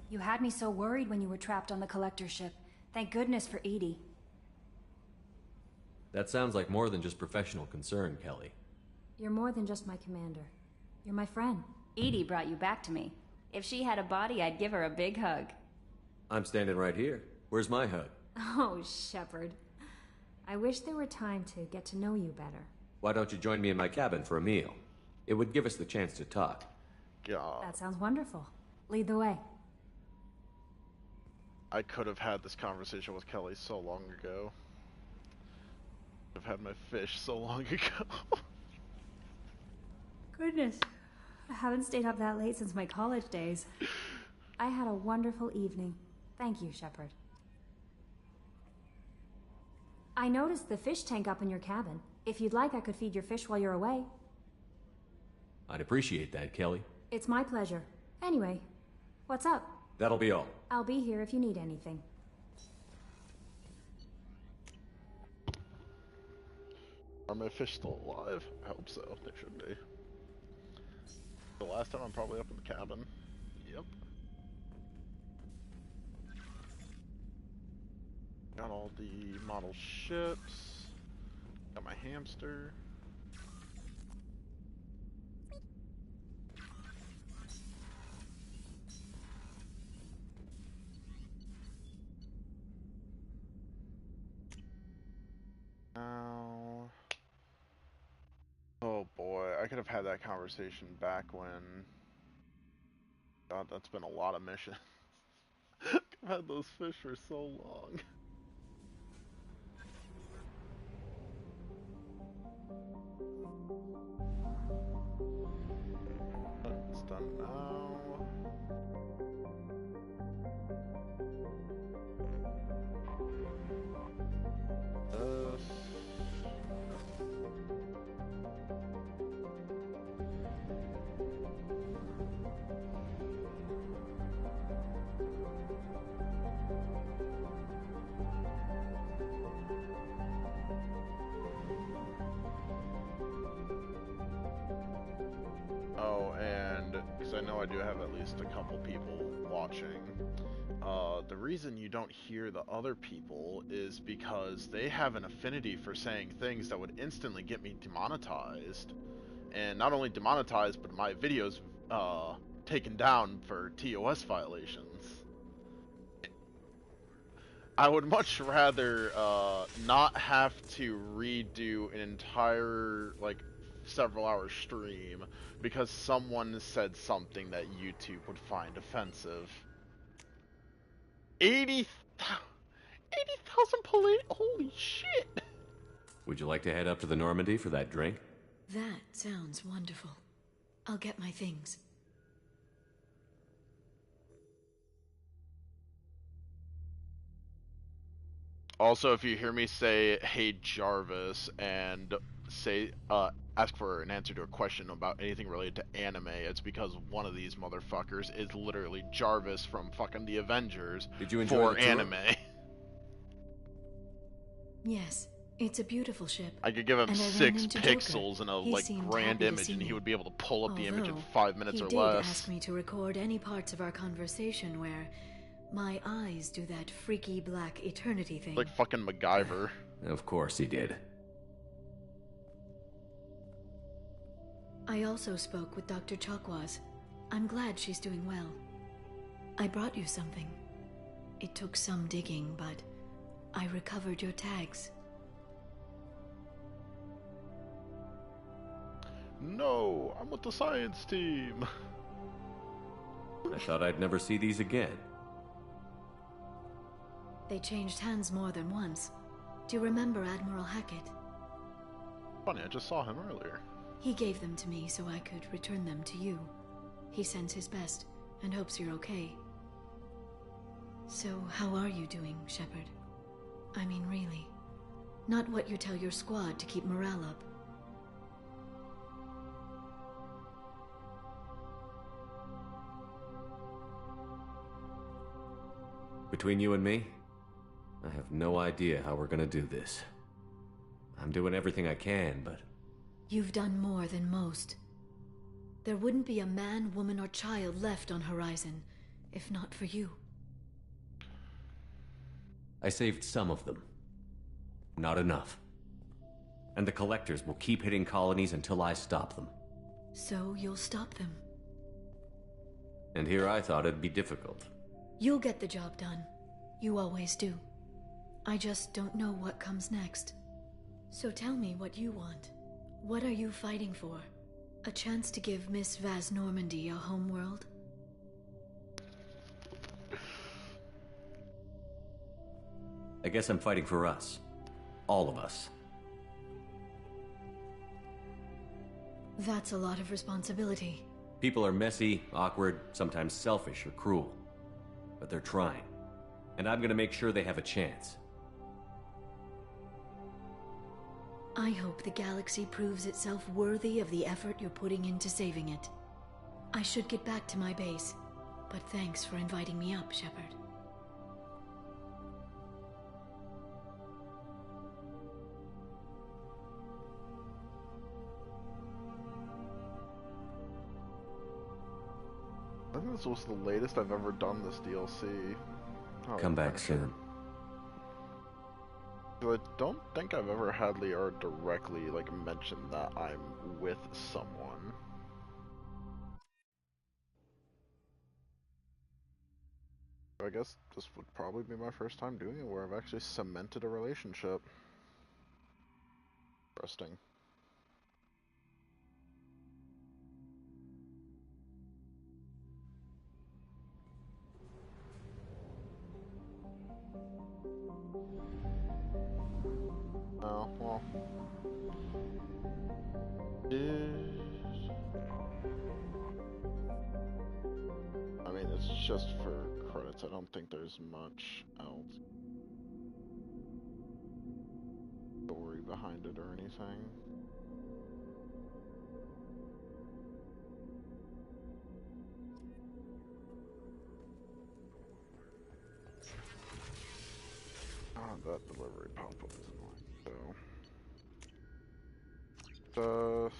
S12: You had me so worried when you were trapped on the collector ship. Thank goodness for Edie.
S13: That sounds like more than just professional concern, Kelly.
S12: You're more than just my commander. You're my friend.
S16: Edie brought you back to me. If she had a body, I'd give her a big hug.
S13: I'm standing right here. Where's my hug?
S12: Oh, Shepard. I wish there were time to get to know you better.
S13: Why don't you join me in my cabin for a meal? It would give us the chance to talk.
S22: God.
S12: That sounds wonderful. Lead the way.
S22: I could have had this conversation with Kelly so long ago. I've had my fish so long ago.
S12: Goodness. I haven't stayed up that late since my college days. I had a wonderful evening. Thank you, Shepard. I noticed the fish tank up in your cabin. If you'd like, I could feed your fish while you're away.
S13: I'd appreciate that, Kelly.
S12: It's my pleasure. Anyway, what's up?
S13: That'll be all.
S12: I'll be here if you need anything.
S22: Are my fish still alive? I hope so. They should be. The last time I'm probably up in the cabin. Yep. Got all the model ships. Got my hamster. Now, oh boy, I could have had that conversation back when. God, that's been a lot of missions. I've had those fish for so long. It's done now. Oh, and because I know I do have at least a couple people watching, the reason you don't hear the other people is because they have an affinity for saying things that would instantly get me demonetized. And not only demonetized, but my videos taken down for TOS violations. I would much rather not have to redo an entire, like, several-hour stream because someone said something that YouTube would find offensive. 80,000 police. Holy shit!
S13: Would you like to head up to the Normandy for that drink?
S7: That sounds wonderful. I'll get my things.
S22: Also, if you hear me say, "Hey Jarvis," and say, ask for an answer to a question about anything related to anime, it's because one of these motherfuckers is literally Jarvis from fucking the Avengers.
S13: Did you enjoy the tour?
S22: Anime.
S7: Yes, it's a beautiful ship.
S22: I could give him
S7: And I ran
S22: 6
S7: into
S22: pixels
S7: Joker.
S22: in a
S7: He
S22: like
S7: seemed
S22: grand
S7: happy to
S22: image,
S7: see
S22: and he
S7: me.
S22: would be able to pull up the image in
S7: Although,
S22: 5 minutes or
S7: he did
S22: less.
S7: ask me to record any parts of our conversation where my eyes do that freaky black eternity thing.
S22: Like fucking MacGyver.
S13: Of course he did.
S7: I also spoke with Dr. Chakwas. I'm glad she's doing well. I brought you something. It took some digging, but I recovered your tags.
S22: No, I'm with the science team.
S13: I thought I'd never see these again.
S7: They changed hands more than once. Do you remember Admiral Hackett?
S22: Funny, I just saw him earlier.
S7: He gave them to me so I could return them to you. He sends his best and hopes you're okay. So, how are you doing, Shepard? I mean, really. Not what you tell your squad to keep morale up.
S13: Between you and me, I have no idea how we're gonna do this. I'm doing everything I can, but...
S7: You've done more than most. There wouldn't be a man, woman, or child left on Horizon, if not for you.
S13: I saved some of them. Not enough. And the Collectors will keep hitting colonies until I stop them.
S7: So you'll stop them.
S13: And here I thought it'd be difficult.
S7: You'll get the job done. You always do. I just don't know what comes next. So tell me what you want. What are you fighting for? A chance to give Miss Vaz Normandy a homeworld?
S13: I guess I'm fighting for us. All of us.
S7: That's a lot of responsibility.
S13: People are messy, awkward, sometimes selfish or cruel. But they're trying. And I'm gonna make sure they have a chance.
S7: I hope the galaxy proves itself worthy of the effort you're putting into saving it. I should get back to my base, but thanks for inviting me up, Shepard.
S22: I think this was the latest I've ever done this DLC.
S13: Come back soon.
S22: I don't think I've ever had Liara directly, like, mention that I'm with someone. I guess this would probably be my first time doing it where I've actually cemented a relationship. Interesting. Oh, well. I mean, it's just for credits. I don't think there's much else story behind it or anything. Oh, that delivery pop-up is annoying. So,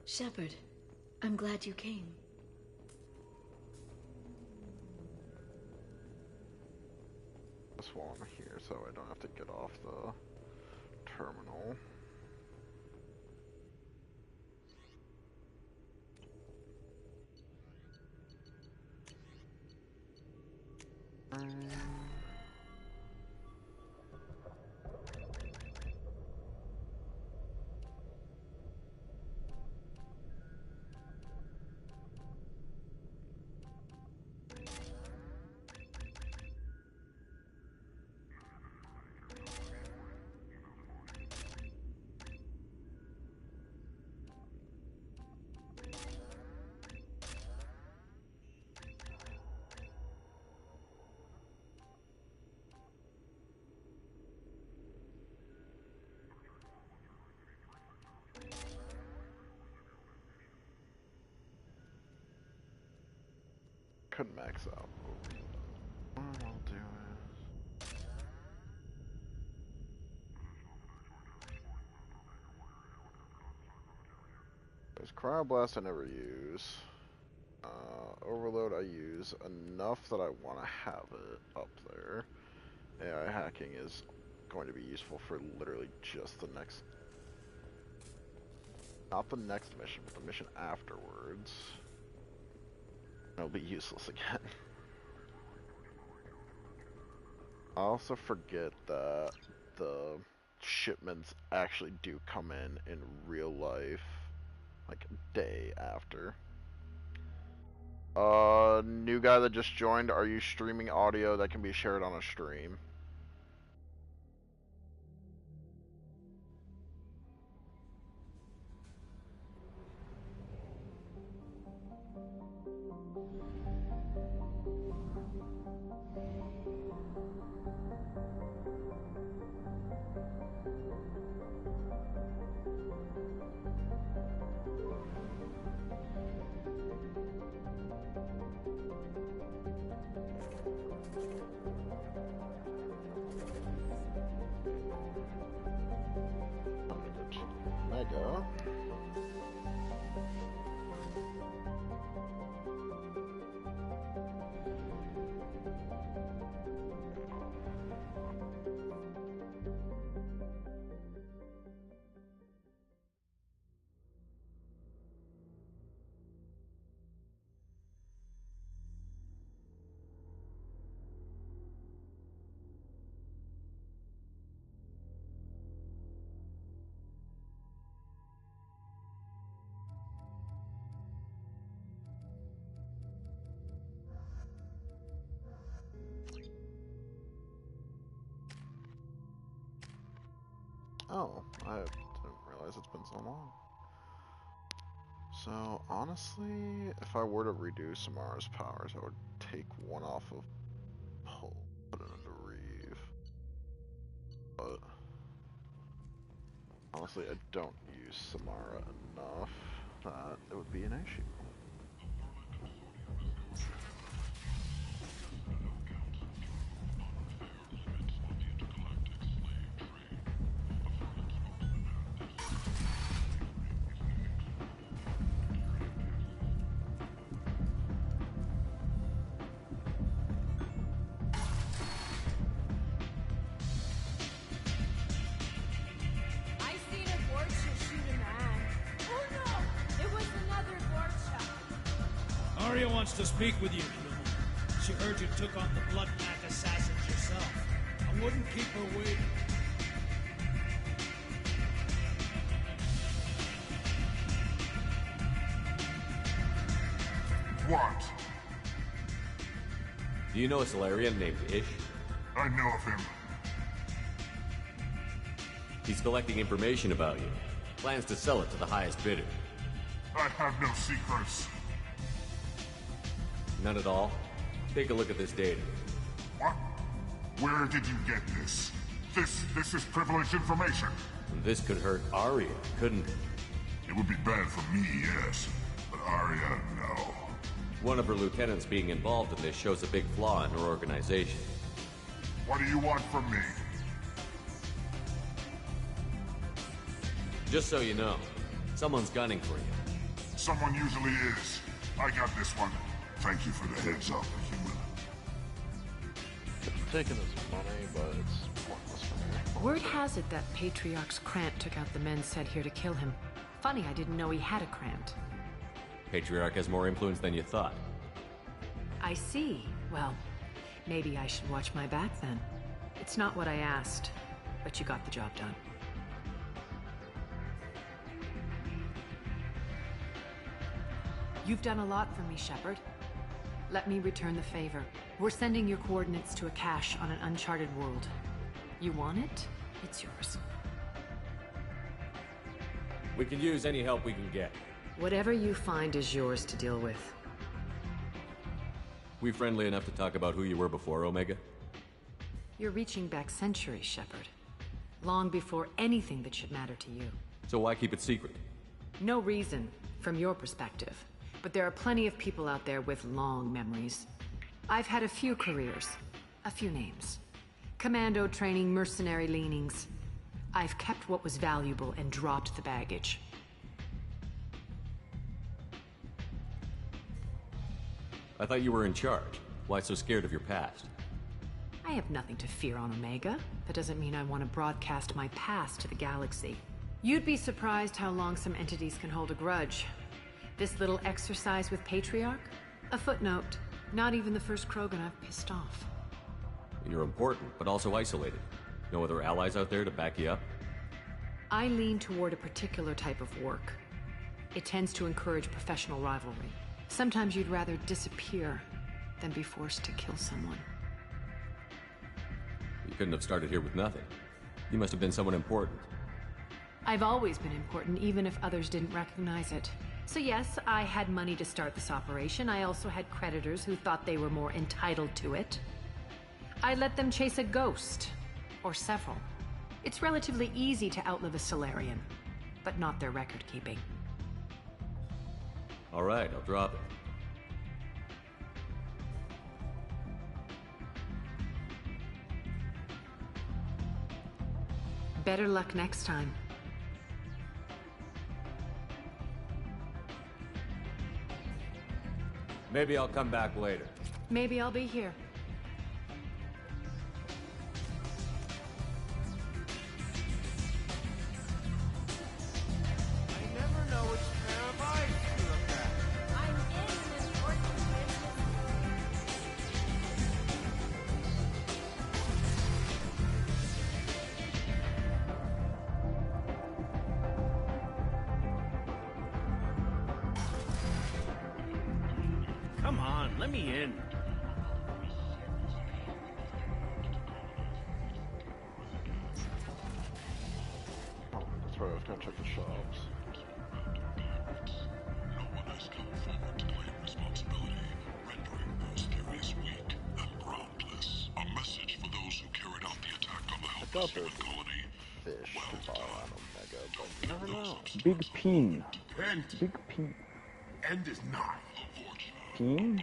S7: Shepard, I'm glad you came.
S22: this one here so I don't have to get off the terminal. Couldn't max out. What I'll do is... There's Cryoblast I never use. Overload I use enough that I want to have it up there. AI hacking is going to be useful for literally just the next... Not the next mission, but the mission afterwards. It'll be useless again. I also forget that the shipments actually do come in real life, like day after. New guy that just joined, are you streaming audio that can be shared on a stream? Omega. Oh, I didn't realize it's been so long. So, honestly, if I were to redo Samara's powers, I would take one off of Pull, put it into Reeve. But, honestly, I don't use Samara enough that it would be an issue.
S14: Arya wants to speak with you, Newman. She heard you took on the Blood Pack assassins yourself. I wouldn't keep her waiting.
S21: What?
S13: Do you know a Solarian named Ish?
S21: I know of him.
S13: He's collecting information about you. Plans to sell it to the highest bidder.
S21: I have no secrets.
S13: None at all? Take a look at this data.
S21: What? Where did you get this? This is privileged information.
S13: This could hurt Arya, couldn't it?
S21: It would be bad for me, yes. But Arya, no.
S13: One of her lieutenants being involved in this shows a big flaw in her organization.
S21: What do you want from me?
S13: Just so you know, someone's gunning for you.
S21: Someone usually is. I got this one. Thank you for the heads up, human.
S22: I'm taking his money, but it's pointless for me.
S19: Word has it that Patriarch's Krant took out the men sent here to kill him. Funny, I didn't know he had a Krant.
S13: Patriarch has more influence than you thought.
S19: I see. Well, maybe I should watch my back then. It's not what I asked, but you got the job done. You've done a lot for me, Shepard. Let me return the favor. We're sending your coordinates to a cache on an uncharted world. You want it? It's yours.
S13: We can use any help we can get.
S19: Whatever you find is yours to deal with.
S13: We friendly enough to talk about who you were before, Omega?
S19: You're reaching back centuries, Shepard. Long before anything that should matter to you.
S13: So why keep it secret?
S19: No reason, from your perspective. But there are plenty of people out there with long memories. I've had a few careers, a few names. Commando training, mercenary leanings. I've kept what was valuable and dropped the baggage.
S13: I thought you were in charge. Why so scared of your past?
S19: I have nothing to fear on Omega. That doesn't mean I want to broadcast my past to the galaxy. You'd be surprised how long some entities can hold a grudge. This little exercise with Patriarch? A footnote. Not even the first Krogan I've pissed off.
S13: You're important, but also isolated. No other allies out there to back you up?
S19: I lean toward a particular type of work. It tends to encourage professional rivalry. Sometimes you'd rather disappear than be forced to kill someone.
S13: You couldn't have started here with nothing. You must have been someone important.
S19: I've always been important, even if others didn't recognize it. So yes, I had money to start this operation. I also had creditors who thought they were more entitled to it. I let them chase a ghost, or several. It's relatively easy to outlive a Solarian, but not their record-keeping.
S13: All right, I'll drop it.
S19: Better luck next time.
S13: Maybe I'll come back later.
S19: Maybe I'll be here.
S18: I never know which pair of eyes to look at. I'm in an important
S14: Come on, let me in.
S22: Oh, that's right, I was gonna check the shops.
S17: No one has come forward to claim responsibility, rendering those theories weak and groundless. A message for those who carried out the attack on the helpless human colony.
S22: Fish to buy on Omega, but you never know.
S20: Big Peen.
S21: Plenty.
S20: Big Peen.
S21: End is nigh.
S20: Peen?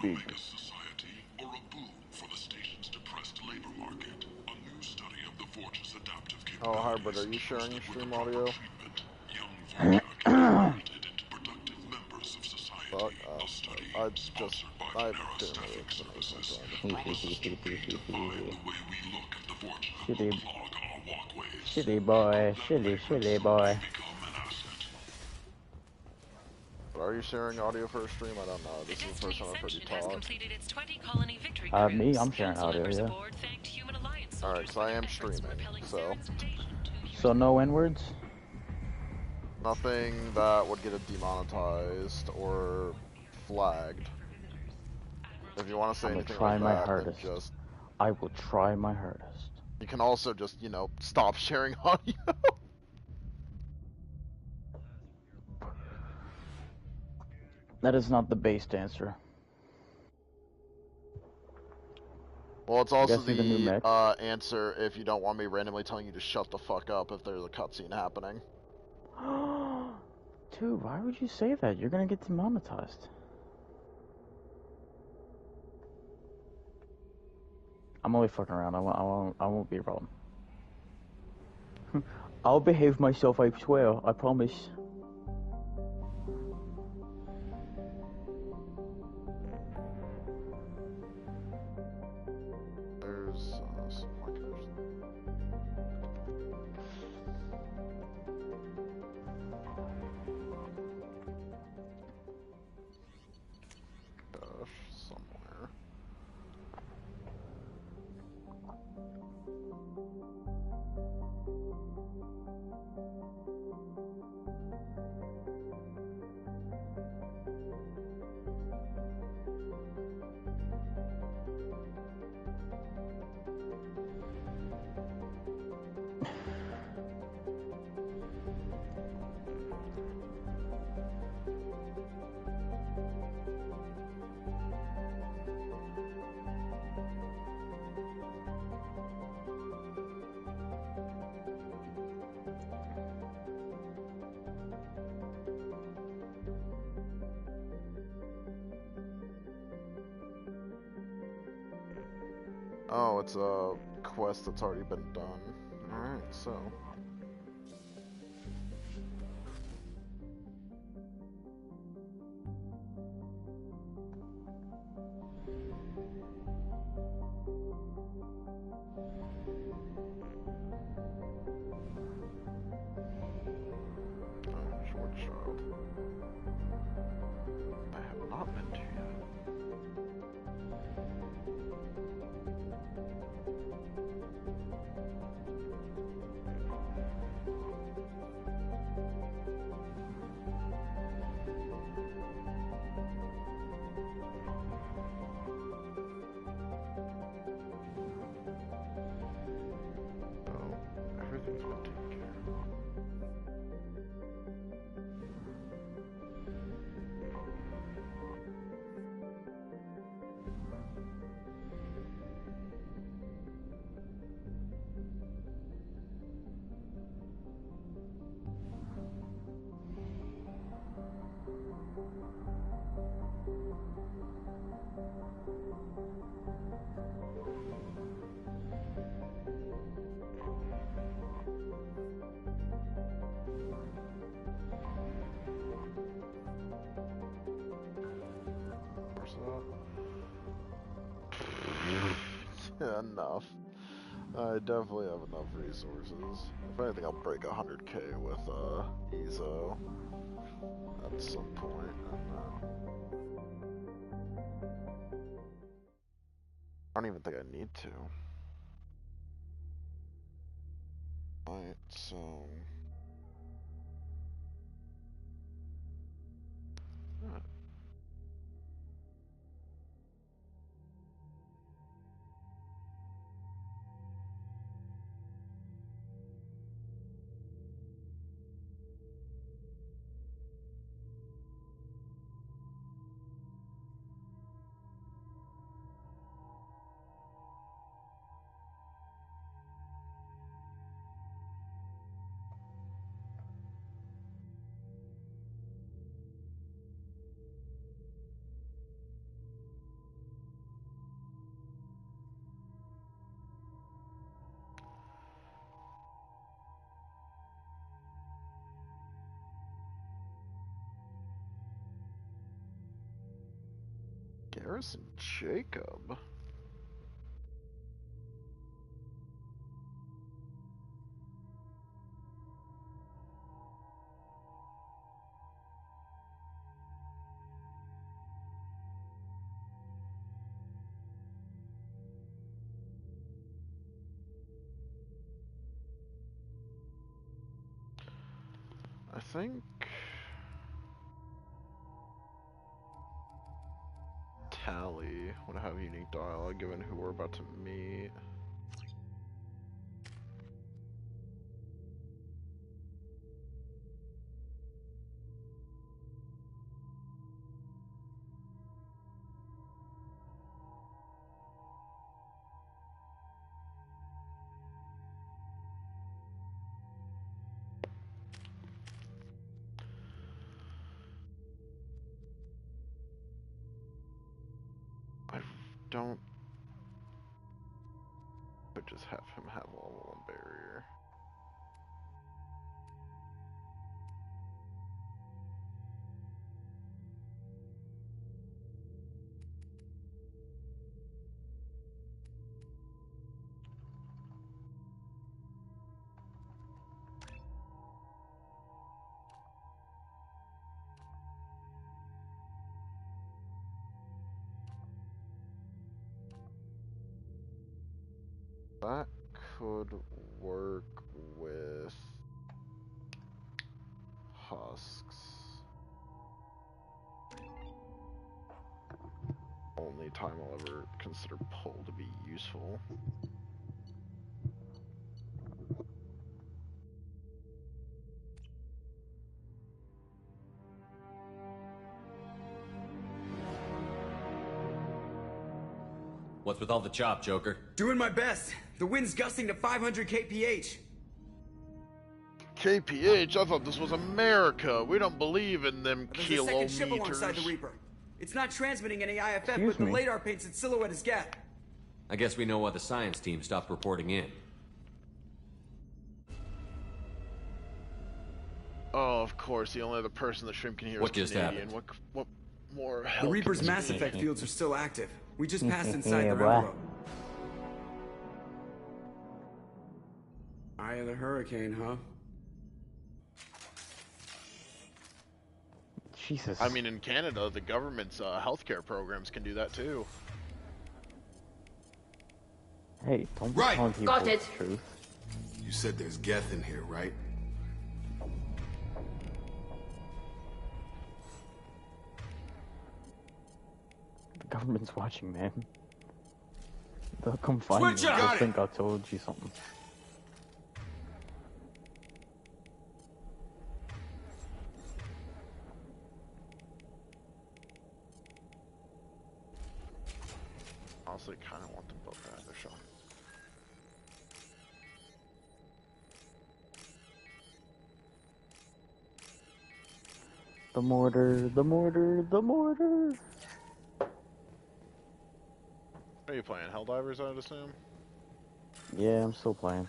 S20: Big.
S17: Society, or a boon for the station's depressed labor market. A new study of the Forge's adaptive
S22: Oh, Hybrid, are you sharing your stream audio? Fuck, I just, I didn't really
S20: Shitty boy, shitty boy.
S22: But are you sharing audio for a stream? I don't know. This is the first time I've heard you talk.
S20: Me, I'm sharing audio, yeah.
S22: Alright, so I am streaming, so...
S20: So no N-words?
S22: Nothing that would get it demonetized or flagged. If you want to say anything like that, then just...
S20: I will try my hardest.
S22: You can also just, you know, stop sharing audio.
S20: That is not the based answer.
S22: Well, it's also the answer if you don't want me randomly telling you to shut the fuck up if there's a cutscene happening.
S20: Dude, why would you say that? You're gonna get demonetized. I'm only fucking around. I won't be a problem. I'll behave myself, I swear. I promise.
S22: Oh, it's a quest that's already been done. Alright, so... Schwarzschild. I have not been to yet. Yeah, enough. I definitely have enough resources. If anything, I'll break 100k with EZO at some point. I don't even think I need to. Alright, so... Alright. Garrison Jacob? I think... Tally would have unique dialogue given who we're about to meet. I don't... But just have him have level 1 barrier. That could work with Husks. Only time I'll ever consider pull to be useful.
S13: What's with all the chop, Joker?
S1: Doing my best. The wind's gusting to 500 kph.
S22: KPH? I thought this was America. We don't believe in them
S1: There's
S22: kilometers.
S1: a second ship alongside the Reaper. It's not transmitting any IFF, but the radar paints its silhouette as Geth.
S13: I guess we know why the science team stopped reporting in.
S22: Oh, of course. The only other person the shrimp can hear
S13: What
S22: is
S13: just
S22: Canadian.
S13: happened?
S22: What more
S1: The
S22: hell
S1: Reaper's
S22: can
S1: Mass
S22: we
S1: Effect
S22: do?
S1: fields are still active. We just passed inside
S20: Yeah,
S1: the
S20: boy.
S1: railroad. Eye of the hurricane, huh?
S20: Jesus.
S22: I mean, in Canada, the government's healthcare programs can do that too.
S20: Hey, don't be
S8: Right.
S20: telling people
S8: Got
S20: the
S8: it.
S20: truth.
S8: You said there's Geth in here, right?
S20: The government's watching, man. They'll come find
S8: Switch
S20: you.
S8: up!
S20: They'll
S8: Got it.
S20: think I told you something.
S22: Honestly, kind of want them both to have their shot.
S20: The mortar, the mortar, the mortar.
S22: Are you playing Helldivers, I'd assume?
S20: Yeah, I'm still playing.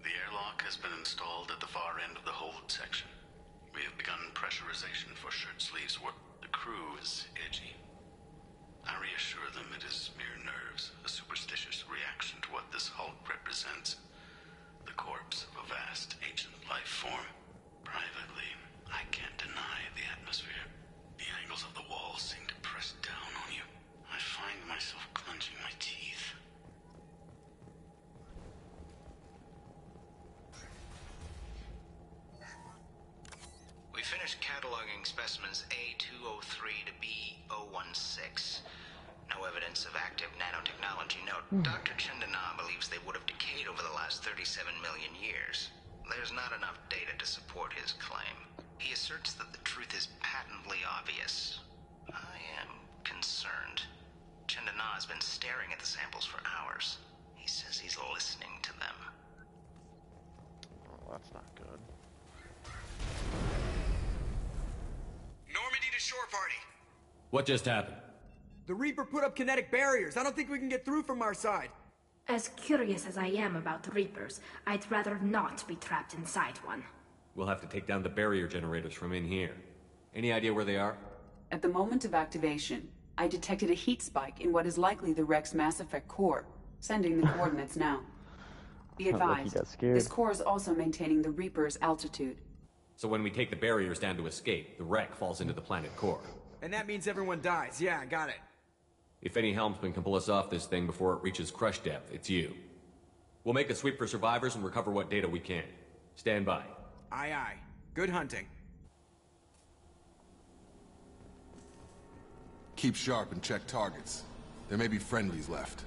S6: The airlock has been installed at the far end of the hold section. We have begun pressurization for shirt sleeves work. The crew is edgy. I reassure them it is mere nerves, a superstitious reaction to what this hulk represents. The corpse of a vast ancient life form. Privately, I can't deny the atmosphere. The angles of the walls seem to press down on you. I find myself clenching my teeth.
S15: We finished cataloging specimens A203 to B016. No evidence of active nanotechnology. Note, Dr. Chandana believes they would have decayed over the last 37 million years. There's not enough data to support his claim. He asserts that the truth is patently obvious. I am concerned. Chandana has been staring at the samples for hours. He says he's listening to them.
S22: Well, that's not good.
S1: Normandy to shore party.
S13: What just happened?
S1: The Reaper put up kinetic barriers. I don't think we can get through from our side.
S23: As curious as I am about Reapers, I'd rather not be trapped inside one.
S13: We'll have to take down the barrier generators from in here. Any idea where they are?
S24: At the moment of activation, I detected a heat spike in what is likely the Rex Mass Effect core. Sending the coordinates now. Be advised, this core is also maintaining the Reaper's altitude.
S13: So when we take the barriers down to escape, the wreck falls into the planet core.
S1: And that means everyone dies. Yeah, I got it.
S13: If any helmsman can pull us off this thing before it reaches crush depth, it's you. We'll make a sweep for survivors and recover what data we can. Stand by.
S1: Aye, aye. Good hunting.
S8: Keep sharp and check targets. There may be friendlies left.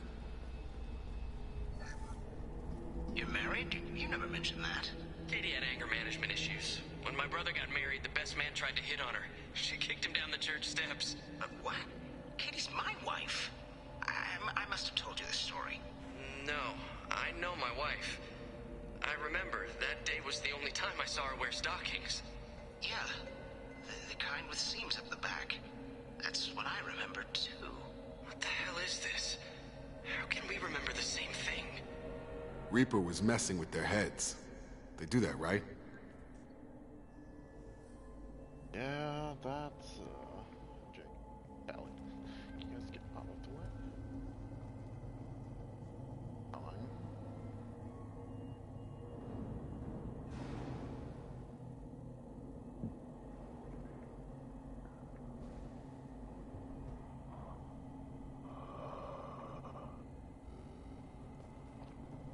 S15: You're married? You never mentioned that.
S4: Katie had anger management issues. When my brother got married, the best man tried to hit on her. She kicked him down the church steps.
S15: But what? Katie's my wife. I must have told you this story.
S4: No, I know my wife. I remember that day was the only time I saw her wear stockings.
S15: Yeah, the kind with seams up the back. That's what I remember too.
S4: What the hell is this? How can we remember the same thing?
S8: Reaper was messing with their heads. They do that, right?
S22: Yeah, that's, Jake. Ballot. You guys get out of the way. Fine.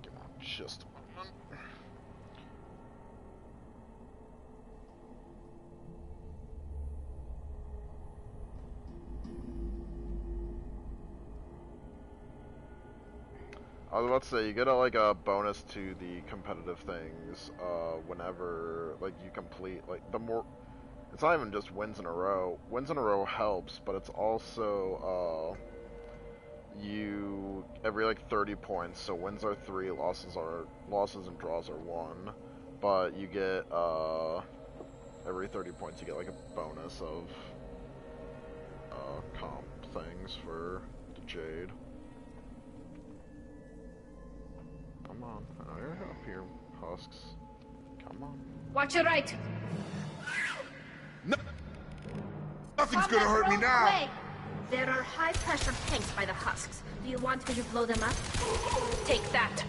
S22: Give me just a moment. I was about to say, you get like a bonus to the competitive things, whenever, like, you complete, like, the more, it's not even just wins in a row. Wins in a row helps, but it's also, you, every, like, 30 points, so wins are 3, losses and draws are 1, but you get, every 30 points you get, like, a bonus of, comp things for the Jade. Come on, you're up here, Husks. Come on.
S23: Watch your right.
S8: No, nothing's gonna hurt me now.
S23: Away. There are high-pressure tanks by the Husks. Do you want me to blow them up? Take that.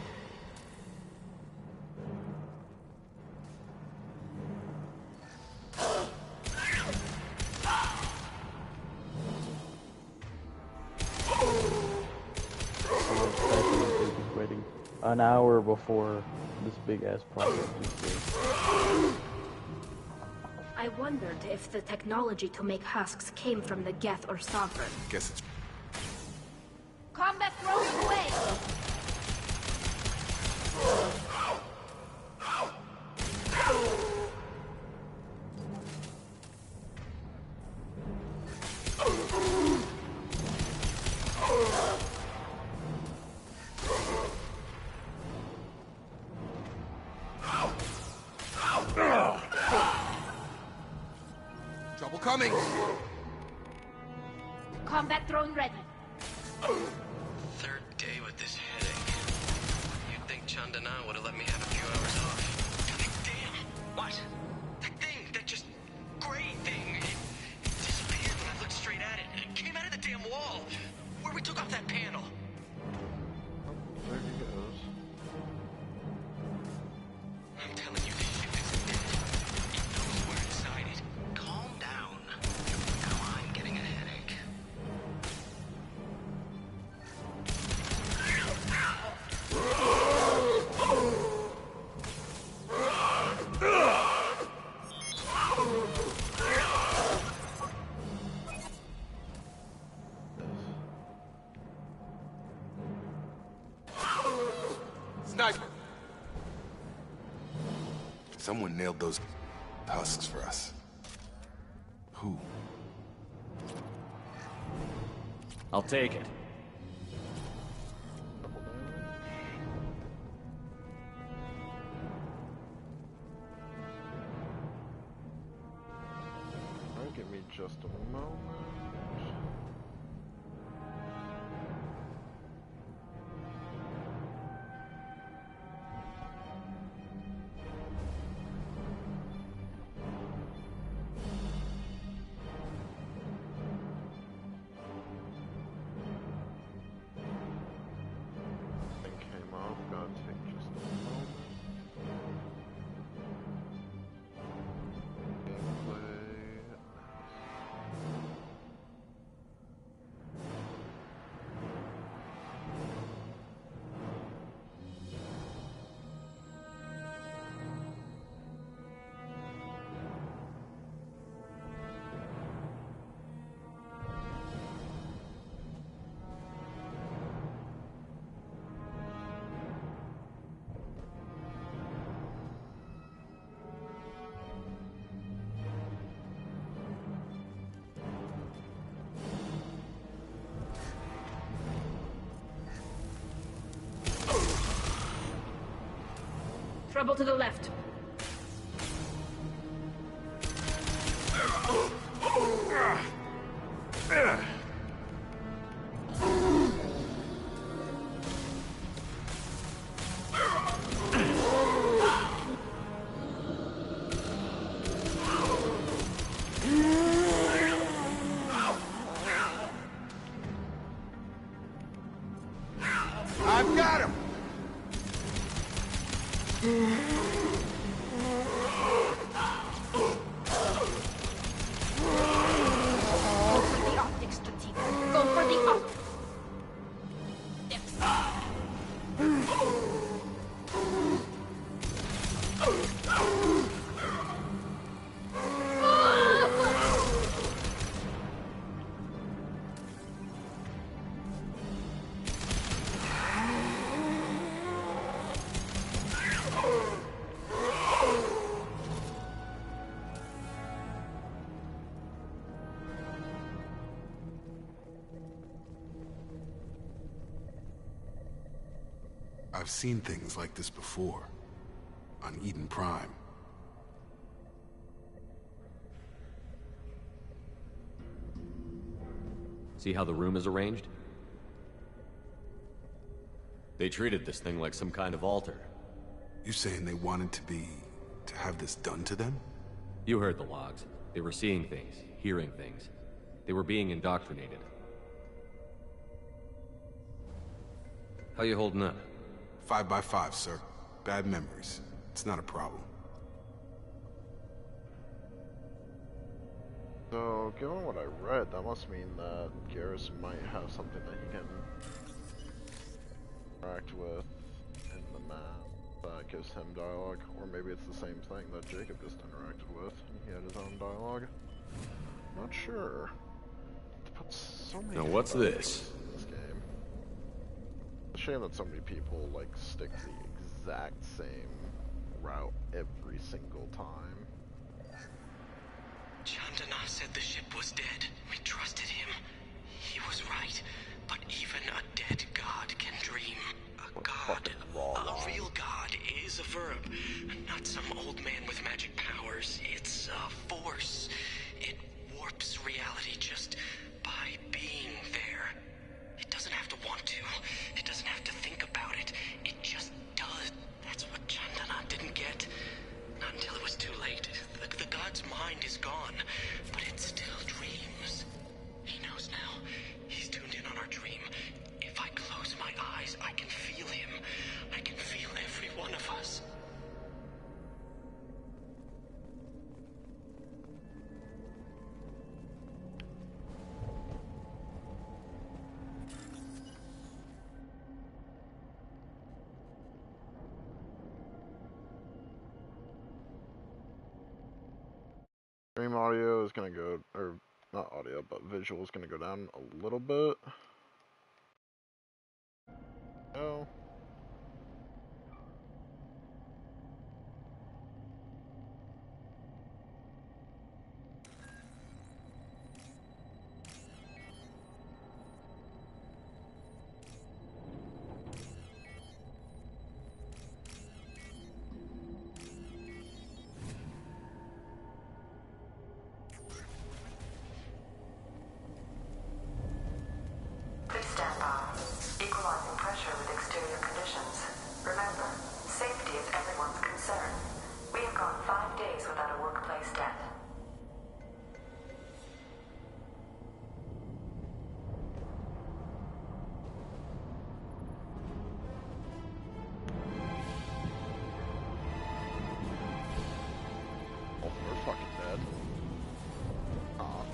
S20: Waiting an hour before this big ass project is due.
S23: I wondered if the technology to make husks came from the Geth or Sovereign.
S8: Guess it's
S23: Combat throws away!
S8: We're coming!
S23: Combat drone ready.
S4: Third day with this headache. You'd think Chandana would have let me have a few hours off. Damn! What? That thing, that just gray thing, it disappeared when I looked straight at it. It came out of the damn wall, where we took off that panel.
S22: There he goes.
S4: I'm telling you, this ship isn't dead. It knows we're inside it.
S15: Calm down. Now I'm getting a headache.
S8: Sniper! Someone nailed those husks for us. Who?
S13: I'll take it.
S22: Alright, give me just a moment. Thing came up, gotta take just a moment. Gameplay.
S23: Trouble to the left.
S8: I've got him!
S23: The optics, Strategic. Go for the optics.
S8: I've seen things like this before. On Eden Prime.
S13: See how the room is arranged? They treated this thing like some kind of altar.
S8: You saying they wanted to have this done to them?
S13: You heard the logs. They were seeing things, hearing things. They were being indoctrinated. How you holding up?
S8: 5 by 5, sir. Bad memories. It's not a problem.
S22: So, given what I read, that must mean that Garrus might have something that he can interact with in the map that gives him dialogue. Or maybe it's the same thing that Jacob just interacted with. He had his own dialogue. Not sure. It puts so many
S13: now what's this?
S22: In this game. It's a shame that so many people like stick to the exact same route every single time.
S4: Chandana said the ship was dead. We trusted him. He was right. But even a dead god can dream. A god, a real god, is a verb. Not some old man with magic powers. It's a force. It mind is gone, but it still dreams. He knows now. He's tuned in on our dream. If I close my eyes, I can feel him. I can feel every one of us.
S22: Stream audio is gonna go, or not audio, but visual is gonna go down a little bit. Oh.
S3: Please stand by. Equalizing pressure with exterior conditions. Remember, safety is everyone's concern. We have gone 5 days without a workplace death.
S22: Oh, they're fucking dead. Aw.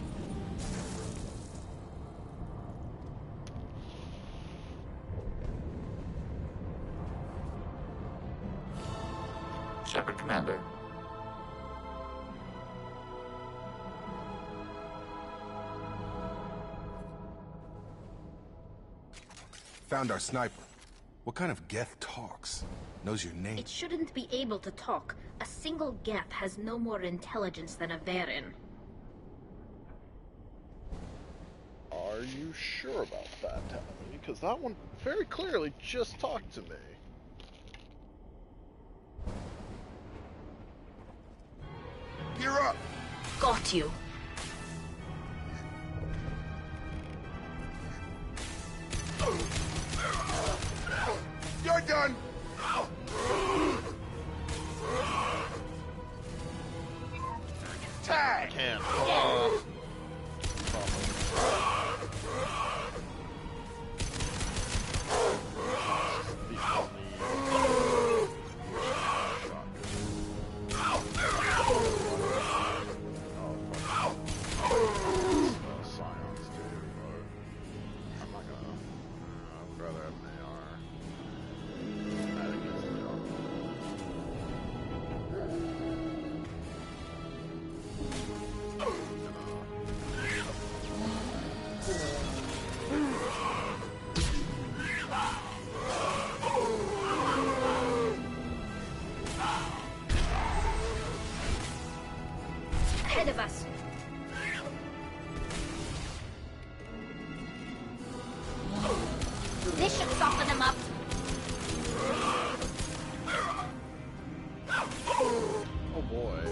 S5: Shepard Commander.
S8: Found our sniper. What kind of Geth talks? Knows your name.
S23: It shouldn't be able to talk. A single Geth has no more intelligence than a Varen.
S22: Are you sure about that, Tammy? Because that one very clearly just talked to me.
S8: Gear up!
S23: Got you.
S8: You're done! Tag!
S22: Can't.
S23: Ahead of us. This should soften them up.
S22: Oh boy.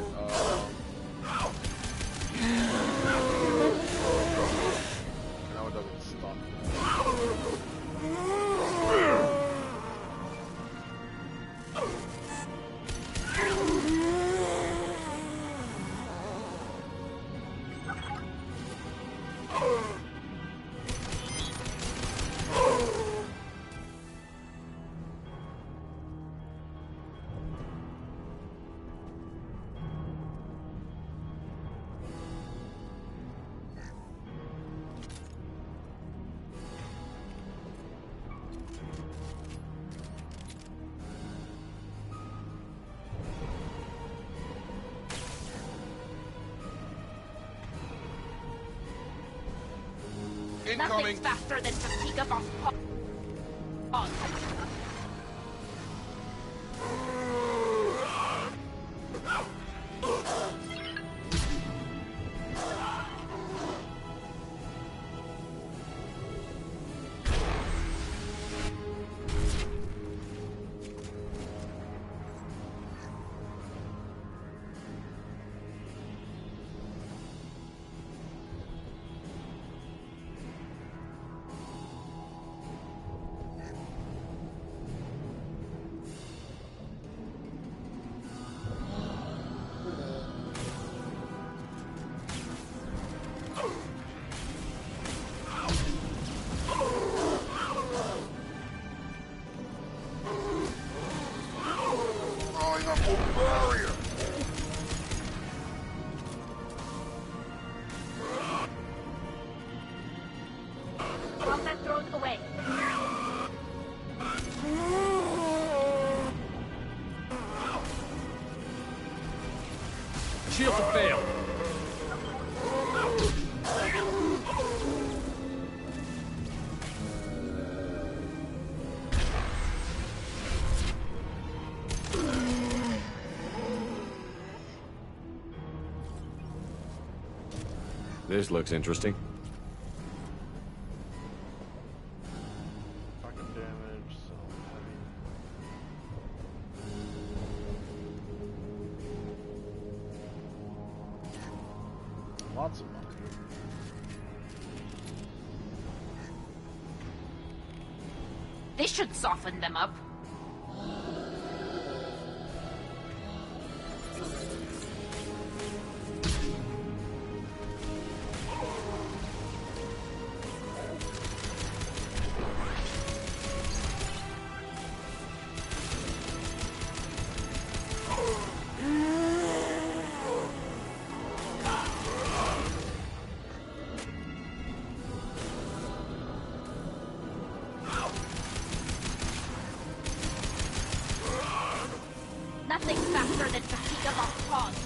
S22: Now it doesn't stun.
S23: Nothing's faster than fatigue of our
S13: to fail. This looks interesting.
S22: Fucking damage, so heavy. Lots of money.
S23: This should soften them up. Nothing faster than fatigue of our cause.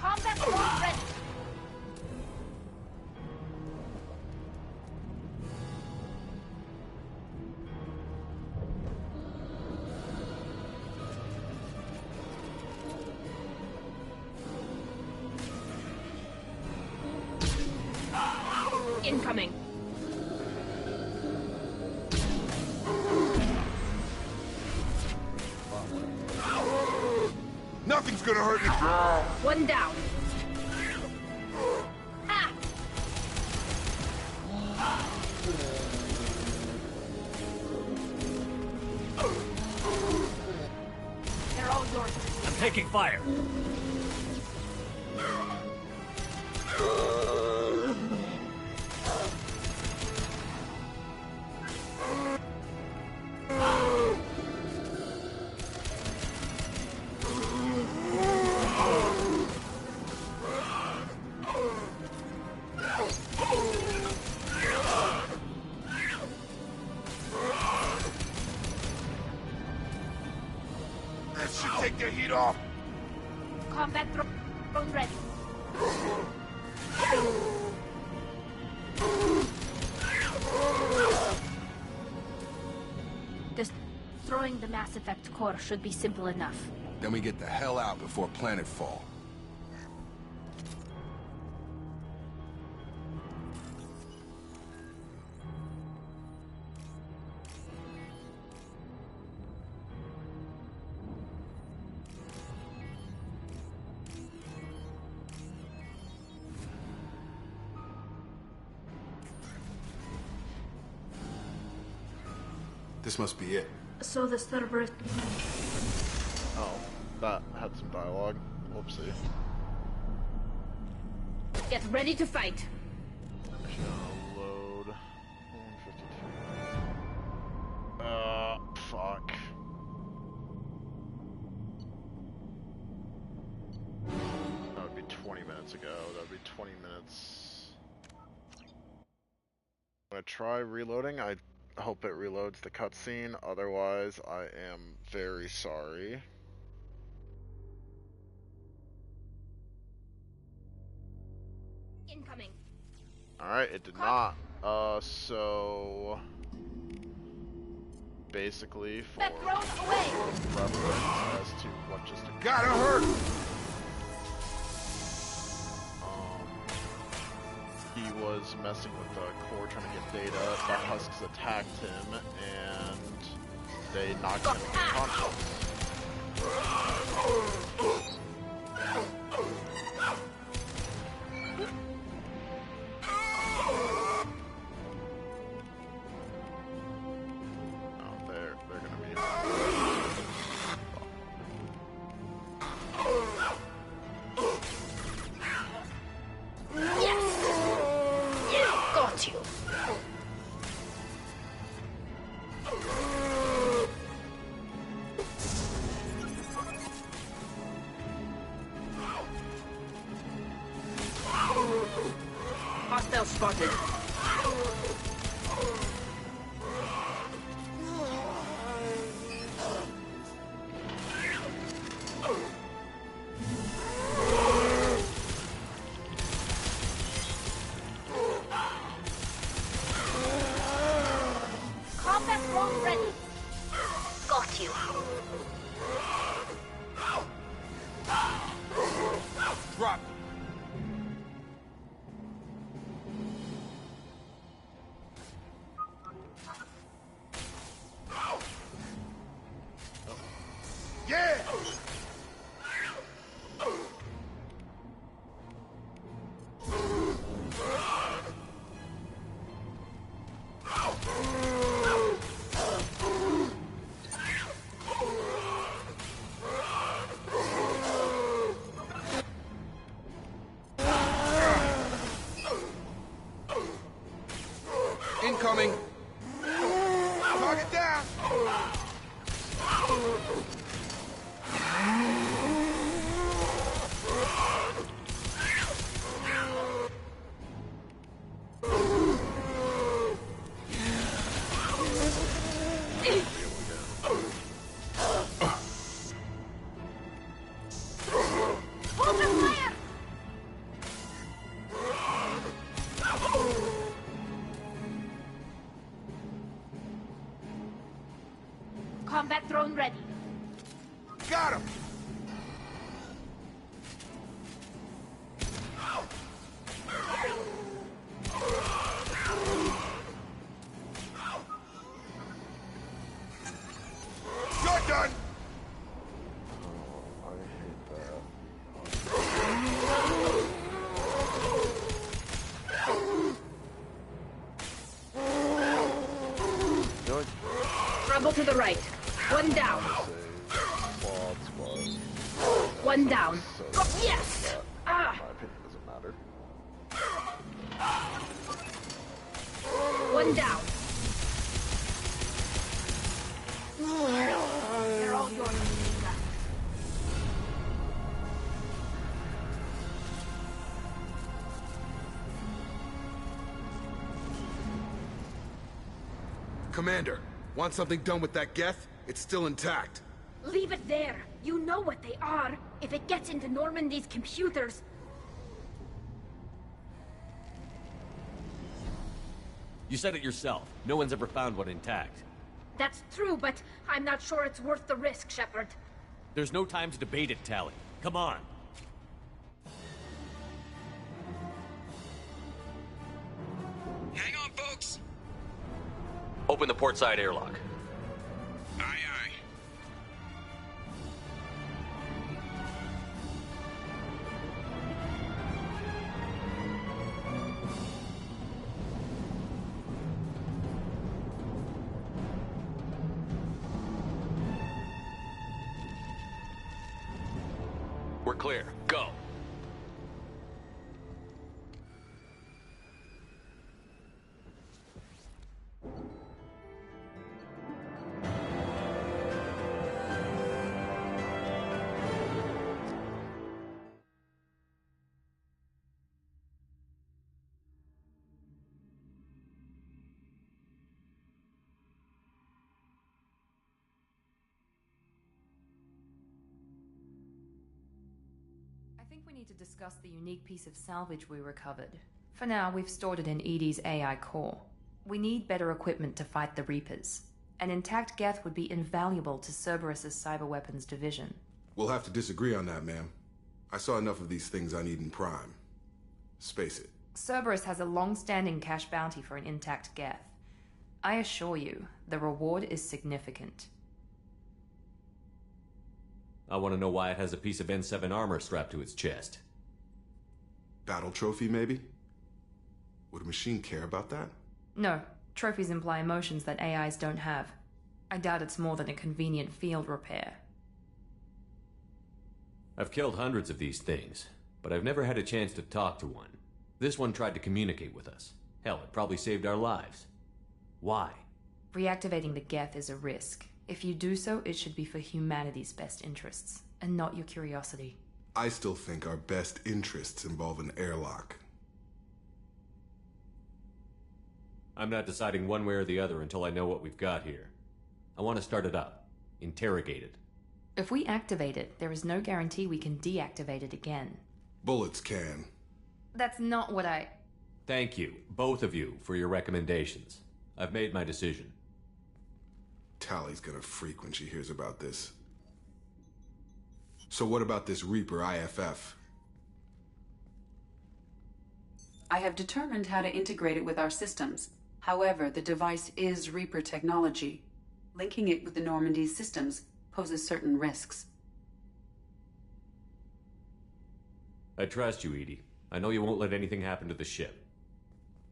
S23: Combat drone ready. Incoming.
S8: Nothing's gonna hurt me.
S23: One down. Ah! They're all yours.
S13: I'm taking fire.
S8: That should take the heat off.
S23: Combat drone ready. Destroying the Mass Effect core should be simple enough.
S8: Then we get the hell out before planetfall. This must be it.
S23: So the Cerberus.
S22: Oh, that had some dialogue. Whoopsie.
S23: Get ready to fight.
S22: Load. 152. Fuck. That would be 20 minutes ago. That would be 20 minutes. I'm gonna try reloading. I hope it reloads the cutscene. Otherwise, I am very sorry.
S23: Incoming.
S22: Alright, it did not. So basically for reference as to what just occurred.
S8: Gotta hurt!
S22: He was messing with the core trying to get data. The Husks attacked him and they knocked him unconscious. They're gonna be
S23: Got you.
S1: Hostile spotted.
S23: Combat drone ready. Got you.
S1: Drop.
S21: Yeah!
S1: Incoming.
S21: Target down!
S23: Hold the fire! Combat drone ready.
S21: Got him! You're done!
S22: I hate that.
S23: Trouble to the right. One down. One down. Oh, yes! Ah!
S22: My opinion doesn't matter.
S23: One down. They're all yours.
S8: Commander, want something done with that Geth? It's still intact.
S23: Leave it there. You know what they are. If it gets into Normandy's computers...
S13: You said it yourself. No one's ever found one intact.
S23: That's true, but I'm not sure it's worth the risk, Shepard.
S13: There's no time to debate it, Tali. Come on.
S4: Hang on, folks.
S13: Open the port side airlock.
S4: Aye, aye.
S13: We're clear. Go.
S2: I think we need to discuss the unique piece of salvage we recovered. For now, we've stored it in EDI's AI core. We need better equipment to fight the Reapers. An intact Geth would be invaluable to Cerberus' cyber weapons division.
S8: We'll have to disagree on that, ma'am. I saw enough of these things on Eden Prime. Space it.
S2: Cerberus has a long-standing cash bounty for an intact Geth. I assure you, the reward is significant.
S13: I want to know why it has a piece of N7 armor strapped to its chest.
S8: Battle trophy, maybe? Would a machine care about that?
S2: No, trophies imply emotions that AIs don't have. I doubt it's more than a convenient field repair.
S13: I've killed hundreds of these things, but I've never had a chance to talk to one. This one tried to communicate with us. Hell, it probably saved our lives. Why?
S2: Reactivating the Geth is a risk. If you do so, it should be for humanity's best interests, and not your curiosity.
S8: I still think our best interests involve an airlock.
S13: I'm not deciding one way or the other until I know what we've got here. I want to start it up. Interrogate it.
S2: If we activate it, there is no guarantee we can deactivate it again.
S8: Bullets can.
S2: That's not what I...
S13: Thank you, both of you, for your recommendations. I've made my decision.
S8: Tally's gonna freak when she hears about this. So what about this Reaper IFF?
S24: I have determined how to integrate it with our systems. However, the device is Reaper technology. Linking it with the Normandy's systems poses certain risks.
S13: I trust you, Edie. I know you won't let anything happen to the ship.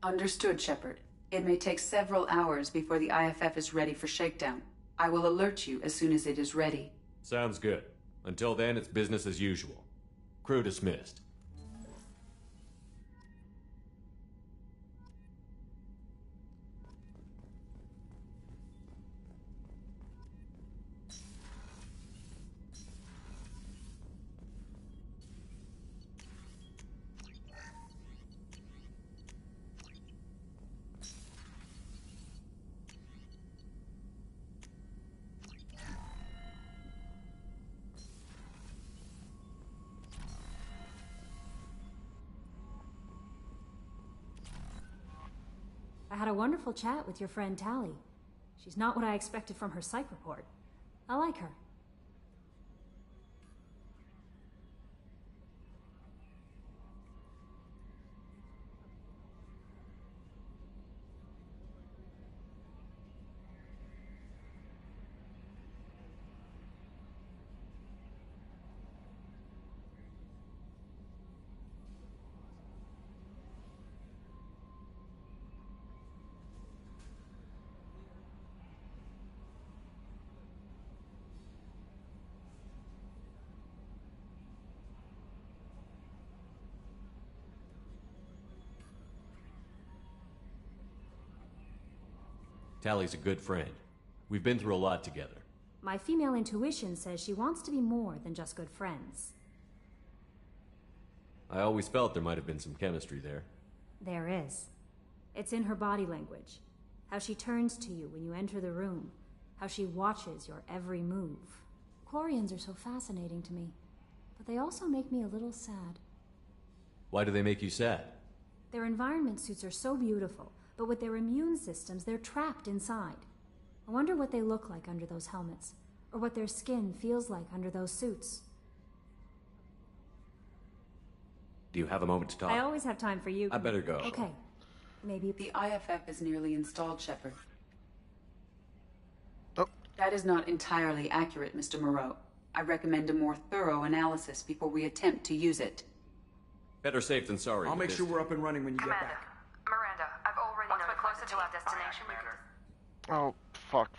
S24: Understood, Shepard. It may take several hours before the IFF is ready for shakedown. I will alert you as soon as it is ready.
S13: Sounds good. Until then, it's business as usual. Crew dismissed.
S12: I had a wonderful chat with your friend Tally. She's not what I expected from her psych report. I like her.
S13: Tally's a good friend. We've been through a lot together.
S12: My female intuition says she wants to be more than just good friends.
S13: I always felt there might have been some chemistry there.
S12: There is. It's in her body language. How she turns to you when you enter the room. How she watches your every move. Quarians are so fascinating to me, but they also make me a little sad.
S13: Why do they make you sad?
S12: Their environment suits are so beautiful, but with their immune systems, they're trapped inside. I wonder what they look like under those helmets, or what their skin feels like under those suits.
S13: Do you have a moment to talk?
S12: I always have time for you.
S13: I better go.
S12: Okay. Maybe...
S24: The IFF is nearly installed, Shepard.
S22: Oh.
S24: That is not entirely accurate, Mr. Moreau. I recommend a more thorough analysis before we attempt to use it.
S13: Better safe than sorry.
S1: I'll make sure we're up and running when you get back.
S3: Miranda, I've already... Once we're closer to our destination, we can...
S22: Oh, fuck.